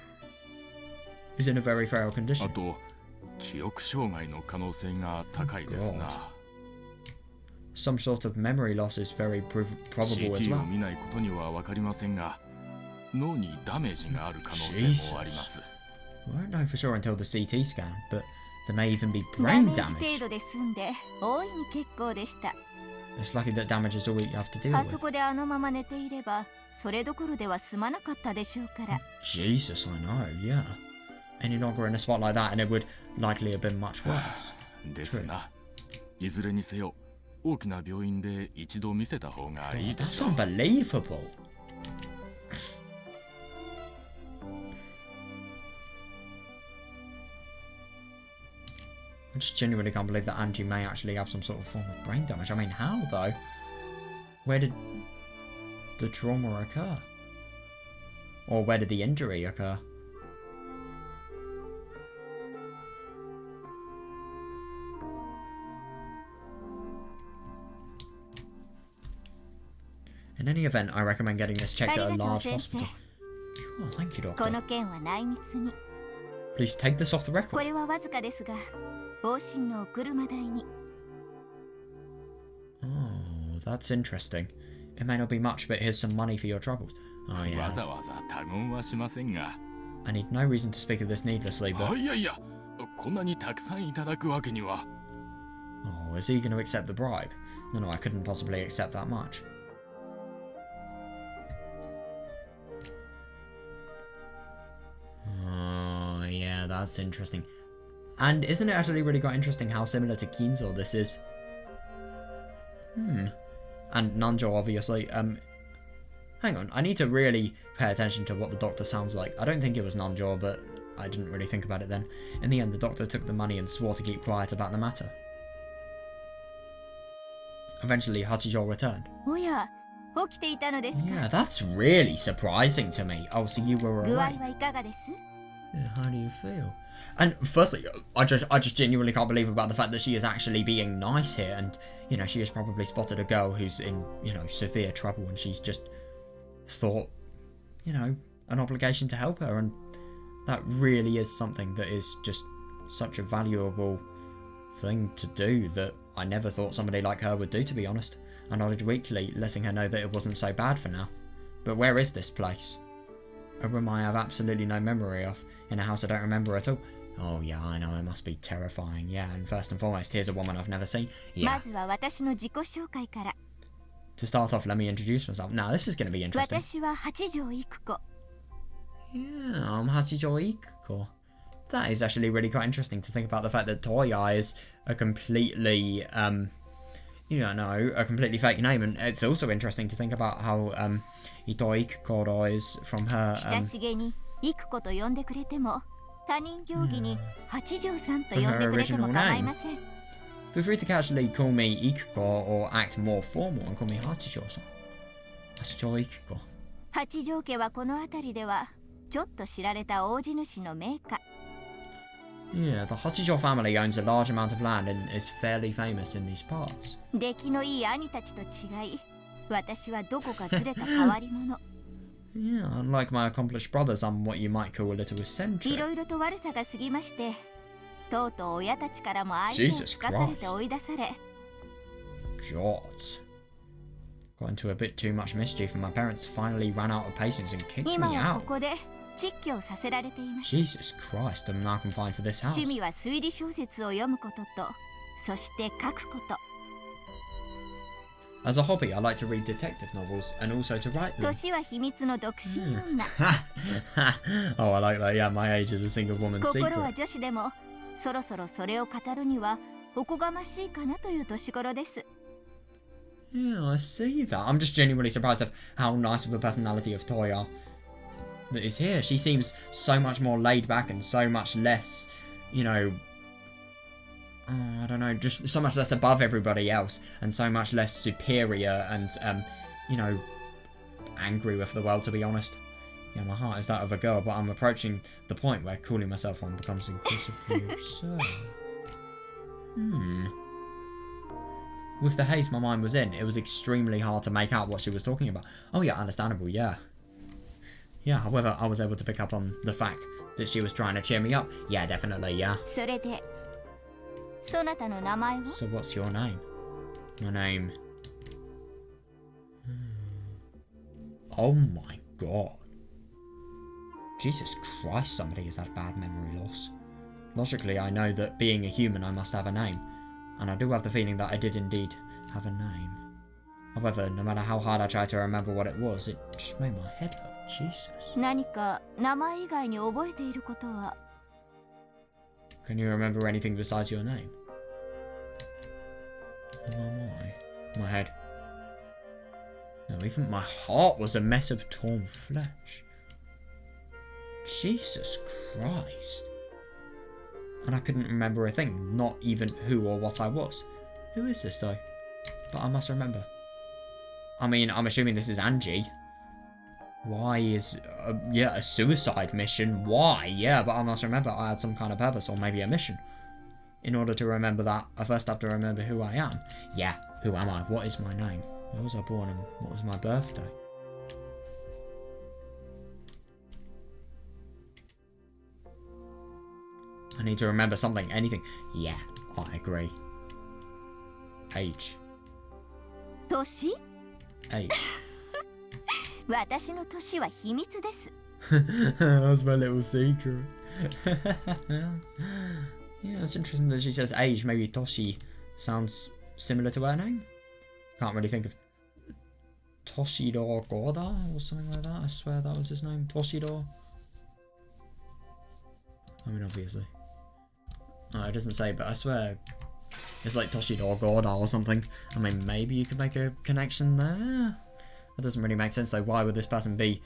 is in a very frail あ condition. と、記憶障害の可能性が高いですな。 Some sort of memory loss is very probable as CT を well. 見ないことには分かりませんが、脳にダメージがある可能性もあります。 We won't know for sure until the CT scan, but there may even be ダ brain メージ damage. 程度で済んで大いに結構でした。 It's lucky that damage is all you have to deal あそ with. こであのまま寝ていればそれどころでは済まなかったでしょうから。 Jesus, I know, yeah. Any longer in a spot like that and it would likely have been much worse. ですな。いずれにせよ、大きな病院で一度見せた方がいい God, で that's しょう。 unbelievable. I just genuinely can't believe that Angie may actually have some sort of form of brain damage. I mean, how though? Where did the trauma occur? Or where did the injury occur? In any event, I recommend getting this checked at a large hospital. Oh, thank you, こ doctor. の件は内密に。 Please take this off the こ record. れはわずかですが、往診のお車代に。 Oh, that's interesting. It may not be much, but here's some money for your troubles. Oh, わ yeah. ざわざ他言はしませんが。 I need no reason to speak of this needlessly, あ but... いやいや、こんなにたくさんいただくわけには。 Oh, is he going to accept the bribe? No, I couldn't possibly accept that much. Oh, yeah, that's interesting. And isn't it actually really quite interesting how similar to Kinzo this is? And Nanjo, obviously. Hang on, I need to really pay attention to what the doctor sounds like. I don't think it was Nanjo, but I didn't really think about it then. In the end, the doctor took the money and swore to keep quiet about the matter. Eventually, Hachijo returned. おや、起きていたのですか。 Yeah, that's really surprising to me. Oh, so you were 具合 awake. はいかがです？ Yeah, how do you feel? And firstly, I just genuinely can't believe about the fact that she is actually being nice here, and you know she has probably spotted a girl who's in severe trouble, and she's just thought, an obligation to help her, and that really is something that is just such a valuable thing to do that I never thought somebody like her would do, to be honest. I nodded weakly, letting her know that it wasn't so bad for now. But where is this place? A room I have absolutely no memory of, in a house I don't remember at all. Oh yeah, I know, it must be terrifying. Yeah, and first and foremost, here's a woman I've never seen. ま Yeah. ずは私の自己紹介から。 To start off, let me introduce myself. Now, this is going to be interesting. 私は八条育子。 Yeah, I'm Hachijo Ikuko. That is actually really quite interesting to think about the fact that Toya is a completely, a completely fake name. And it's also interesting to think about how Itoi Ikuko is from her 親しげにイクコと呼んでくれても、他人行儀に八条さんと呼んでくれても構いません。Feel free to casually call me Ikuko or act more formal and call me Hachijo-san. Hachijo Ikuko. 八条家はこの辺りではちょっと知られた大地主の名家。Yeah, the Hachijo family owns a large amount of land and is fairly famous in these parts. 出来のいい兄たちと違い、私はどこかずれた変わり者。Yeah, unlike my accomplished brothers, I'm what you might call a little い eccentric. ろいろと悪さが過ぎまして、とうとう親たちからも愛想を尽かされて追い出され。God. Got into a bit too much mischief and my parents finally ran out of patience and kicked 今 me は out. ここで蟄居をさせられています。 Jesus Christ, I'm now confined to this house. 趣味は推理小説を読むことと、そして書くこと。 As a hobby, I like to read detective novels and also to write them. 年は秘密の独身女。 Oh, I like that. Yeah, my age is a single woman's 心は secret. 女子でも、そろそろそれを語るにはおこがましいかなという年頃です。 Yeah, I see that. I'm just genuinely surprised of how nice of a personality of Toya that is here. She seems so much more laid back and so much less, you know, I don't know, just so much less above everybody else and so much less superior and, you know, angry with the world, to be honest. Yeah, my heart is that of a girl, but I'm approaching the point where calling myself one becomes increasingly absurd. With the haze my mind was in, it was extremely hard to make out what she was talking about. Oh yeah, understandable, yeah. Yeah, however, I was able to pick up on the fact that she was trying to cheer me up. Yeah, definitely, yeah. それで、そなたの名前は？ So what's your name? My name... Oh my god. Jesus Christ, somebody has had bad memory loss. Logically, I know that being a human, I must have a name. And I do have the feeling that I did indeed have a name. However, no matter how hard I tried to remember what it was, it just made my head hurt. Jesus. 何か名前以外に覚えていることは？ Can you remember anything besides your name? Who am I? My head. No, even my heart was a mess of torn flesh. Jesus Christ. And I couldn't remember a thing, not even who or what I was. Who is this though? But I must remember. I mean, I'm assuming this is Ange. Why is, yeah, a suicide mission? Why? Yeah, but I must remember I had some kind of purpose or maybe a mission. In order to remember that, I first have to remember who I am. Yeah, who am I? What is my name? Where was I born and what was my birthday? I need to remember something, anything. Yeah, I agree. Age. 年？ Age. 私の年は秘密です。 That's my little secret. Yeah, it's interesting that she says age. Maybe Toshi sounds similar to her name. Can't really think of Toshido Goda or something like that. I swear that was his name. Toshido. I mean, obviously. Oh, it doesn't say, but I swear it's like Toshido Goda or something. I mean, maybe you could make a connection there. That doesn't really make sense though. Why would this person be,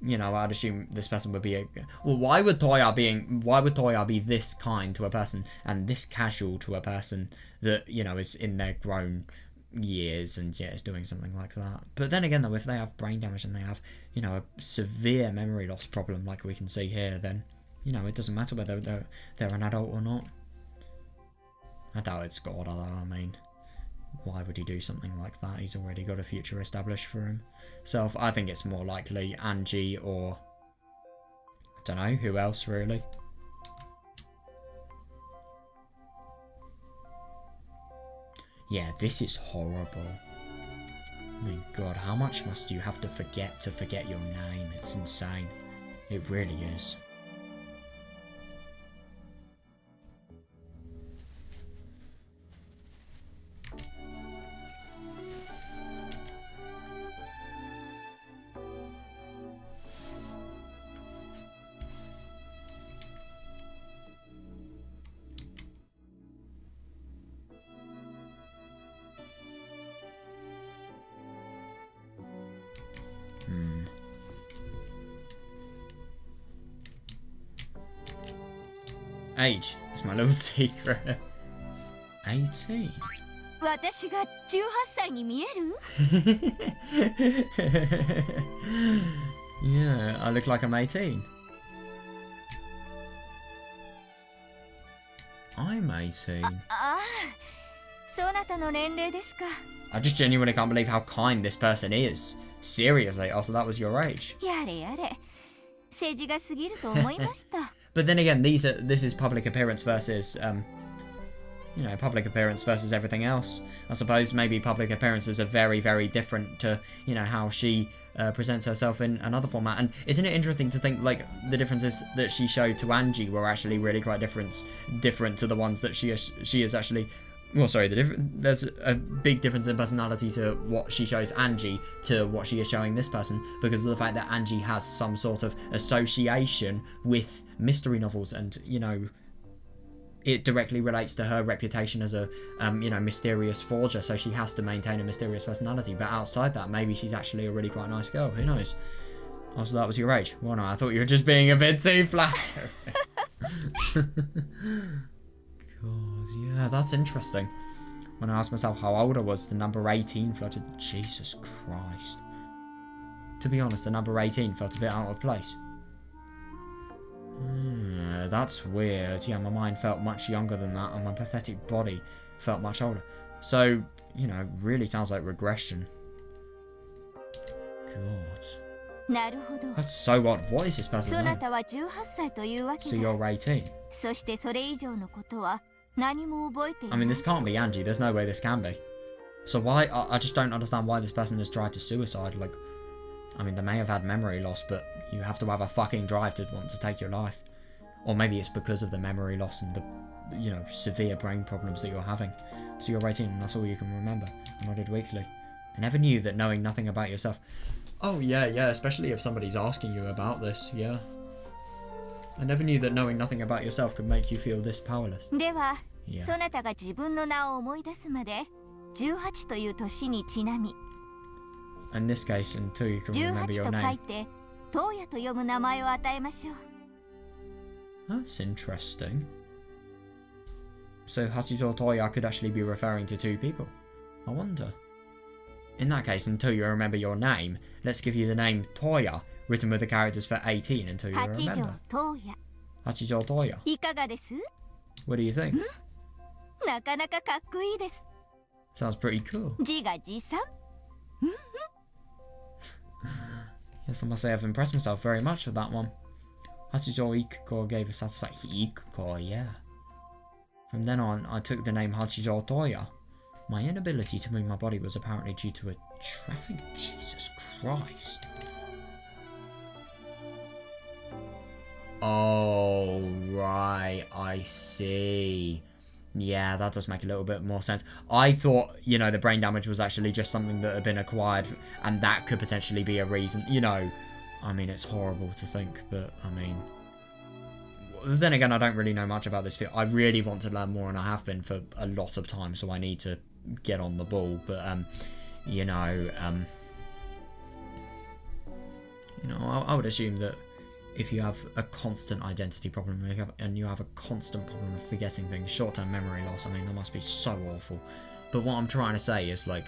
you know, I'd assume this person would be a... Well, why would Toya be this kind to a person and this casual to a person that, you know, is in their grown years and, yeah, is doing something like that? But then again, though, if they have brain damage and they have, you know, a severe memory loss problem like we can see here, then, you know, it doesn't matter whether they're an adult or not. I doubt it's God, although, I mean... Why would he do something like that? He's already got a future established for himself. I think it's more likely Angie or... I don't know, who else really? Yeah, this is horrible. I mean, God, how much must you have to forget your name? It's insane. It really is. Age. It's my little secret. 18. 私が18歳に見える？ Yeah, I look like I'm 18. I'm 18. ああ、そなたの年齢ですか。 I just genuinely can't believe how kind this person is. Seriously, also that was your age. やれやれ、政治が過ぎると思いました。 But then again, this is public appearance versus, you know, public appearance versus everything else. I suppose maybe public appearances are very, very different to, you know, how she presents herself in another format. And isn't it interesting to think, like, the differences that she showed to Angie were actually really quite different to the ones that she is actually... Well, sorry, there's a big difference in personality to what she shows Angie to what she is showing this person, because of the fact that Angie has some sort of association with mystery novels, and, you know, it directly relates to her reputation as a, you know, mysterious forger, so she has to maintain a mysterious personality. But outside that, maybe she's actually a really quite nice girl. Who knows? Also, that was your age. Well, no, I thought you were just being a bit too flattering. God, yeah, that's interesting. When I asked myself how old I was, the number 18 floated. Jesus Christ. To be honest, the number 18 felt a bit out of place. That's weird. Yeah, my mind felt much younger than that, and my pathetic body felt much older. So, you know, really sounds like regression. God. なるほど。 That's so odd. What is this person's そな name? たは18歳というわけ So だ。 you're 18. そしてそれ以上のことは何も覚えてい I ない。 mean, this can't be Angie. There's no way this can be. So why... I just don't understand why this person has tried to suicide. Like, I mean, they may have had memory loss, but you have to have a fucking drive to want to take your life. Or maybe it's because of the memory loss and the, you know, severe brain problems that you're having. So you're 18 and that's all you can remember. I nodded weakly. I never knew that knowing nothing about yourself... Oh, yeah, especially if somebody's asking you about this, yeah. I never knew that knowing nothing about yourself could make you feel this powerless. では、 Yeah. そなたが自分の名を思い出すまで18という年にちなみ In this case, until you can remember 18 your と書い name. て東野と読む名前を与えましょう。 That's interesting. So Hachijo Toya could actually be referring to two people. I wonder. In that case, until you remember your name, let's give you the name Toya, written with the characters for 18 until you 八条 remember. 東野 Hachijo Toya. いかがです？ What do you think? なかなかかっこいいです。 Sounds pretty cool. 自画自賛。 Yes, I must say I've impressed myself very much with that one. Hachijo Ikuko gave a satisfaction. Ikuko, yeah. From then on, I took the name Hachijo Toya. My inability to move my body was apparently due to a traffic. Jesus Christ. Oh, right. I see. Yeah, that does make a little bit more sense. I thought, you know, the brain damage was actually just something that had been acquired, and that could potentially be a reason. You know, I mean, it's horrible to think, but, I mean... Then again, I don't really know much about this field. I really want to learn more, and I have been for a lot of time, so I need to get on the ball. But, you know, I would assume that if you have a constant identity problem and you have a constant problem of forgetting things, short-term memory loss, I mean, that must be so awful. But what I'm trying to say is, like,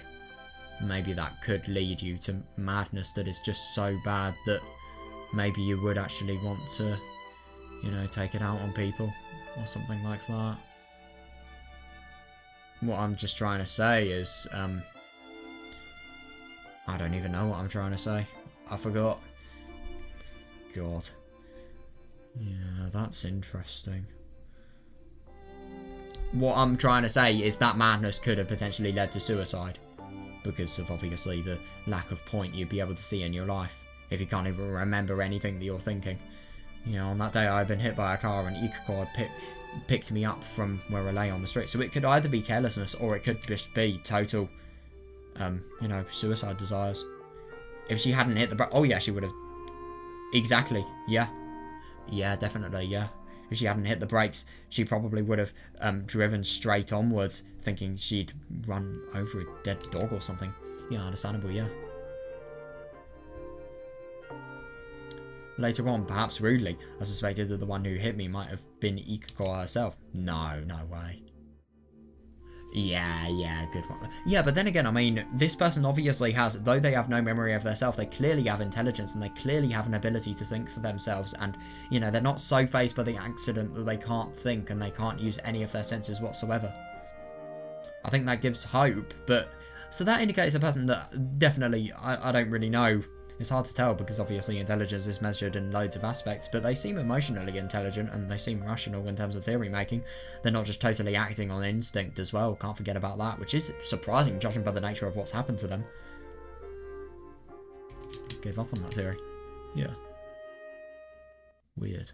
maybe that could lead you to madness that is just so bad that maybe you would actually want to, you know, take it out on people or something like that. What I'm just trying to say is, I don't even know what I'm trying to say. I forgot. God. Yeah, that's interesting. What I'm trying to say is that madness could have potentially led to suicide, because of obviously the lack of point you'd be able to see in your life if you can't even remember anything that you're thinking. You know, on that day I'd been hit by a car and Ikuko had picked me up from where I lay on the street. So it could either be carelessness or it could just be total, you know, suicide desires. If she hadn't hit the brake... Oh, yeah, she would have... Exactly, yeah. Yeah, definitely, yeah. If she hadn't hit the brakes, she probably would have driven straight onwards, thinking she'd run over a dead dog or something. Yeah, understandable, yeah. Later on, perhaps rudely, I suspected that the one who hit me might have been Ikuko herself. No, no way. Yeah, good one. Yeah, but then again, I mean, this person obviously has, though they have no memory of their self, they clearly have intelligence and they clearly have an ability to think for themselves. And, you know, they're not so faced by the accident that they can't think and they can't use any of their senses whatsoever. I think that gives hope, but... So that indicates a person that definitely, I don't really know. It's hard to tell because obviously intelligence is measured in loads of aspects, but they seem emotionally intelligent and they seem rational in terms of theory making. They're not just totally acting on instinct as well, can't forget about that, which is surprising judging by the nature of what's happened to them. Gave up on that theory. Yeah. Weird.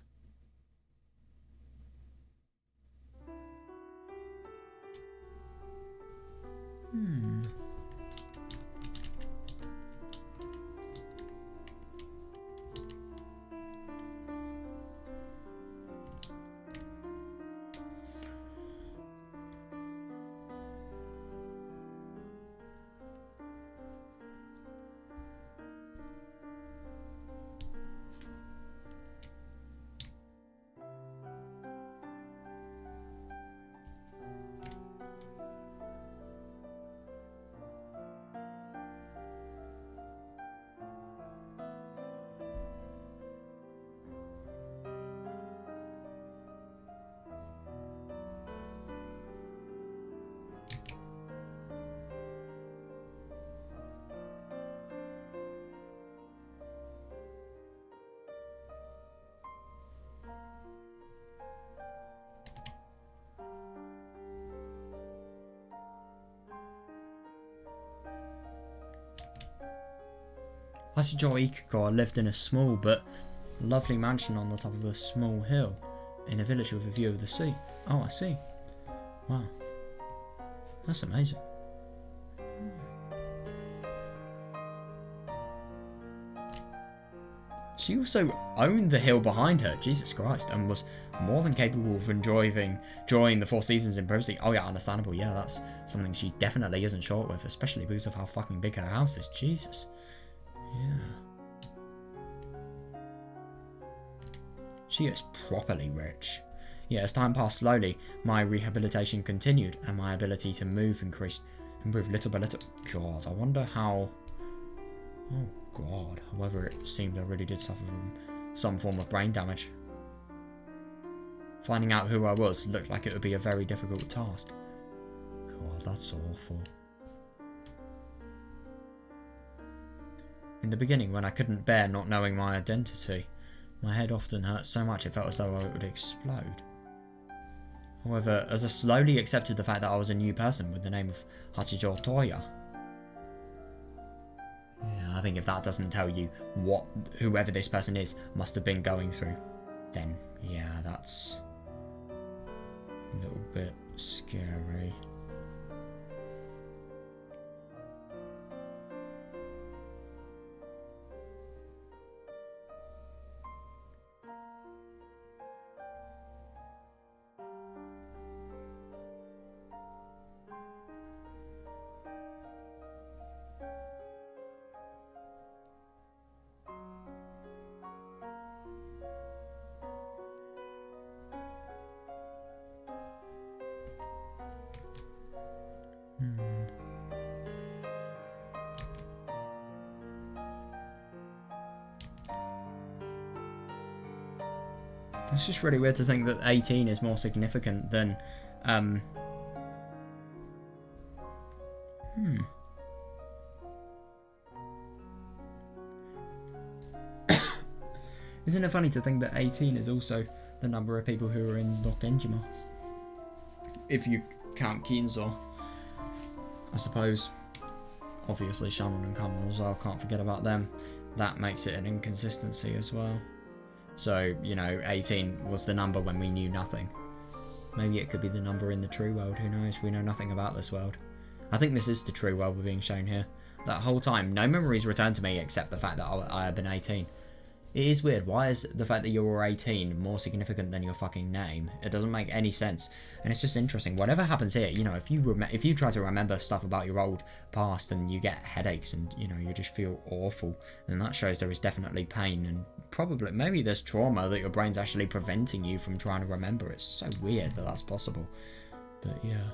Hachijo Ikuko lived in a small but lovely mansion on the top of a small hill in a village with a view of the sea. Oh, I see. Wow. That's amazing. She also owned the hill behind her, Jesus Christ, and was more than capable of enjoying the 4 seasons in privacy. Oh yeah, understandable. Yeah, that's something she definitely isn't short with, especially because of how fucking big her house is. Jesus. Yeah. She is properly rich. Yeah, as time passed slowly, my rehabilitation continued and my ability to move increased. Improved little by little. God, I wonder how... Oh God, however it seemed I really did suffer from some form of brain damage. Finding out who I was looked like it would be a very difficult task. God, that's awful. In the beginning, when I couldn't bear not knowing my identity, my head often hurt so much it felt as though it would explode. However, as I slowly accepted the fact that I was a new person with the name of Hachijo Toya. Yeah, I think if that doesn't tell you what whoever this person is must have been going through, then yeah, that's a little bit scary. It's just really weird to think that 18 is more significant than, Isn't it funny to think that 18 is also the number of people who are in Rokkenjima? If you count Kinzo. I suppose, obviously Shannon and Kamal as well, can't forget about them. That makes it an inconsistency as well. So, you know, 18 was the number when we knew nothing. Maybe it could be the number in the true world, who knows? We know nothing about this world. I think this is the true world we're being shown here. That whole time, no memories returned to me except the fact that I had been 18. It is weird. Why is the fact that you're 18 more significant than your fucking name? It doesn't make any sense. And it's just interesting. Whatever happens here, you know, if you try to remember stuff about your old past and you get headaches and, you know, you just feel awful, then that shows there is definitely pain and probably, maybe there's trauma that your brain's actually preventing you from trying to remember. It's so weird that that's possible. But yeah.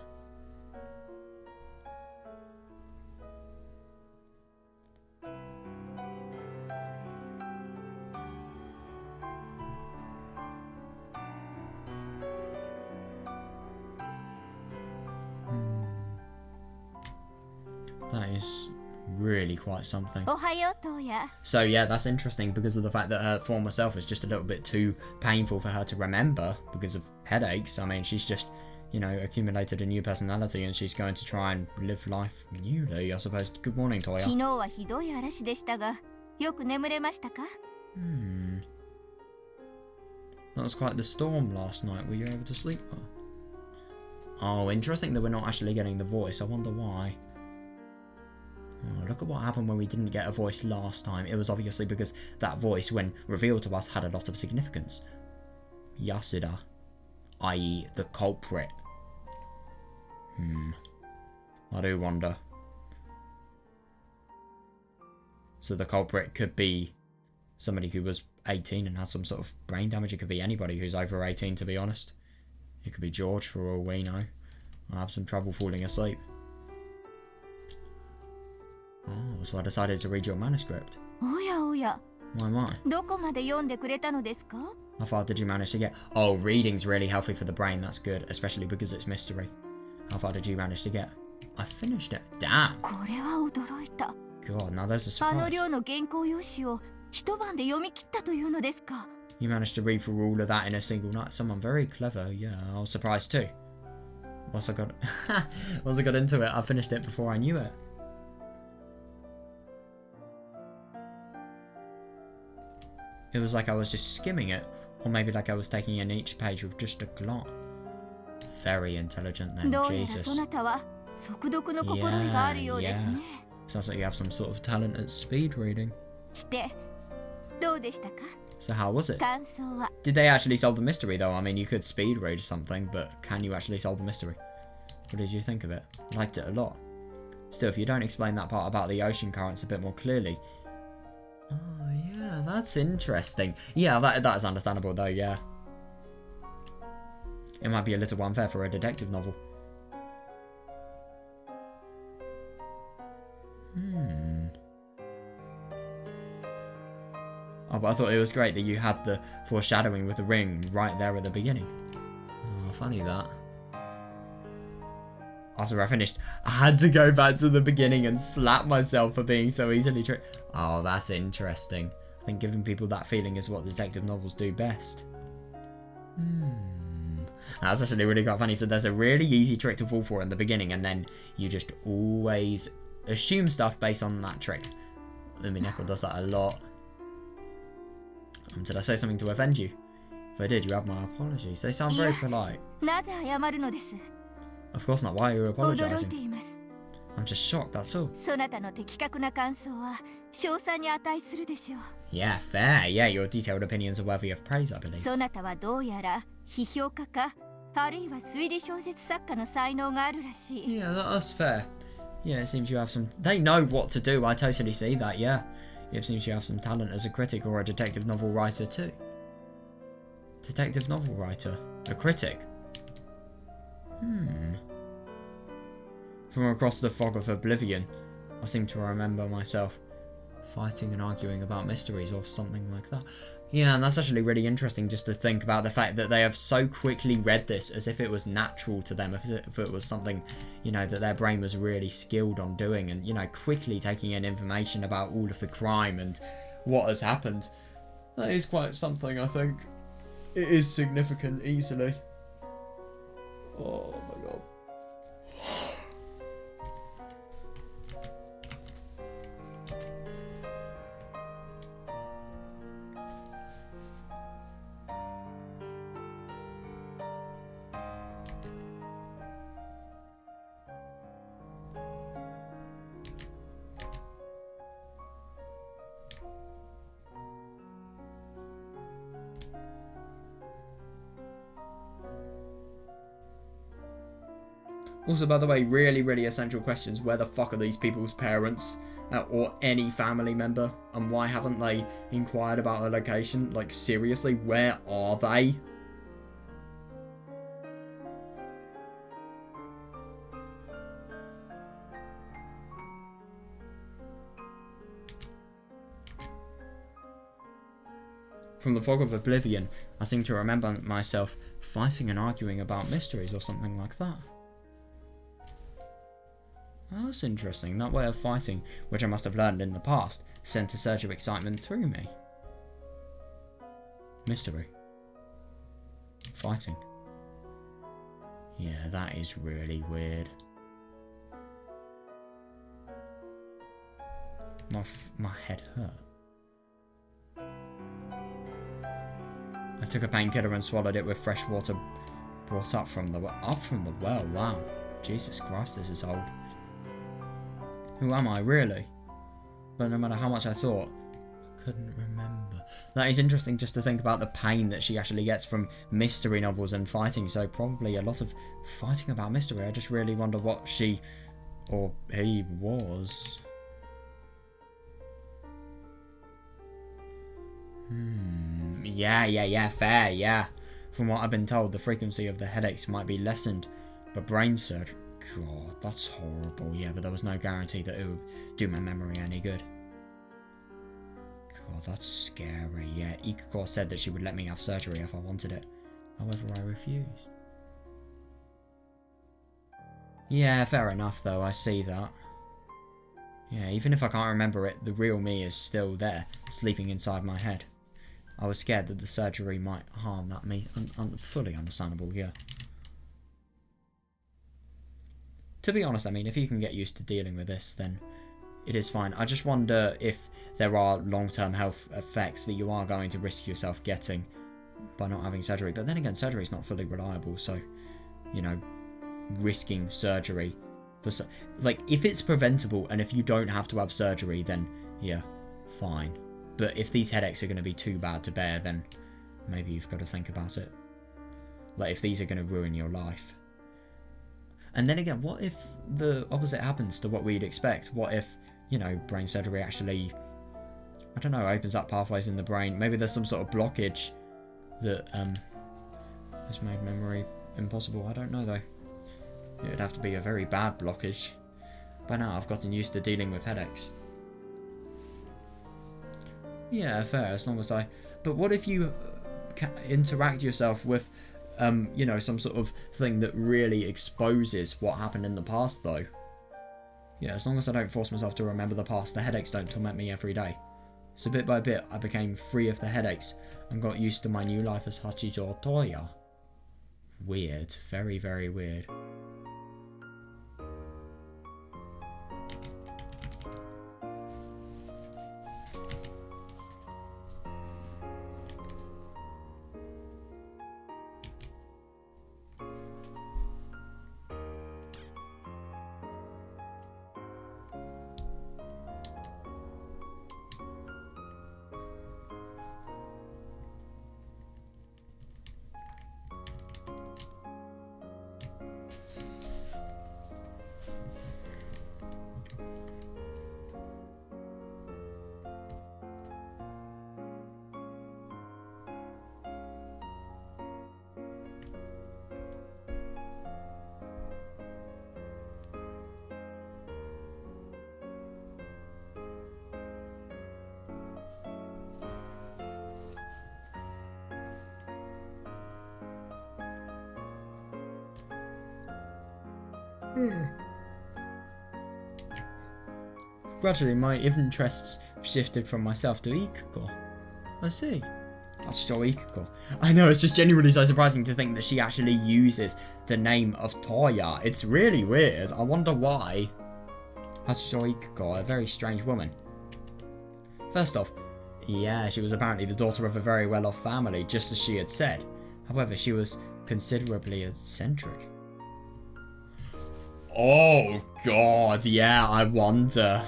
That is really quite something. おはようトウヤ。 So yeah, that's interesting because of the fact that her former self is just a little bit too painful for her to remember because of headaches. I mean, she's just, you know, accumulated a new personality and she's going to try and live life newly, I suppose. Good morning, 昨 Toya. 日はひどい嵐でしたが、よく眠れましたか？ That was quite the storm last night. Were you able to sleep well? Oh, interesting that we're not actually getting the voice. I wonder why. Oh, look at what happened when we didn't get a voice last time. It was obviously because that voice, when revealed to us, had a lot of significance. Yasuda, i.e. the culprit. I do wonder. So the culprit could be somebody who was 18 and had some sort of brain damage. It could be anybody who's over 18, to be honest. It could be George, for all we know. I'll have some trouble falling asleep. Oh, so I decided to read your manuscript. おやおや、 Why am I? どこまで読んでくれたのですか？ How far did you manage to get? Oh, reading's really healthy for the brain. That's good, especially because it's mystery. How far did you manage to get? I finished it. Damn. これは驚いた。 God, now there's a あの surprise. 量の原稿用紙を一晩で読み切ったというのですか？ You managed to read through all of that in a single night. Someone very clever. Yeah, I was surprised too. Once I got into it, I finished it before I knew it. It was like I was just skimming it, or maybe like I was taking in each page with just a glance. Very intelligent then, どうやら Jesus. そなたは速読の心得があるようですね。 Sounds like you have some sort of talent at speed reading. してどうでしたか？ So how was it? 感想は。 Did they actually solve the mystery though? I mean, you could speed read something, but can you actually solve the mystery? What did you think of it? Liked it a lot. Still, if you don't explain that part about the ocean currents a bit more clearly. Oh yeah, that's interesting. Yeah, that is understandable though, yeah. It might be a little unfair for a detective novel. Oh, but I thought it was great that you had the foreshadowing with the ring right there at the beginning. Oh, funny that. After I finished, I had to go back to the beginning and slap myself for being so easily tricked. Oh, that's interesting. I think giving people that feeling is what detective novels do best. That's actually really quite funny. So there's a really easy trick to fall for in the beginning, and then you just always assume stuff based on that trick. Umineko does that a lot. Did I say something to offend you? If I did, you have my apologies. They sound very polite. なぜ謝るのです？ Of course not. Why are you 驚いて apologizing? います。 I'm just shocked, that's all. そなたの的確な感想は賞賛に値するでしょう。 Yeah, fair. Yeah, your detailed opinions are worthy of praise, I believe. そなたはどうやら批評家か、あるいは推理小説作家の才能があるらしい。 Yeah, that's fair. Yeah, it seems you have some... They know what to do. I totally see that, yeah. It seems you have some talent as a critic or a detective novel writer too. Detective novel writer? A critic? From across the fog of oblivion, I seem to remember myself fighting and arguing about mysteries or something like that. Yeah, and that's actually really interesting just to think about the fact that they have so quickly read this as if it was natural to them, if it was something, you know, that their brain was really skilled on doing and, you know, quickly taking in information about all of the crime and what has happened. That is quite something, I think. It is significant, easily. Oh my god. Also, by the way, really, really essential questions. Where the fuck are these people's parents? Or any family member? And why haven't they inquired about their location? Like, seriously, where are they? From the fog of oblivion, I seem to remember myself fighting and arguing about mysteries or something like that. Oh, that's interesting. That way of fighting, which I must have learned in the past, sent a surge of excitement through me. Mystery. Fighting. Yeah, that is really weird. My head hurt. I took a painkiller and swallowed it with fresh water brought up from the well. Wow. Jesus Christ, this is old. Who am I, really? But no matter how much I thought, I couldn't remember. That is interesting just to think about the pain that she actually gets from mystery novels and fighting. So probably a lot of fighting about mystery. I just really wonder what she or he was. Yeah, fair, yeah. From what I've been told, the frequency of the headaches might be lessened, but brain surgery... God, that's horrible. Yeah, but there was no guarantee that it would do my memory any good. God, that's scary. Yeah, Ikuko said that she would let me have surgery if I wanted it. However, I refused. Yeah, fair enough, though. I see that. Yeah, even if I can't remember it, the real me is still there, sleeping inside my head. I was scared that the surgery might harm that me. Fully understandable, yeah. To be honest, I mean, if you can get used to dealing with this, then it is fine. I just wonder if there are long-term health effects that you are going to risk yourself getting by not having surgery. But then again, surgery is not fully reliable, so, you know, risking surgery for... Like, if it's preventable and if you don't have to have surgery, then, yeah, fine. But if these headaches are going to be too bad to bear, then maybe you've got to think about it. Like, if these are going to ruin your life. And then again, what if the opposite happens to what we'd expect? What if, you know, brain surgery actually, I don't know, opens up pathways in the brain? Maybe there's some sort of blockage that has made memory impossible. I don't know, though. It would have to be a very bad blockage. By now, I've gotten used to dealing with headaches. Yeah, fair, as long as I... But what if you interact yourself with... you know, some sort of thing that really exposes what happened in the past, though. Yeah, as long as I don't force myself to remember the past, the headaches don't torment me every day. So bit by bit, I became free of the headaches and got used to my new life as Hachijo Toya. Weird. Very, very weird. Gradually, my interests shifted from myself to Ikuko. I see. Hachijo Ikuko. I know, it's just genuinely so surprising to think that she actually uses the name of Toya. It's really weird. I wonder why. Hachijo Ikuko, a very strange woman. First off, yeah, she was apparently the daughter of a very well-off family, just as she had said. However, she was considerably eccentric. Oh, God, yeah, I wonder.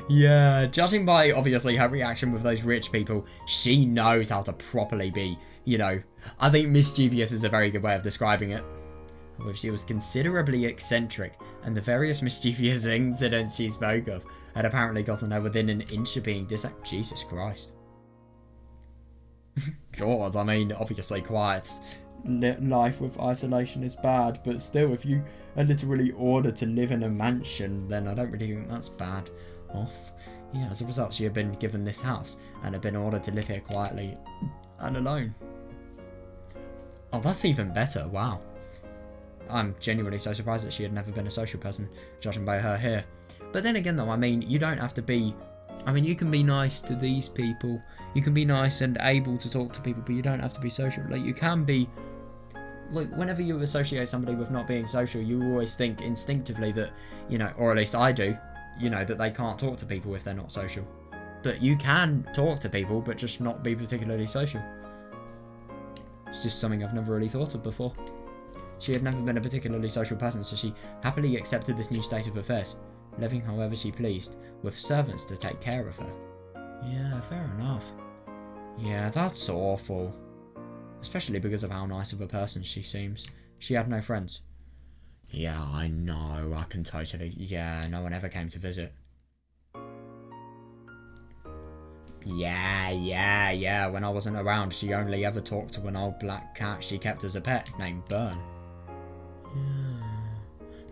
Yeah, judging by, obviously, her reaction with those rich people, she knows how to properly be, you know, I think mischievous is a very good way of describing it. although she was considerably eccentric, and the various mischievous incidents she spoke of had apparently gotten her within an inch of being Jesus Christ. God, I mean, obviously quiet life with isolation is bad, but still, if you are literally ordered to live in a mansion, then I don't really think that's bad off. Yeah, as a result, she had been given this house and had been ordered to live here quietly and alone. Oh, that's even better. Wow. I'm genuinely so surprised that she had never been a social person, judging by her here. But then again, though, I mean, you don't have to be... I mean, you can be nice to these people. You can be nice and able to talk to people, but you don't have to be social. Like, you can be... Like, whenever you associate somebody with not being social, you always think instinctively that, you know, or at least I do, you know, that they can't talk to people if they're not social. But you can talk to people, but just not be particularly social. It's just something I've never really thought of before. She had never been a particularly social person, so she happily accepted this new state of affairs, living however she pleased, with servants to take care of her. Yeah, fair enough. Yeah, that's awful. Especially because of how nice of a person she seems. She had no friends. Yeah, I know, I can totally... Yeah, no one ever came to visit. Yeah, when I wasn't around, she only ever talked to an old black cat she kept as a pet, named Bern. Yeah.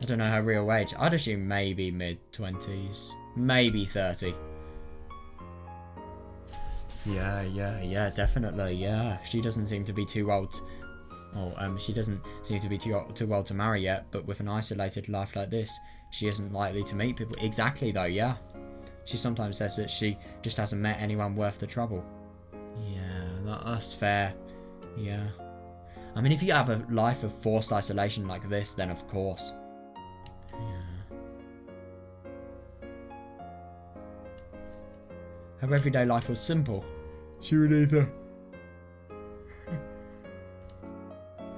I don't know her real age. I'd assume maybe mid-20s. Maybe 30. Yeah, definitely, yeah. She doesn't seem to be too old. She doesn't seem to be too old to marry yet, but with an isolated life like this, she isn't likely to meet people. Exactly, though, yeah. She sometimes says that she just hasn't met anyone worth the trouble. Yeah, that's fair. Yeah. I mean, if you have a life of forced isolation like this, then of course. Yeah. Her everyday life was simple. She would either...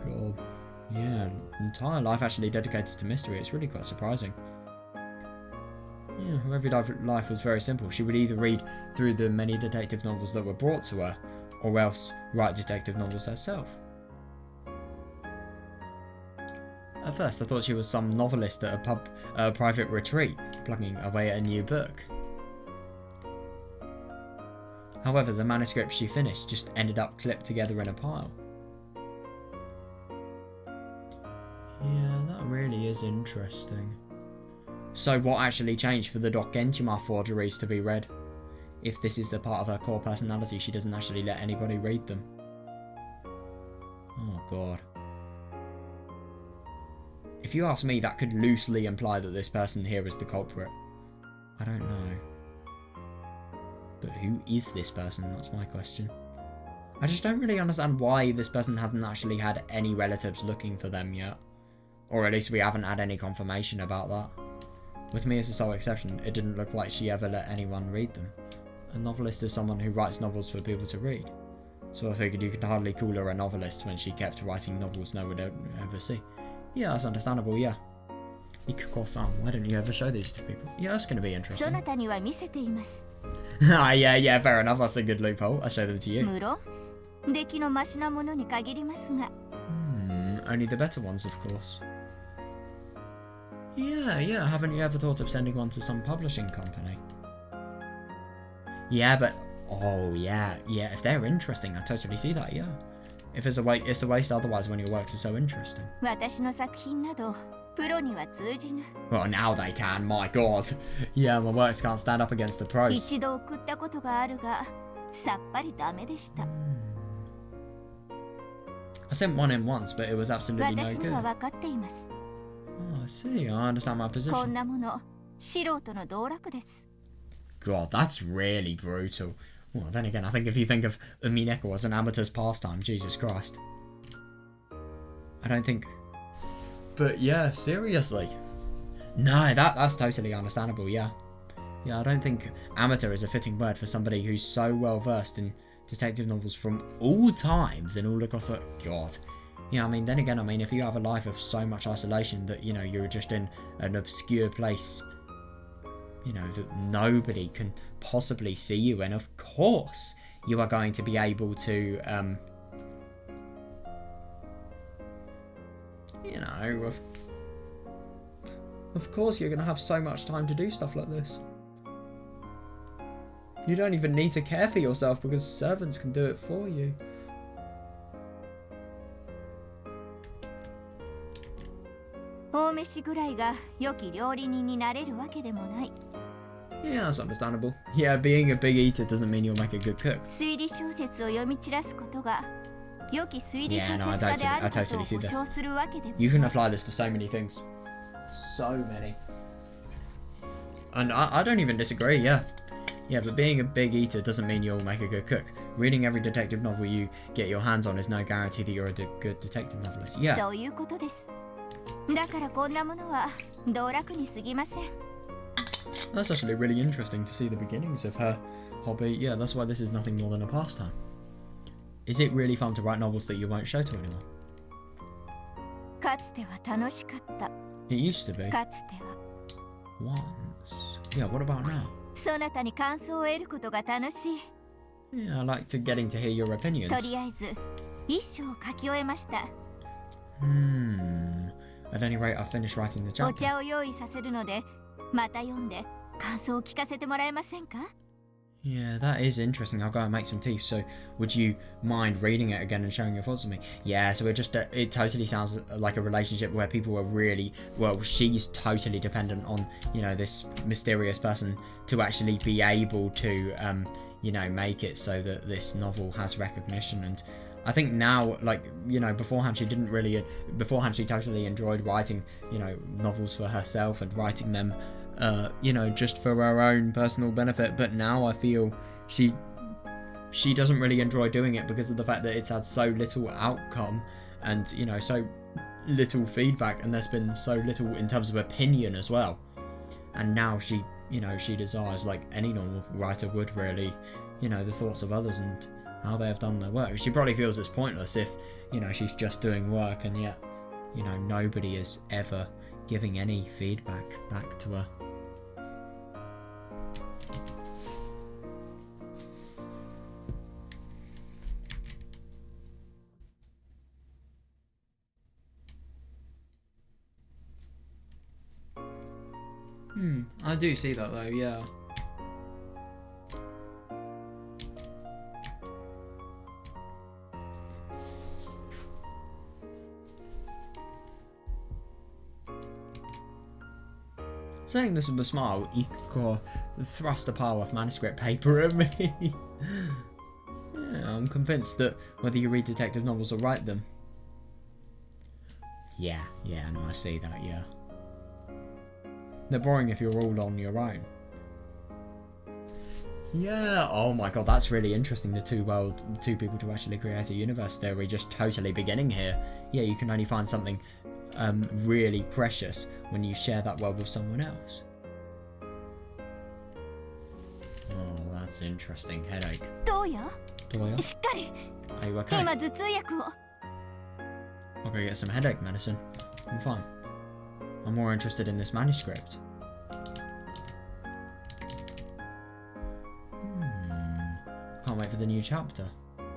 God. Yeah, entire life actually dedicated to mystery. It's really quite surprising. Yeah, her everyday life was very simple. She would either read through the many detective novels that were brought to her, or else write detective novels herself. At first, I thought she was some novelist at a private retreat, plugging away at a new book. However, the manuscript she finished just ended up clipped together in a pile. Yeah, that really is interesting. So what actually changed for the Dokenchima forgeries to be read? If this is the part of her core personality, she doesn't actually let anybody read them. Oh god. If you ask me, that could loosely imply that this person here is the culprit. I don't know. But who is this person? That's my question. I just don't really understand why this person hasn't actually had any relatives looking for them yet. Or at least we haven't had any confirmation about that. With me as a sole exception, it didn't look like she ever let anyone read them. A novelist is someone who writes novels for people to read. So I figured you could hardly call her a novelist when she kept writing novels no one would ever see. Yeah, that's understandable, yeah. Ikuko-san, why don't you ever show these to people? Yeah, that's going to be interesting. Yeah, fair enough, that's a good loophole. I'll show them to you. Only the better ones, of course. Yeah, haven't you ever thought of sending one to some publishing company? Yeah, but... Oh, yeah, if they're interesting, I totally see that, yeah. If it's a waste otherwise when your works are so interesting. Well, now they can, my god. Yeah, my works can't stand up against the pros. I sent one in once, but it was absolutely no good. Oh, I see. I understand my position. God, that's really brutal. Well, then again, I think if you think of Umineko as an amateur's pastime, Jesus Christ. I don't think... But yeah, seriously. No, that's totally understandable, yeah. Yeah, I don't think amateur is a fitting word for somebody who's so well versed in detective novels from all times and all across the... God. Yeah, I mean, then again, if you have a life of so much isolation that, you know, you're just in an obscure place, you know, that nobody can possibly see you, and of course you are going to be able to, you know, of course you're going to have so much time to do stuff like this. You don't even need to care for yourself because servants can do it for you. Yeah, that's understandable. Yeah, being a big eater doesn't mean you'll make a good cook. Yeah, no, I totally see this. You can apply this to so many things. So many. And I don't even disagree, yeah. Yeah, but being a big eater doesn't mean you'll make a good cook. Reading every detective novel you get your hands on is no guarantee that you're a good detective novelist. Yeah. That's actually really interesting to see the beginnings of her hobby. Yeah, that's why this is nothing more than a pastime. Is it really fun to write novels that you won't show to anyone? It used to be. Once. Yeah, what about now? Yeah, I like getting to hear your opinions. At any rate, I've finished writing the chapter. Yeah, that is interesting. I'll go and make some tea. So, would you mind reading it again and showing your thoughts to me? Yeah, so it totally sounds like a relationship where people are really, well, she's totally dependent on, you know, this mysterious person to actually be able to, you know, make it so that this novel has recognition. And I think now, like, you know, beforehand she totally enjoyed writing, you know, novels for herself and writing them, you know, just for her own personal benefit. But now I feel she doesn't really enjoy doing it because of the fact that it's had so little outcome and, you know, so little feedback, and there's been so little in terms of opinion as well. And now she, you know, she desires, like any normal writer would really, you know, the thoughts of others and how they have done their work. She probably feels it's pointless if, you know, she's just doing work and yet, you know, nobody is ever giving any feedback back to her. I do see that though, yeah. Saying this with a smile, Ikko thrust a pile of manuscript paper at me. Yeah, I'm convinced that whether you read detective novels or write them. Yeah, no, I see that, yeah. They're boring if you're all on your own. Yeah, oh my god, that's really interesting. The two people to actually create a universe theory just totally beginning here. Yeah, you can only find something really precious when you share that world with someone else. Oh, that's interesting. Headache. Toya? Are you okay? I'll go get some headache medicine. I'm fine. I'm more interested in this manuscript. Can't wait for the new chapter.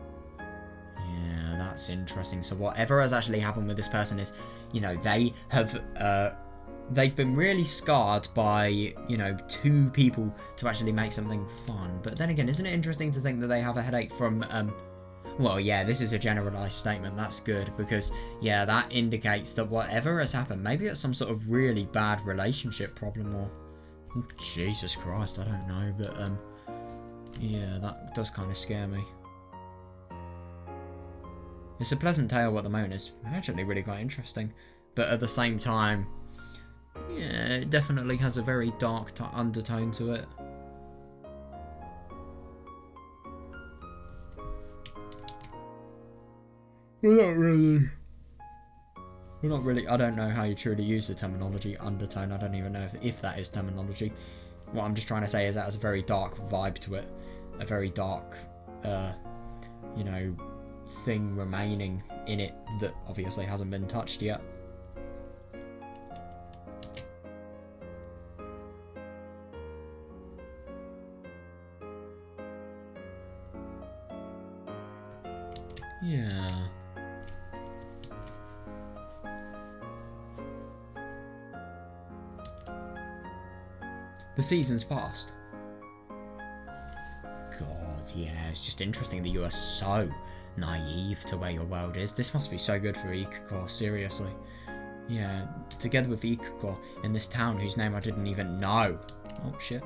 Yeah, that's interesting. So whatever has actually happened with this person is, you know, they have they've been really scarred by, you know, two people to actually make something fun. But then again, isn't it interesting to think that they have a headache from well, yeah, this is a generalized statement. That's good because, yeah, that indicates that whatever has happened, maybe it's some sort of really bad relationship problem or... Jesus Christ, I don't know, but, yeah, that does kind of scare me. It's a pleasant tale at the moment. It's actually really quite interesting. But at the same time, yeah, it definitely has a very dark undertone to it. We're not really, I don't know how you truly use the terminology undertone. I don't even know if that is terminology. What I'm just trying to say is that has a very dark vibe to it. A very dark, you know, thing remaining in it that obviously hasn't been touched yet. Yeah. The seasons passed. God, yeah, it's just interesting that you are so naive to where your world is. This must be so good for Ikuko, seriously. Yeah, together with Ikuko in this town whose name I didn't even know. Oh, shit.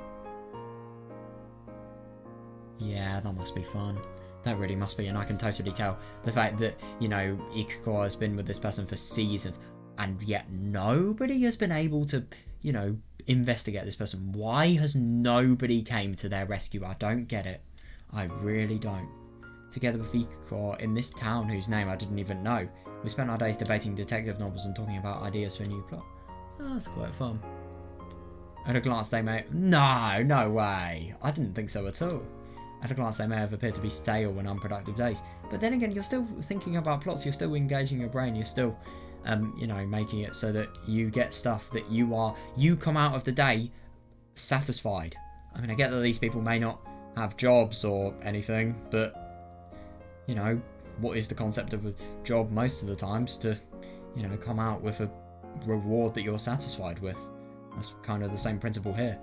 Yeah, that must be fun. That really must be, and I can totally tell the fact that, you know, Ikuko has been with this person for seasons, and yet nobody has been able to, you know, investigate this person. Why has nobody came to their rescue? I don't get it. I really don't. Together with Ikuko in this town whose name I didn't even know, we spent our days debating detective novels and talking about ideas for a new plot. Oh, that's quite fun. At a glance they may... No way. I didn't think so at all. At a glance, they may have appeared to be stale and unproductive days. But then again, you're still thinking about plots. You're still engaging your brain. You're still, you know, making it so that you get stuff that you come out of the day satisfied. I mean, I get that these people may not have jobs or anything, but, you know, what is the concept of a job most of the times? To, you know, come out with a reward that you're satisfied with. That's kind of the same principle here.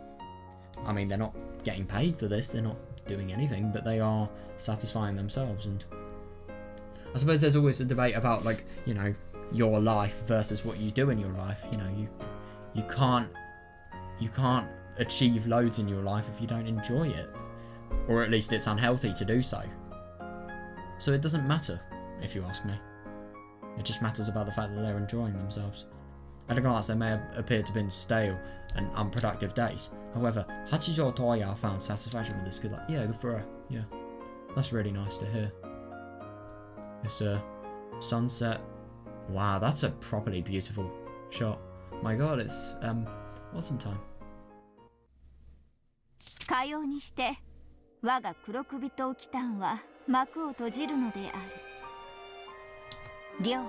I mean, they're not getting paid for this. They're not doing anything, but they are satisfying themselves. And I suppose there's always a debate about, like, you know, your life versus what you do in your life. You know, you can't achieve loads in your life if you don't enjoy it, or at least it's unhealthy to do so. So it doesn't matter, if you ask me. It just matters about the fact that they're enjoying themselves. At a glance, they may have appeared to have been stale and unproductive days. However, Hachijo Toya found satisfaction with this. Good luck. Yeah, good for her. Yeah. That's really nice to hear. It's a sunset. Wow, that's a properly beautiful shot. My god, it's autumn time. かようにして我が黒首とキタンは幕を閉じるのである。りょう。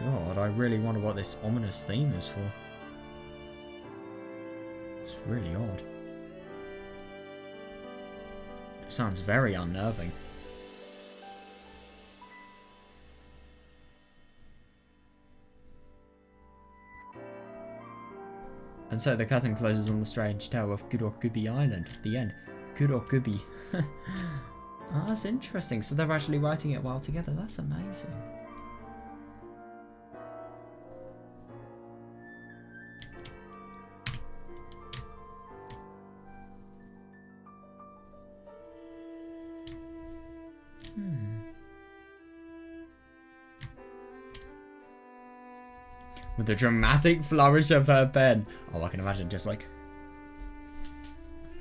God, I really wonder what this ominous theme is for. It's really odd. It sounds very unnerving. And so the curtain closes on the strange tale of Kurokubi Island. The end. Kurokubi. Oh, that's interesting. So they're actually writing it while together. That's amazing. With a dramatic flourish of her pen. Oh, I can imagine just like,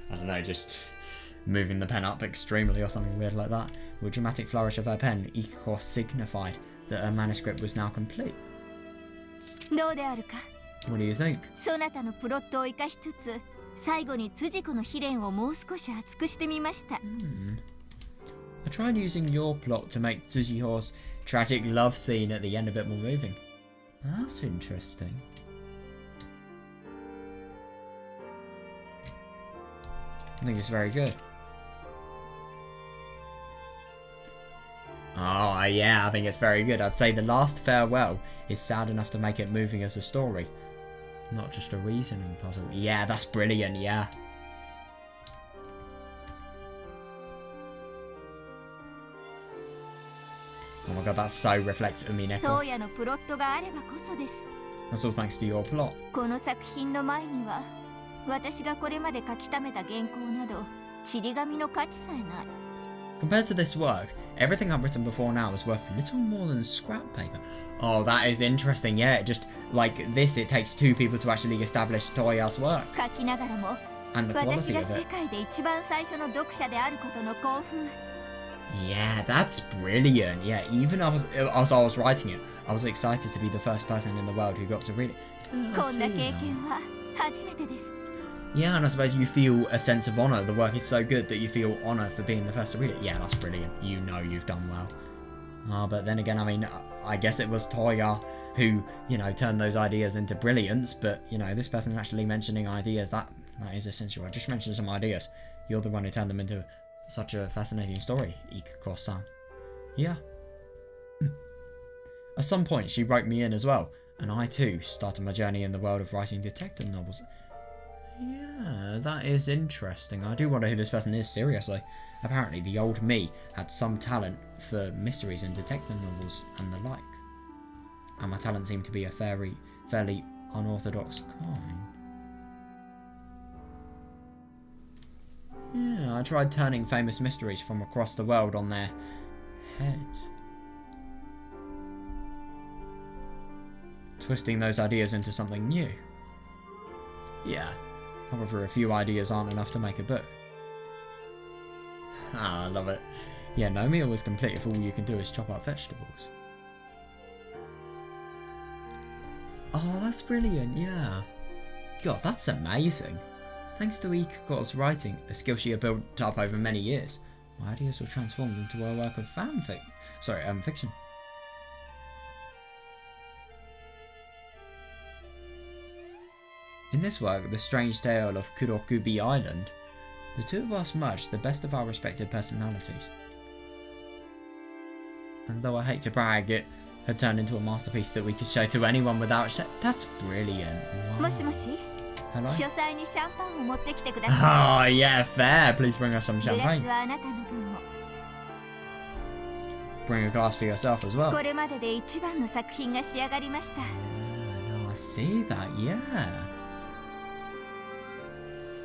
I don't know, just moving the pen up extremely or something weird like that. With a dramatic flourish of her pen, Ikuko signified that her manuscript was now complete. どうであるか。 What do you think? そなたのプロットを生かしつつ、最後に辻子の悲恋をもう少し厚くしてみました。I tried using your plot to make Tsujiho's tragic love scene at the end a bit more moving. That's interesting. I think it's very good. Oh, yeah, I think it's very good. I'd say the last farewell is sad enough to make it moving as a story. Not just a reasoning puzzle. Yeah, that's brilliant, yeah. Oh my god, that so reflects Umineko. 東野のプロットがあればこそです。 That's all thanks to your plot. この作品の前には、私がこれまで書き溜めた原稿など、ちり紙の価値さえない。Compared to this work, everything I've written before now is worth little more than scrap paper. Oh, that is interesting. Yeah, just like this, it takes two people to actually establish Toya's work. 書きながらも、 And the 私 quality が of 世 it. 界で一番最初の読者であることの興奮。 Yeah, that's brilliant. Yeah, even as I was writing it, I was excited to be the first person in the world who got to read it. I こんな see 経 now. 験は初めてです。 Yeah, and I suppose you feel a sense of honour. The work is so good that you feel honour for being the first to read it. Yeah, that's brilliant. You know you've done well. But then again, I mean, I guess it was Toya who, you know, turned those ideas into brilliance. But, you know, this person actually mentioning ideas, that is essential. I just mentioned some ideas. You're the one who turned them into such a fascinating story, Ikuko-san. Yeah, At some point, she wrote me in as well, and I too started my journey in the world of writing detective novels. Yeah, that is interesting. I do wonder who this person is, seriously. Apparently, the old me had some talent for mysteries and detective novels and the like. And my talent seemed to be a fairly unorthodox kind. Yeah, I tried turning famous mysteries from across the world on their heads. Twisting those ideas into something new. Yeah, however, a few ideas aren't enough to make a book. Ah, I love it. Yeah, no meal is complete if all you can do is chop up vegetables. Oh, that's brilliant, yeah. God, that's amazing. Thanks to Ikuko's writing, a skill she had built up over many years, my ideas were transformed into a work of fiction. In this work, The Strange Tale of Kurokubi Island, the two of us merged the best of our respective personalities. And though I hate to brag, it had turned into a masterpiece that we could show to anyone without That's brilliant. Wow. もしもし Hello? 書斎にシャンパンを持ってきてくださ Oh, yeah, fair. Please bring us some いグラス champagne. はあなたの分も Bring a glass for yourself as well. これまでで一番の作品が仕上がりました Yeah, no, I see that, yeah.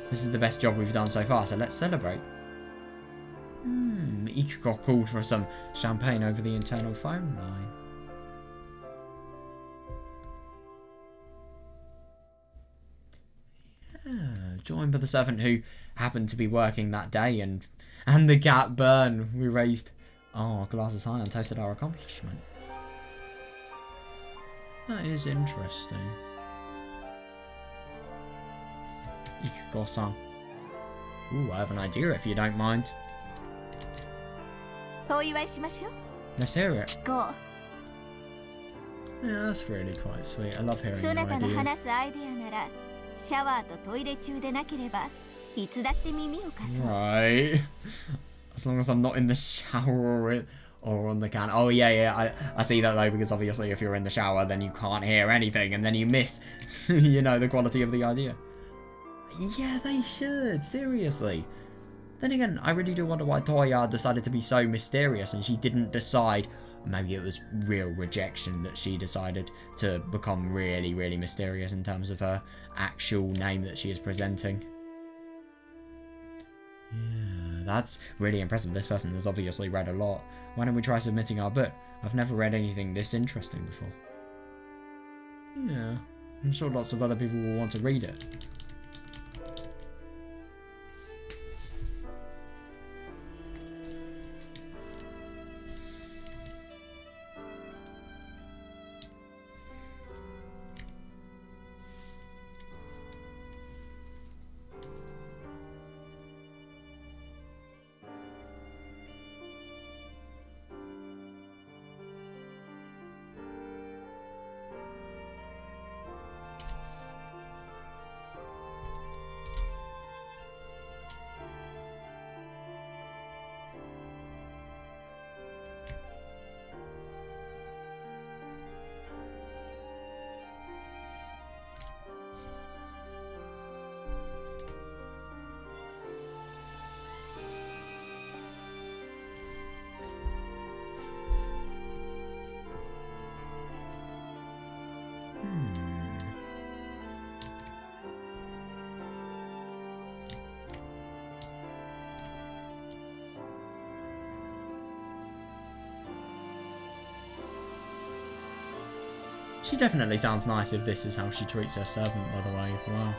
This is the best job we've done so far, so let's celebrate. Ikuko called for some champagne over the internal phone line. Yeah, joined by the servant who happened to be working that day, and the cat burn. We raised our glasses high and toasted our accomplishment. That is interesting. Ikuko-san. Ooh, I have an idea if you don't mind. お祝いしましょう Let's hear it. 聞こ Yeah, that's really quite sweet. I love う hearing そ your なたの ideas. 話すアイデアならシャワーとトイレ中でなければいつだって耳を貸そう Right. As long as I'm not in the shower or on the can. Oh, yeah. I see that though, because obviously if you're in the shower, then you can't hear anything, and then you miss, you know, the quality of the idea. Yeah, they should. Seriously. Then again, I really do wonder why Toya decided to be so mysterious and she didn't decide, maybe it was real rejection that she decided to become really, really mysterious in terms of her actual name that she is presenting. Yeah, that's really impressive. This person has obviously read a lot. Why don't we try submitting our book? I've never read anything this interesting before. Yeah, I'm sure lots of other people will want to read it. She definitely sounds nice if this is how she treats her servant, by the way. Wow.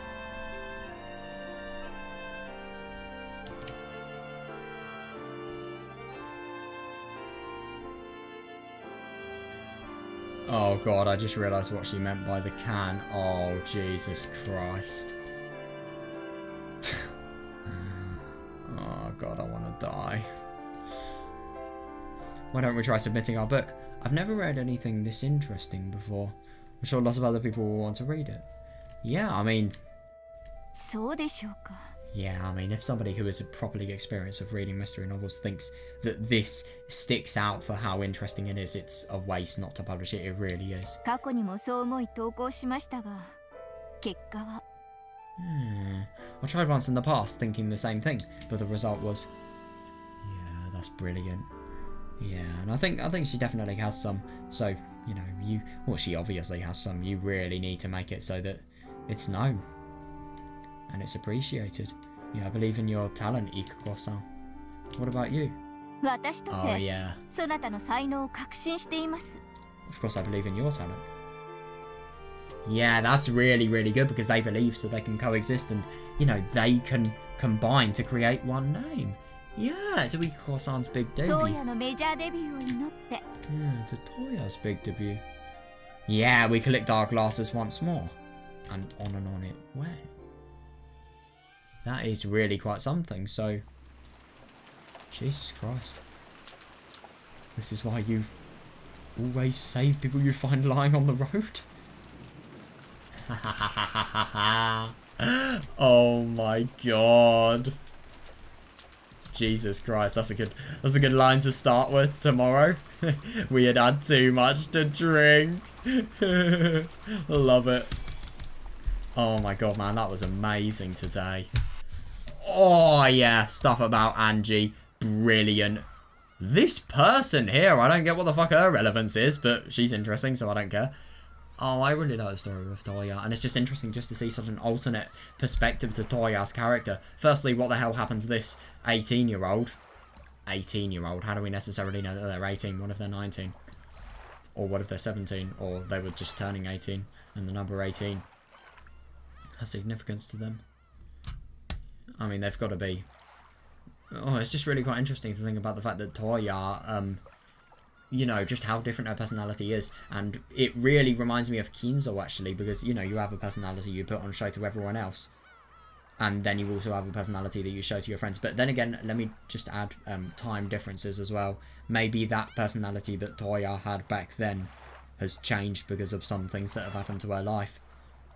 Oh god, I just realised what she meant by the can. Oh, Jesus Christ. Oh god, I want to die. Why don't we try submitting our book? I've never read anything this interesting before. I'm sure lots of other people will want to read it. Yeah, I mean... そうでしょうか Yeah, I mean, if somebody who is properly experienced of reading mystery novels thinks that this sticks out for how interesting it is, it's a waste not to publish it. It really is. 過去にもそう思い投稿しましたが、結果は I tried once in the past thinking the same thing, but the result was, yeah, that's brilliant. Yeah, and I think she definitely has some. So, you know, she obviously has some. You really need to make it so that it's known and it's appreciated. Yeah, I believe in your talent, Ikuko-san. What about you? 私と Oh て yeah, そなたの才能を確信しています。 of course I believe in your talent. Yeah, that's really, really good because they believe so they can coexist and, you know, they can combine to create one name. Yeah, to Ikuko-san's big ト debut. ーヤのメジャーデビューを祈って Yeah, to Toya's big debut. Yeah, we collect our glasses once more. And on it went. That is really quite something, so... Jesus Christ. This is why you always save people you find lying on the road? Oh my god. Jesus Christ, that's a good line to start with tomorrow. We had too much to drink. Love it. Oh my god, man, that was amazing today. Oh yeah, stuff about Ange. Brilliant. This person here, I don't get what the fuck her relevance is, but she's interesting, so I don't care. Oh, I really like the story with Toya, and it's just interesting just to see such an alternate perspective to Toya's character. Firstly, what the hell happened to this 18-year-old? 18-year-old, how do we necessarily know that they're 18? What if they're 19? Or what if they're 17? Or they were just turning 18, and the number 18 has significance to them? I mean, they've got to be. Oh, it's just really quite interesting to think about the fact that Toya, you know, just how different her personality is. And it really reminds me of Kinzo, actually, because, you know, you have a personality you put on show to everyone else. And then you also have a personality that you show to your friends. But then again, let me just add time differences as well. Maybe that personality that Toya had back then has changed because of some things that have happened to her life.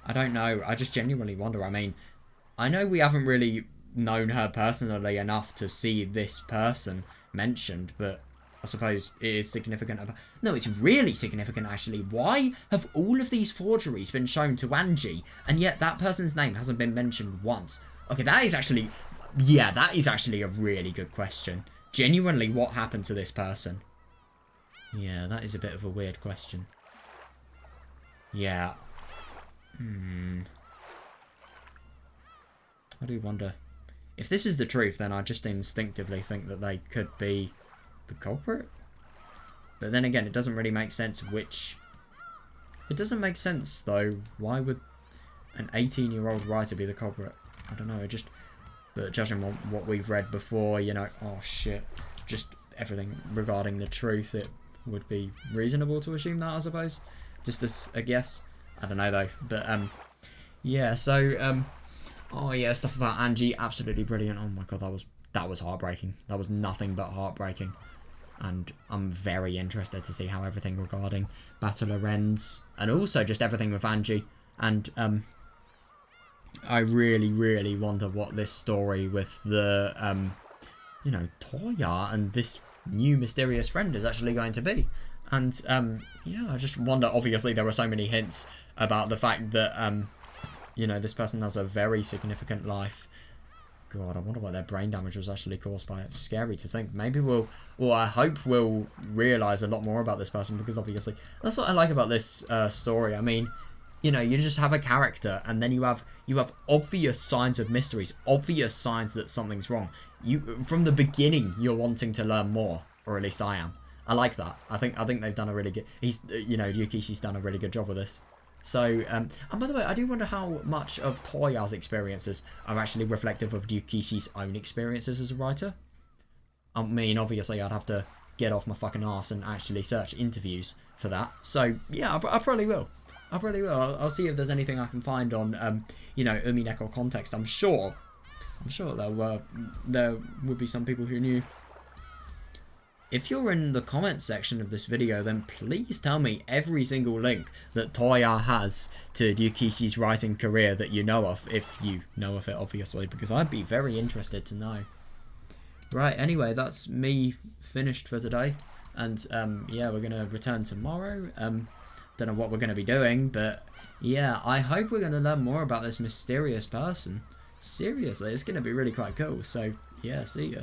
I don't know. I just genuinely wonder. I mean, I know we haven't really known her personally enough to see this person mentioned, but I suppose it is significant. No, it's really significant, actually. Why have all of these forgeries been shown to Ange, and yet that person's name hasn't been mentioned once? Okay, that is actually... Yeah, that is actually a really good question. Genuinely, what happened to this person? Yeah, that is a bit of a weird question. Yeah. I do wonder. If this is the truth, then I just instinctively think that they could be the culprit. But then again, it doesn't really make sense which... It doesn't make sense, though. Why would an 18-year-old writer be the culprit? I don't know, it just... But judging on what we've read before, you know... Oh, shit. Just everything regarding the truth, it would be reasonable to assume that, I suppose. Just as a guess. I don't know, though. But, yeah, so, oh, yeah, stuff about Ange, absolutely brilliant. Oh, my God, that was heartbreaking. That was nothing but heartbreaking. And I'm very interested to see how everything regarding Battler ends. And also just everything with Ange. And, I really, really wonder what this story with the, you know, Toya and this new mysterious friend is actually going to be. And, yeah, I just wonder, obviously there are so many hints about the fact that, you know, this person has a very significant life. God, I wonder what their brain damage was actually caused by. It's scary to think. Maybe I hope we'll realise a lot more about this person, because obviously, that's what I like about this story. I mean, you know, you just have a character, and then you have obvious signs of mysteries, obvious signs that something's wrong. From the beginning, you're wanting to learn more, or at least I am. I like that. I think they've done a really good... you know, Yukishi's done a really good job with this. So, and by the way, I do wonder how much of Toya's experiences are actually reflective of Yukishi's own experiences as a writer. I mean, obviously, I'd have to get off my fucking arse and actually search interviews for that. So, yeah, I probably will. I probably will. I'll see if there's anything I can find on, you know, Umineko context. I'm sure there would be some people who knew. if you're in the comments section of this video, then please tell me every single link that Toya has to Ryukishi's writing career that you know of, if you know of it, obviously, because I'd be very interested to know. Right, anyway, that's me finished for today. And, yeah, we're going to return tomorrow. Don't know what we're going to be doing, but, yeah, I hope we're going to learn more about this mysterious person. Seriously, it's going to be really quite cool. So, yeah, see ya.